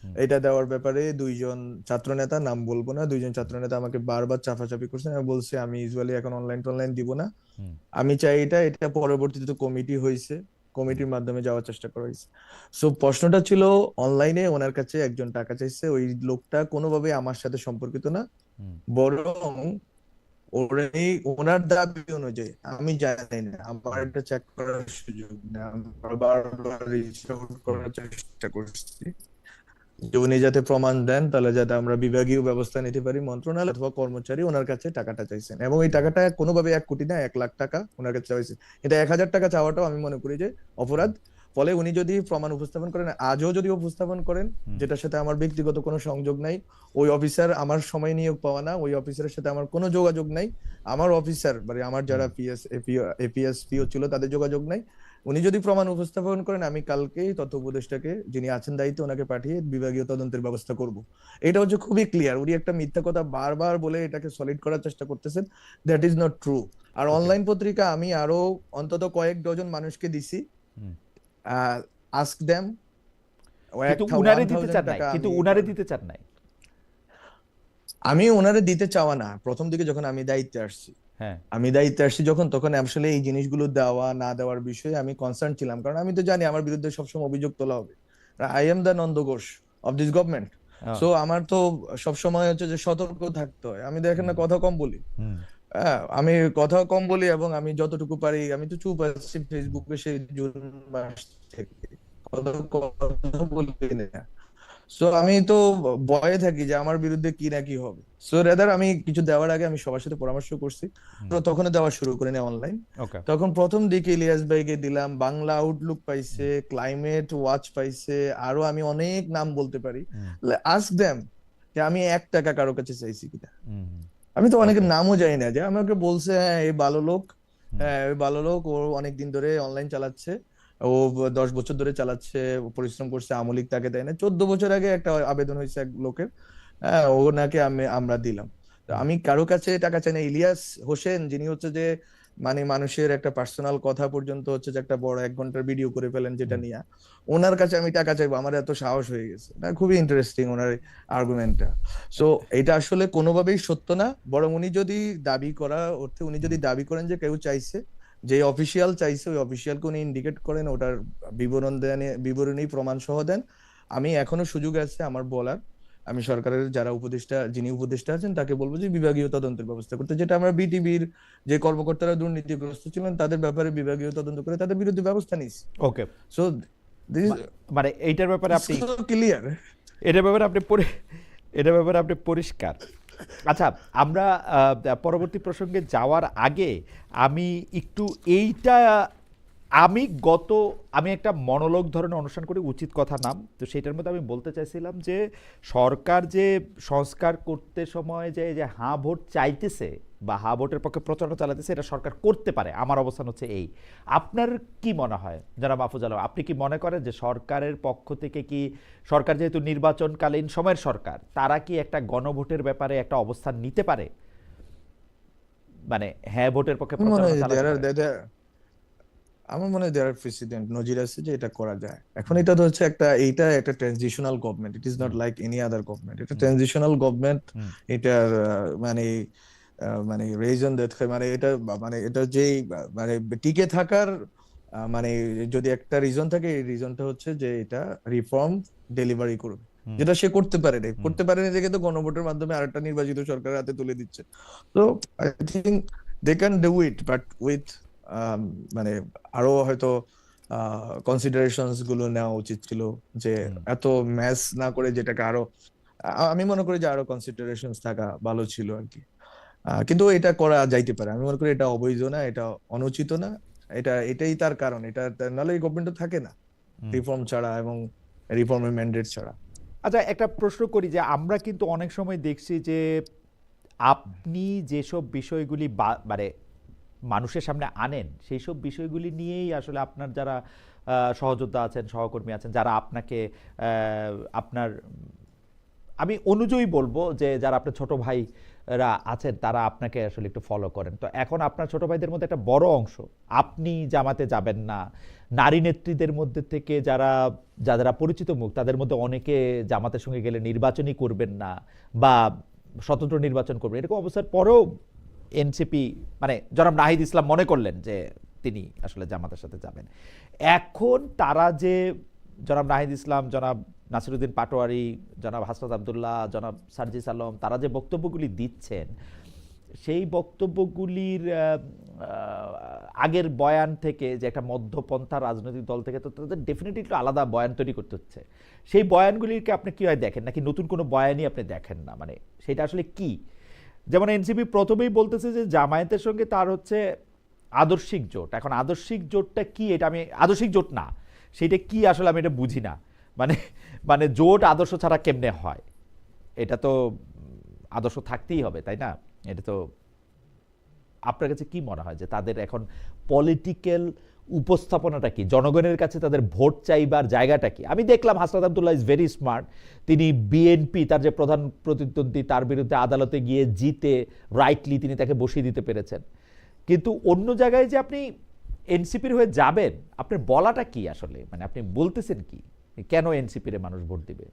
হুম, এটা দেওয়ার ব্যাপারে দুইজন ছাত্রনেতা, নাম বলবো না, দুইজন ছাত্রনেতা আমাকে বারবার চাপাচাপি করছেন। আমি বলছি আমি ইউজুয়ালি এখন অনলাইন টনলাইন দিব না। হুম, আমি চাই এটা এটা পরবর্তীতে কমিটি হয়েছে, কমিটির মাধ্যমে যাওয়ার চেষ্টা করা হয়েছে। সো প্রশ্নটা ছিল অনলাইনে ওনার কাছে একজন টাকা চাইছে, ওই লোকটা কোনোভাবে আমার সাথে সম্পর্কিত না, হুম। বরং ওনার দাবি অনুযায়ী, আমি জানি না, আমার এটা চেক করার সুযোগ নেই, আমি বারবার রিচ আউট হুম। করার চেষ্টা করছি যে উনি যাতে প্রমাণ দেন, তাহলে যাতে আমরা বিভাগীয় ব্যবস্থা নিতে পারি। মন্ত্রণালয় অথবা কর্মচারী ওনার কাছে টাকাটা চাইছেন, এবং এই টাকাটা কোনোভাবে 1 কোটি না, 1 লাখ টাকা ওনার কাছে চাইছে। এটা 1,000 টাকা চাওয়াটাও আমি মনে করি যে অপরাধ। ফলে উনি যদি প্রমাণ উপস্থাপন করেন, আজও যদি উপস্থাপন করেন, হুম। যেটার সাথে আমার ব্যক্তিগত কোনো সংযোগ নাই, ওই অফিসার আমার সময় নিয়োগ পাওয়া না, ওই অফিসারের সাথে আমার কোনো যোগাযোগ নাই, আমার অফিসার মানে আমার যারা পিএস এপিএস পিও ছিল তাদের যোগাযোগ নাই, উনি যদি প্রমাণ উপস্থাপন করেন, আমি কালকেই তথ্য উপদেষ্টাকে, যিনি আছেন দায়িত্বে, ওনাকে পাঠিয়ে বিভাগীয় তদন্তের ব্যবস্থা করব। এটা হচ্ছে খুবই ক্লিয়ার। উনি একটা মিথ্যা কথা বারবার বলে এটাকে সলিড করার চেষ্টা করতেছেন, দ্যাট ইজ নট ট্রু। আর ওকে। অনলাইন পত্রিকা আমি আরো অন্তত কয়েক ডজন মানুষকে দিছি, হুম। আস্ক দেম, কিন্তু উনারে দিতে 1000 চান নাই, টাকা কিন্তু আমি উনারে দিতে চান নাই। আমি ওনারে দিতে চাওয়া না। প্রথম দিকে যখন আমি দায়িত্বে আসছি, হ্যাঁ। যখন, তখন আসলে এই জিনিসগুলো দেওয়া না দেওয়ার বিষয়ে আমি কনসার্ন ছিলাম, কারণ আমি তো জানি আমার বিরুদ্ধে সবসময় অভিযোগ তোলা হবে। I am the Nanda Ghosh of this government. Ah, so আমার তো সবসময় হচ্ছে যে সতর্ক থাকতে হয়। আমি দেখেন না, কথা কম বলি। হুম। হ্যাঁ, আমি কথা কম বলি, এবং আমি যতটুকু পারি, আমি তো চুপ আছি ফেসবুকে সেই জুন মাস থেকে, কথা বলি না। সো আমি তো ভয়ে থাকি যে আমার বিরুদ্ধে কি না কি হবে। সো রেদার আমি কিছু দেওয়ার আগে আমি সবার সাথে পরামর্শ করছি, হুম। তো তখন দেওয়া শুরু করে নেই অনলাইন। ওকে। তখন প্রথম দিকে ইলিয়াস ভাইকে দিলাম, বাংলা আউটলুক পাইছে, ক্লাইমেট ওয়াচ পাইছে, আরো আমি অনেক নাম বলতে পারি। হুম। আস্ক দেম যে আমি 1 টাকা কারো কাছে চাইছি কিনা। হুম। আমি তো অনেকের ওকে। নামও জানি না, যে আমাকে বলছে হ্যাঁ এই ভালো লোক, হুম। হ্যাঁ ওই ভালো লোক, ও অনেকদিন ধরে অনলাইন চালাচ্ছে, ও 10 বছর ধরে চালাচ্ছে, ও পরিশ্রম করছে, আমলিক তাকে দেয় না। 14 বছর আগে একটা আবেদন হয়েছে এক লোকের, হ্যাঁ ও নাকি আমরা দিলাম। তো হুম। আমি কারো কাছে টাকা চাই না। ইলিয়াস হোসেন, যিনি হচ্ছে যে মানে মানুষের একটা পার্সোনাল কথা পর্যন্ত হচ্ছে যে একটা বড় 1 ঘন্টার ভিডিও করে ফেলেন যেটা হুম। নিয়ে, ওনার কাছে আমি টাকা চাইবো? আমার এত সাহস হয়ে গেছে না? খুবই ইন্টারেস্টিং ওনার আর্গুমেন্টটা। সো এটা আসলে কোনোভাবেই সত্য না, বরং উনি যদি দাবি করা অর্থে, উনি যদি দাবি করেন যে কেউ চাইছে, যে অফিসিয়াল চাইছে, ওই অফিসিয়ালকে উনি ইন্ডিকেট করেন, ওটার বিবরণ দেন, বিবরণী প্রমাণ সহ দেন। আমি এখনো সুযোগ আছে আমার বলার, আমি সরকারের যারা উপদেষ্টা, যিনি উপদেষ্টা আছেন, তাকে বলবো যে বিভাগীয় তদন্তের ব্যবস্থা করতে, যেটা আমরা বিটিভির যে কর্মকর্তারা দুর্নীতিগ্রস্ত ছিলেন তাদের ব্যাপারে বিভাগীয় তদন্ত করে তাদের বিরুদ্ধে ব্যবস্থা নিয়েছি। ওকে। সো দিস মানে এইটার ব্যাপারে আপনি, ক্লিয়ার। এটার ব্যাপারে আপনি এটার ব্যাপারে আপনি পরিষ্কার। আচ্ছা, আমরা পরবর্তী প্রসঙ্গে যাওয়ার আগে আমি একটু এইটা, আমি আমি একটা মনোলগ ধরনের অনুষ্ঠান করি, উচিত কথা নাম, তো সেটার মধ্যে আমি বলতে চাইছিলাম যে সরকার যে সংস্কার করতে সময় যে যে হাঁ ভোট চাইতেছে বা হাঁ ভোটের পক্ষে প্রচারণা চালাতেছে, এটা সরকার করতে পারে। আমার অবস্থান হচ্ছে এই। আপনার কি মনে হয় যারা মাহফুজ আলম, আপনি কি মনে করেন যে সরকারের পক্ষ থেকে কি, সরকার যেহেতু নির্বাচনকালীন সময়ের সরকার, তারা কি একটা গণভোটের ব্যাপারে একটা অবস্থান নিতে পারে, মানে হ্যাঁ ভোটের পক্ষে মনে প্রচারণা হয় চালাতে পারে? আমার মনে হয় দেয়ার প্রেসিডেন্ট নজির আছে যে এটা করা যায়। এখন এটা তো হচ্ছে এইটা একটা transitional government, it is not hmm. Like any other government, এটা হুম। Transitional government. হুম। এটার মানে মানে রিজন দেখে, মানে এটা মানে এটা যেই মানে টিকে থাকার মানে যদি একটা রিজন থাকে, এই রিজনটা হচ্ছে যে এটা রিফর্ম ডেলিভারি করবে, হুম। যেটা সে করতে পারে নাই। হুম। করতে পারে না দেখে তো গণভোটের মাধ্যমে আরেকটা নির্বাচিত সরকারের হাতে তুলে দিচ্ছে। তো I think they can do it, but with মানে আরো হয়তো কনসিডারেশনস গুলো নেওয়া উচিত ছিল, যে হুম। এত ম্যাস না করে, যেটাকে আরো আমি মনে করি যে আরো কনসিডারেশনস থাকা ভালো ছিল আর কি। কিন্তু এটা করা যাইতে পারে, আমি মনে করি এটা অবৈধ না, এটা অনুচিত না। এটাই তার কারণ, নাহলে এই গভর্নমেন্ট থাকে না হুম। রিফর্ম ছাড়া এবং রিফর্মের ম্যান্ডেট ছাড়া। আচ্ছা, একটা প্রশ্ন করি যে আমরা কিন্তু অনেক সময় দেখছি যে আপনি যেসব বিষয়গুলি মানে মানুষের সামনে আনেন, সেই সব বিষয়গুলি নিয়েই আসলে আপনার যারা সহযোদ্ধা আছেন, সহকর্মী আছেন, যারা আপনাকে আপনার, আমি অনুযায়ী বলবো যে যারা আপনার ছোট ভাইরা আছেন, তারা আপনাকে আসলে একটু ফলো করেন। তো এখন আপনার ছোট ভাইদের মধ্যে একটা বড় অংশ, আপনি জামাতে যাবেন না, নারী নেত্রীদের মধ্যে থেকে যারা পরিচিত মুখ, তাদের মধ্যে অনেকে জামাতের সঙ্গে গেলে নির্বাচনই করবেন না বা স্বতন্ত্র নির্বাচন করবেন, এরকম অবস্থার পরেও এনসিপি, মানে জনাব নাহিদ ইসলাম মনে করলেন যে তিনি আসলে জামাতের সাথে যাবেন। এখন তারা যে জনাব নাহিদ ইসলাম, জনাব নাসিরুদ্দিন পাটোয়ারি, জনাব হাসনাত আবদুল্লাহ, জনাব সার্জিস আলম, তারা যে বক্তব্যগুলি দিচ্ছেন, সেই বক্তব্যগুলির আগের বয়ান থেকে যে একটা মধ্যপন্থা রাজনৈতিক দল থেকে, তো তাদের ডেফিনেটলি একটু আলাদা বয়ান তৈরি করতে হচ্ছে। সেই বয়ানগুলিকে আপনি কী হয় দেখেন, নাকি নতুন কোনো বয়ানই আপনি দেখেন না? মানে সেটা আসলে কি? যেমন এনসিপি প্রথমেই বলতেছে যে জামায়াতের সঙ্গে তার হচ্ছে আদর্শিক জোট। এখন আদর্শিক জোটটা কি, এটা আমি, আদর্শিক জোট না সেটা কি আসলে আমি এটা বুঝি না। মানে মানে জোট আদর্শ ছাড়া কেমনে হয়? এটা তো আদর্শ থাকতেই হবে, তাই না? এটা তো আপনার কাছে কি মনে হয় যে তাদের এখন পলিটিক্যাল উপস্থাপনাটা কি, জনগণের কাছে তাদের ভোট চাইবার জায়গাটা কি? আমি দেখলাম Hasnat Abdullah is very smart. তিনি বিএনপি, তার যে প্রধান প্রতিদ্বন্দ্বী, তার বিরুদ্ধে আদালতে গিয়ে জিতে রাইটলি তিনি তাকে বসিয়ে দিতে পেরেছেন। কিন্তু অন্য জায়গায় যে আপনি এনসিপির হয়ে যাবেন, আপনার বলাটা কি আসলে? মানে আপনি বলতেছেন কি, কেন এনসিপির মানুষ ভোট দিবে?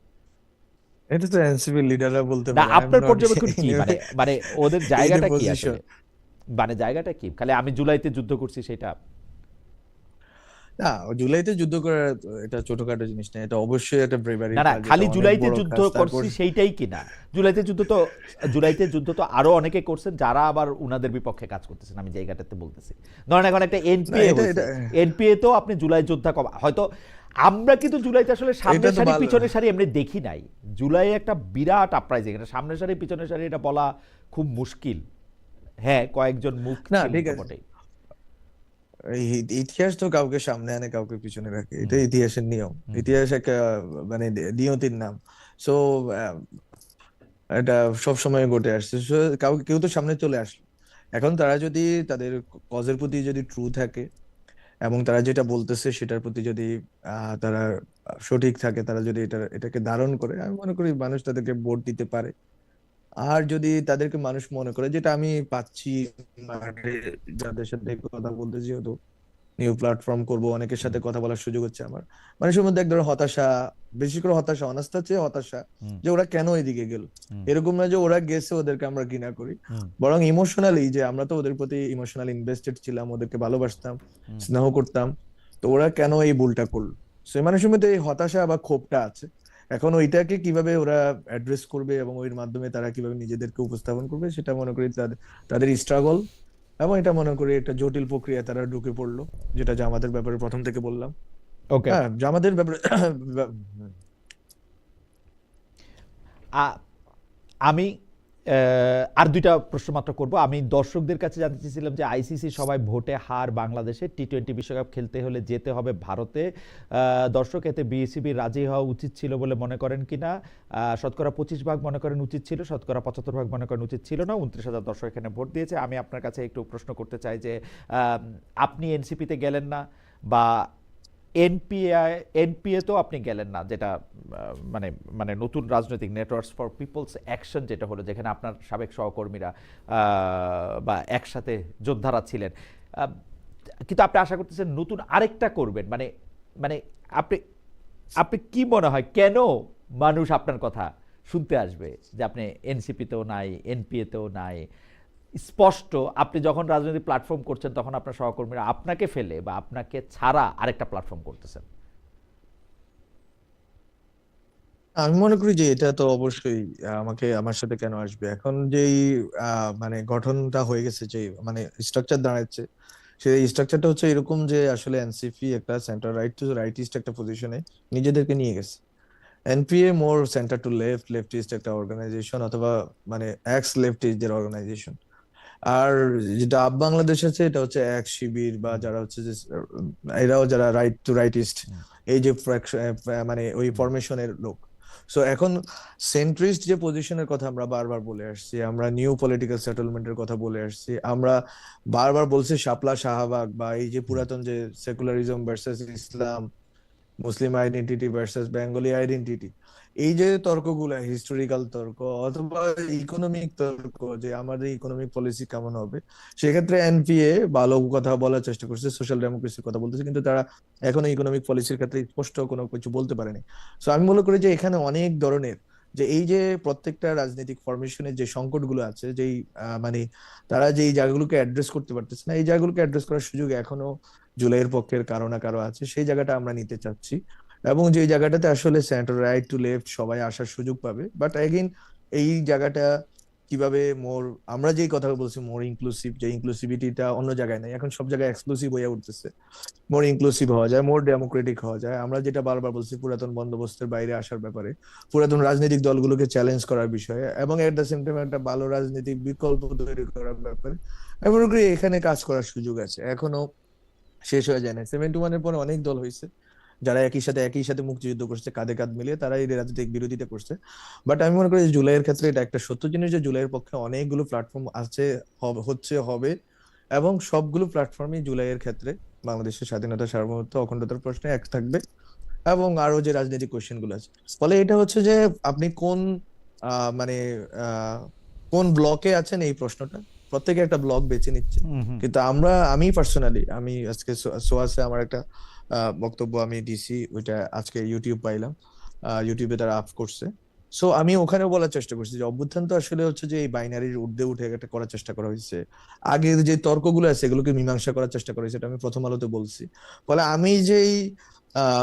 এটা তো এনসিপি লিডাররা বলতে না, পারে, আই এম আপনার নট পর্যবেক্ষণ কি? মানে মানে ওদের ইন জায়গাটা কি পজিশন। আসলে? মানে জায়গাটা কি? খালি আমি জুলাইতে যুদ্ধ করছি সেটা? না, জুলাইতে যুদ্ধ করা এটা ছোটখাটো জিনিস না, এটা অবশ্যই একটা ব্রেভারি না না, কাজ, এটা খালি অনেক জুলাইতে বড় যুদ্ধ কাজ। তারপর করছি সেইটাই কিনা? জুলাইতে যুদ্ধ তো আরো অনেকে করছেন, যারা আবার উনাদের বিপক্ষে কাজ করতেছেন। আমি জায়গাটাতে বলতেছি, ধরেন এখন একটা না, এনপিএ এটা হয়েছে, এটা এনপিএ তো আপনি জুলাই যোদ্ধা হয়তো আমরা কিন্তু জুলাইতে আসলে এটা সামনের তো সারি ভালো। পিছনের সারি এমনি দেখি নাই। জুলাই একটা বিরাট আপরাইজিং, এটা সামনের সারি পিছনের সারি এটা বলা খুব মুশকিল। হ্যাঁ, কয়েকজন মুখ না, ছিল ঠিক তো আছে, বটেই। ইতিহাস তো কাউকে সামনে আনে কাউকে পিছনে রাখে, এটা হুম ইতিহাসের নিয়ম। হুম ইতিহাস একটা মানে নিয়তির নাম। সো এটা সব সময় ঘটে আসছে। So, কাউকে কেউ তো সামনে চলে আসলো। এখন তারা যদি তাদের কজের প্রতি যদি ট্রু থাকে এবং তারা যেটা বলতেছে সেটার প্রতি যদি তারা সঠিক থাকে, তারা যদি এটাকে ধারণ করে, আমি মনে করি মানুষ তাদেরকে ভোট দিতে পারে। আর যদি তাদেরকে মানুষ মনে করে, যেটা আমি পাচ্ছি মাঠে যাদের সাথে কথা বলতে, যেহেতু নিউ প্ল্যাটফর্ম করব, অনেকের হুম সাথে কথা বলার সুযোগ হচ্ছে আমার, মানুষের মধ্যে এক ধরনের হতাশা, বেশি করে হতাশা, অনাস্থা চেয়ে হতাশা, হুম যে ওরা কেন এদিকে গেল। হুম এরকম না যে ওরা গেছে ওদেরকে আমরা ঘৃণা করি, হুম বরং ইমোশনালি যে আমরা তো ওদের প্রতি ইমোশনালি ইনভেস্টেড ছিলাম, ওদেরকে ভালোবাসতাম, হুম স্নেহ করতাম, তো ওরা কেন এই ভুলটা করলো। সে মানুষের মধ্যে এই হতাশা বা ক্ষোভটা আছে। এখন ওইটাকে কিভাবে ওরা অ্যাড্রেস করবে এবং ওই মাধ্যমে তারা কিভাবে নিজেদেরকে উপস্থাপন করবে, সেটা মনে করি তাদের তাদের স্ট্রাগল। এবং এটা মনে করি একটা জটিল প্রক্রিয়া তারা ঢুকে পড়লো, যেটা জামাতের ব্যাপারে প্রথম থেকে বললাম। ওকে। হ্যাঁ, জামাতের ব্যাপারে আমি আর দুইটা প্রশ্ন মাত্র করব। আমি দর্শকদের কাছে জানতে চেয়েছিলাম যে আইসিসি সবাই ভোটে হার বাংলাদেশে, টি-20 বিশ্বকাপ খেলতে হলে যেতে হবে ভারতে। দর্শক, এতে বিসিবি রাজি হওয়া উচিত ছিল বলে মনে করেন কিনা? শতকরা 25% মনে করেন উচিত ছিল, শতকরা 75% মনে করেন উচিত ছিল না। 29,000 দর্শক এখানে ভোট দিয়েছে। আমি আপনার কাছে একটু প্রশ্ন করতে চাই যে আপনি এনসিপিতে গেলেন না, বা এনপিএ তো আপনি গেলেন না, যেটা মানে মানে নতুন রাজনৈতিক নেটওয়ার্কস ফর পিপলস অ্যাকশন যেটা হলো, যেখানে আপনার সাবেক সহকর্মীরা বা একসাথে যোদ্ধারা ছিলেন। আহ, কিন্তু আপনি আশা করতেছেন নতুন আরেকটা করবেন, মানে মানে আপনি আপনি কি মনে হয় কেন মানুষ আপনার কথা শুনতে আসবে যে আপনি এনসিপিতেও নাই, এনপিএতেও নাই? স্পষ্ট আপনি যখন রাজনৈতিক প্ল্যাটফর্ম করছেন তখন আপনার সহকর্মীরা আপনাকে ফেলে বা আপনাকে ছাড়া আরেকটা প্ল্যাটফর্ম করতেছেন। আমি মনে করি যে এটা তো অবশ্যই আমাকে আমার সাথে কেন আসবে, এখন যেই মানে গঠনটা হয়ে গেছে, যে মানে স্ট্রাকচার দাঁড়াচ্ছে, সেই স্ট্রাকচারটা হচ্ছে এরকম যে আসলে এনসিপি একটা সেন্টার রাইট টু রাইটিস্ট একটা পজিশনে নিজেদেরকে নিয়ে গেছে। এনপিএ মোর সেন্টার টু লেফটিস্ট একটা অর্গানাইজেশন, অথবা মানে এক্স লেফটিস্টদের অর্গানাইজেশন। আর যেটা আপ বাংলাদেশ আছে, এটা হচ্ছে এক শিবির বা হুম যারা হচ্ছে যে এরাও যারা রাইট টু রাইটিস্ট, হুম এই যে মানে ওই ফরমেশনের লোক। সো এখন সেন্ট্রিস্ট যে পজিশনের কথা আমরা বারবার বলে আসছি, আমরা নিউ পলিটিক্যাল সেটেলমেন্টের কথা বলে আসছি, আমরা বারবার বলছি শাপলা শাহবাগ বা এই যে হুম পুরাতন যে secularism versus Islam, Muslim identity versus Bengali identity, এই যে তর্কগুলা, হিস্টোরিক্যাল তর্ক অথবা ইকোনমিক তর্ক, যে আমাদের ইকোনমিক পলিসি কেমন হবে, সেক্ষেত্রে এনপিএ ভালো কথা বলার চেষ্টা করছে, সোশ্যাল ডেমোক্রেসির কথা বলতেছে, কিন্তু তারা এখনো ইকোনমিক পলিসির ক্ষেত্রে স্পষ্ট কোনো কিছু বলতে পারেনি। সো আমি মনে করি যে এখানে অনেক ধরনের যে এই যে প্রত্যেকটা রাজনৈতিক ফরমেশনের যে সংকটগুলো আছে, যেই মানে তারা যে এই জায়গাগুলোকে অ্যাড্রেস করতে পারতেছে না, এই জায়গাগুলোকে অ্যাড্রেস করার সুযোগ এখনো জুলাইয়ের পক্ষের কারো না কারো আছে, সেই জায়গাটা আমরা নিতে চাচ্ছি। এবং যে জায়গাটাতে আসলে সেন্টার রাইট টু লেফট সবাই আসার সুযোগ পাবে, বাট এগেইন এই জায়গাটা কিভাবে মোর, আমরা যেই কথা বলছি মোর ইনক্লুসিভ, যে ইনক্লুসিভিটিটা অন্য জায়গায় নাই, এখন সব জায়গায় এক্সক্লুসিভ হয়ে উঠতেছে, মোর ইনক্লুসিভ হওয়া যায়, মোর ডেমোক্রেটিক হওয়া যায়। আমরা যেটা বারবার বলছি পুরাতন বন্দোবস্তের বাইরে আসার ব্যাপারে, পুরাতন রাজনৈতিক দলগুলোকে চ্যালেঞ্জ করার বিষয়ে, এবং এট দ্য সেম টাইম একটা ভালো রাজনৈতিক বিকল্প তৈরি করার ব্যাপারে আমি মনে করি এখানে কাজ করার সুযোগ আছে, এখনো শেষ হয়ে যায় না। 71-এর পরে অনেক দল হয়েছে যারা একই সাথে মুক্তিযুদ্ধ করছে, কাঁধে কাঁধ মিলিয়ে তারা এই রাজনৈতিক বিরোধিতা করছে। বাট আমি মনে করি যে জুলাইয়ের ক্ষেত্রে এটা একটা সত্য জিনিস যে জুলাইয়ের পক্ষে অনেকগুলো প্ল্যাটফর্ম আছে, হবে, এবং সবগুলো প্ল্যাটফর্মই জুলাইয়ের ক্ষেত্রে বাংলাদেশের স্বাধীনতা, সার্বভৌমত্ব, অখণ্ডতার প্রশ্নে এক থাকবে, এবং আরো যে রাজনৈতিক কোশ্চেন গুলো আছে। ফলে এটা হচ্ছে যে আপনি কোন মানে কোন ব্লকে আছেন এই প্রশ্নটা প্রত্যেকে একটা ব্লক বেছে নিচ্ছে। কিন্তু আমি পার্সোনালি আমি আজকে সোয়াসে আমার একটা বক্তব্য আমি দিছি, ওইটা আজকে ইউটিউব পাইলাম, ইউটিউবে তারা আপ করছে। সো আমি ওখানেও বলার চেষ্টা করছি যে অভ্যুত্থান তো আসলে হচ্ছে যে এই বাইনারির ঊর্ধ্বে উঠে একটা করার চেষ্টা করা হয়েছে, আগের যে তর্কগুলো আছে এগুলোকে মীমাংসা করার চেষ্টা করা হয়েছে, এটা আমি প্রথম আলোতে বলছি। ফলে আমি যেই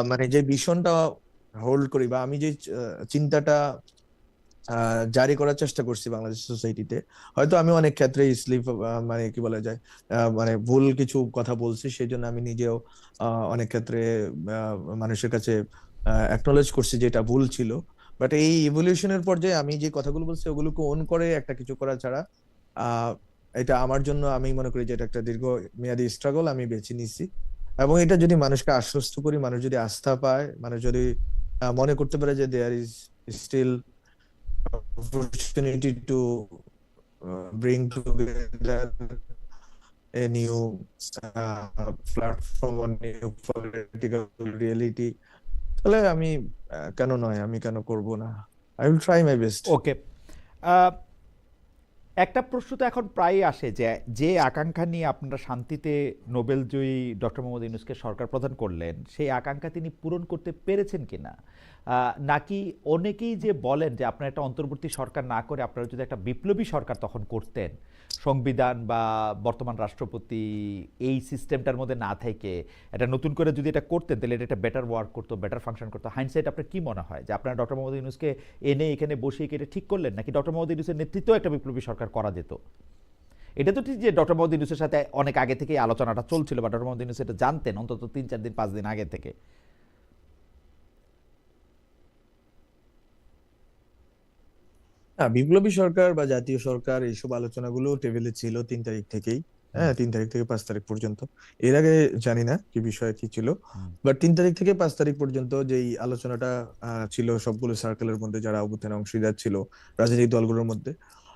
মানে যে ভীষণটা হোল্ড করি, বা আমি যে চিন্তাটা জারি করার চেষ্টা করছি বাংলাদেশ সোসাইটিতে, হয়তো আমি অনেক ক্ষেত্রে স্লিপ, মানে কি বলা যায়, মানে ভুল কিছু কথা বলছি, সেই জন্য আমি নিজেও অনেক ক্ষেত্রে মানুষের কাছে অ্যাকনোলেজ করছি যে এটা ভুল ছিল। বাট এই ইভলিউশনের পর্যায়ে আমি যে কথাগুলো বলছি ওগুলোকে ওন করে একটা কিছু করা ছাড়া আহ এটা আমার জন্য, আমি মনে করি যে এটা একটা দীর্ঘ মেয়াদী স্ট্রাগল আমি বেছে নিছি। এবং এটা যদি মানুষকে আশ্বস্ত করি, মানুষ যদি আস্থা পায়, মানুষ যদি মনে করতে পারে যে there is still opportunity to bring together a new platform or new political reality, তাহলে আমি কেন নয়, আমি কেন করব না, I will try my best. Okay, একটা প্রশ্ন তো এখন প্রায়ই আসে যে যে আকাঙ্ক্ষা নিয়ে আপনারা শান্তিতে নোবেলজয়ী ডক্টর মোহাম্মদ ইউনূসকে সরকার প্রধান করলেন, সেই আকাঙ্ক্ষা তিনি পূরণ করতে পেরেছেন কিনা, নাকি অনেকেই যে বলেন যে আপনারা একটা অন্তর্বর্তী সরকার না করে আপনারা যদি একটা বিপ্লবী সরকার তখন করতেন, সংবিধান বা বর্তমান রাষ্ট্রপতি এই সিস্টেমটার মধ্যে না থেকে এটা নতুন করে যদি এটা করতেন তাহলে এটা একটা বেটার ওয়ার্ক করতো, বেটার ফাংশন করতো। হাইন্ডসাইট আপনার কি মনে হয় যে আপনারা ডক্টর মোহাম্মদ ইউনূসকে এনে এখানে বসিয়ে এটা ঠিক করলেন, নাকি ডক্টর মোহাম্মদ ইউনূসের নেতৃত্ব একটা বিপ্লবী সরকার করা যেত? এটা তো ঠিক যে ডক্টর মোহাম্মদ ইউনূসের সাথে অনেক আগে থেকেই আলোচনাটা চলছিল, বা ডক্টর মোহাম্মদ ইউনূস এটা জানতেন অন্তত 3-4 দিন 5 দিন আগে থেকে। হ্যাঁ, বিপ্লবী সরকার বা জাতীয় সরকার এইসব আলোচনাগুলো টেবিলে ছিল 3 তারিখ থেকেই। হ্যাঁ, 3 তারিখ থেকে 5 তারিখ পর্যন্ত। এর আগে জানি না কি বিষয় কি ছিল, বাট 3 তারিখ থেকে 5 তারিখ পর্যন্ত যেই আলোচনাটা ছিল সবগুলো সার্কেলের মধ্যে, যারা অভ্যুত্থানে অংশীদার ছিল রাজনৈতিক দলগুলোর মধ্যে,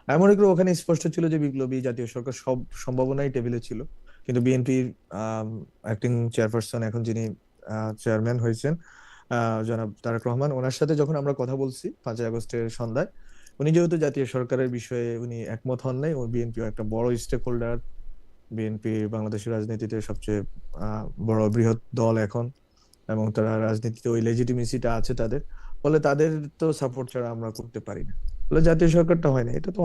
আমি মনে করি ওখানে স্পষ্ট ছিল যে বিপ্লবী জাতীয় সরকার সব সম্ভাবনাই টেবিলে ছিল। কিন্তু বিএনপির অ্যাক্টিং চেয়ারপারসন, এখন যিনি চেয়ারম্যান হয়েছেন, জনাব তারেক রহমান, ওনার সাথে যখন আমরা কথা বলছি 5ই আগস্টের সন্ধ্যায়, উনি যেহেতু জাতীয় সরকারের বিষয়ে উনি একমত হন নাই, ও বিএনপি একটা বড় স্টেক হোল্ডার, বিএনপি বাংলাদেশের রাজনীতিতে সবচেয়ে বড় বৃহৎ দল এখন, এবং তারা রাজনীতিতে ওই লেজিটিমেসিটা আছে তাদের, ফলে তাদের তো সাপোর্ট ছাড়া আমরা করতে পারি না। ফলে জাতীয় সরকারটা হয় না, এটা তো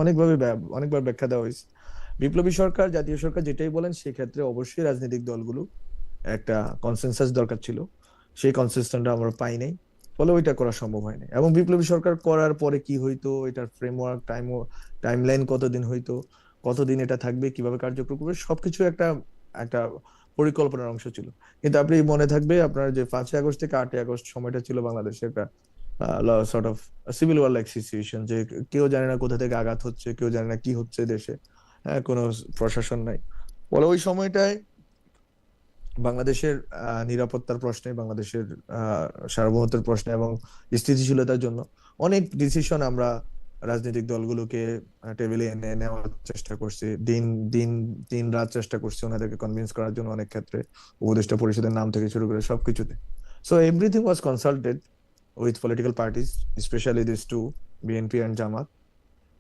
অনেকবার ব্যাখ্যা দেওয়া হয়েছে। বিপ্লবী সরকার, জাতীয় সরকার যেটাই বলেন, সেক্ষেত্রে অবশ্যই রাজনৈতিক দলগুলো একটা কনসেনসাস দরকার ছিল, সেই কনসেনসাসটা আমরা পাই নাই, ফলে ওইটা করা সম্ভব হয় না। এবং বিপ্লবী সরকার করার পরে কি হইতো, এটার ফ্রেমওয়ার্ক, টাইমলাইন কতদিন হইতো, কতদিন এটা থাকবে, কিভাবে কার্যকর করবে, সবকিছু একটা একটা পরিকল্পনার অংশ ছিল। কিন্তু আপনি মনে থাকবে আপনার যে 5ই আগস্ট থেকে 8ই আগস্ট সময়টা ছিল বাংলাদেশের একটা sort of civil were like situation, যে কেউ জানে না কোথা থেকে আঘাত হচ্ছে, কেউ জানে না কি হচ্ছে দেশে, হ্যাঁ, কোনো প্রশাসন নাই। ফলে ওই সময়টায় বাংলাদেশের নিরাপত্তার প্রশ্নে, বাংলাদেশের সার্বভৌমত্বের প্রশ্নে এবং স্থিতিশীলতার জন্য অনেক ডিসিশন আমরা রাজনৈতিক দলগুলোকে টেবিলে এনে নেওয়ার চেষ্টা করছি, দিন দিন দিন রাত চেষ্টা করছি ওনাদেরকে কনভিন্স করার জন্য, অনেক ক্ষেত্রে উপদেষ্টা পরিষদের নাম থেকে শুরু করে সবকিছুতে। So everything was consulted with political parties, specially this two, BNP and Jamaat,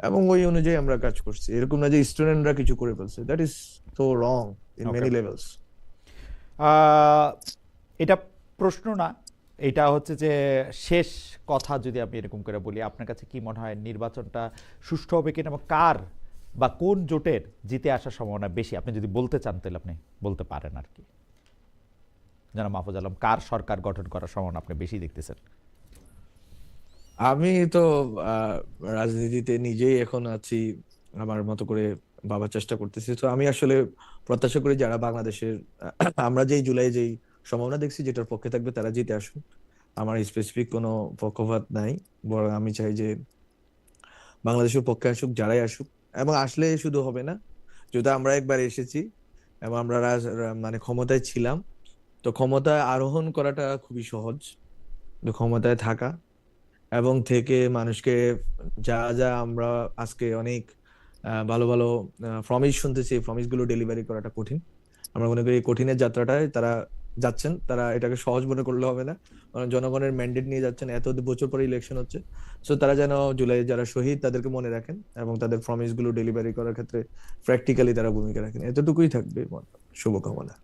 এবং ওই অনুযায়ী আমরা কাজ করছি। এরকম না যে স্টুডেন্টরা কিছু করে ফেলছে, that is so wrong in many levels. এটা প্রশ্ন না, এটা হচ্ছে যে শেষ কথা, যদি আমি এরকম করে বলি, আপনার কাছে কি মনে হয় নির্বাচনটা সুষ্ঠু হবে কিনা, এবং কার বা কোন জোটের জিতে আসার সম্ভাবনা বেশি? আপনি যদি বলতে চান তাহলে আপনি বলতে পারেন আর কি। জনাব মাহফুজ আলম, কার সরকার গঠন করার সম্ভাবনা আপনি বেশি দেখতেছেন? আমি তো আহ, রাজনীতিতে নিজেই এখন আছি, আমার মতো করে ভাবার চেষ্টা করতেছি। তো আমি আসলে প্রত্যাশা করি যারা বাংলাদেশের আমরা যেই জুলাই যেই সম্ভাবনা দেখছি যেটার পক্ষে থাকবে তারা জিতে আসুন। আমার স্পেসিফিক কোনো পক্ষপাত নাই, বরং আমি চাই যে বাংলাদেশের পক্ষে আসুক যারাই আসুক। এবং আসলে শুধু হবে না, যেহেতু আমরা একবার এসেছি এবং আমরা মানে ক্ষমতায় ছিলাম, তো ক্ষমতায় আরোহণ করাটা খুবই সহজ। তো ক্ষমতায় থাকা এবং থেকে মানুষকে যা যা আমরা আজকে অনেক ভালো ভালো প্রমিস শুনতেছি, এই প্রমিস গুলো ডেলিভারি করাটা কঠিন। আমরা মনে করি এই কঠিনের যাত্রাটায় তারা যাচ্ছেন, তারা এটাকে সহজ মনে করলে হবে না, কারণ জনগণের ম্যান্ডেট নিয়ে যাচ্ছেন, এত বছর পরে ইলেকশন হচ্ছে। সো তারা যেন জুলাই যারা শহীদ তাদেরকে মনে রাখেন এবং তাদের প্রমিস গুলো ডেলিভারি করার ক্ষেত্রে প্র্যাকটিক্যালি তারা ভূমিকা রাখেন, এতটুকুই থাকবে। শুভকামনা।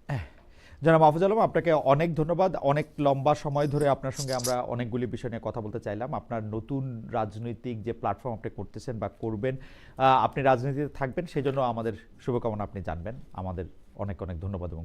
জনাব মাহফুজ আলম, আপনাকে অনেক ধন্যবাদ। অনেক লম্বা সময় ধরে আপনার সঙ্গে আমরা অনেকগুলি বিষয় নিয়ে কথা বলতে চাইলাম। আপনার নতুন রাজনৈতিক যে প্ল্যাটফর্ম আপনি করতেছেন বা করবেন, আপনি রাজনীতিতে থাকবেন, সেই জন্য আমাদের শুভকামনা আপনি জানবেন। আমাদের অনেক অনেক ধন্যবাদ এবং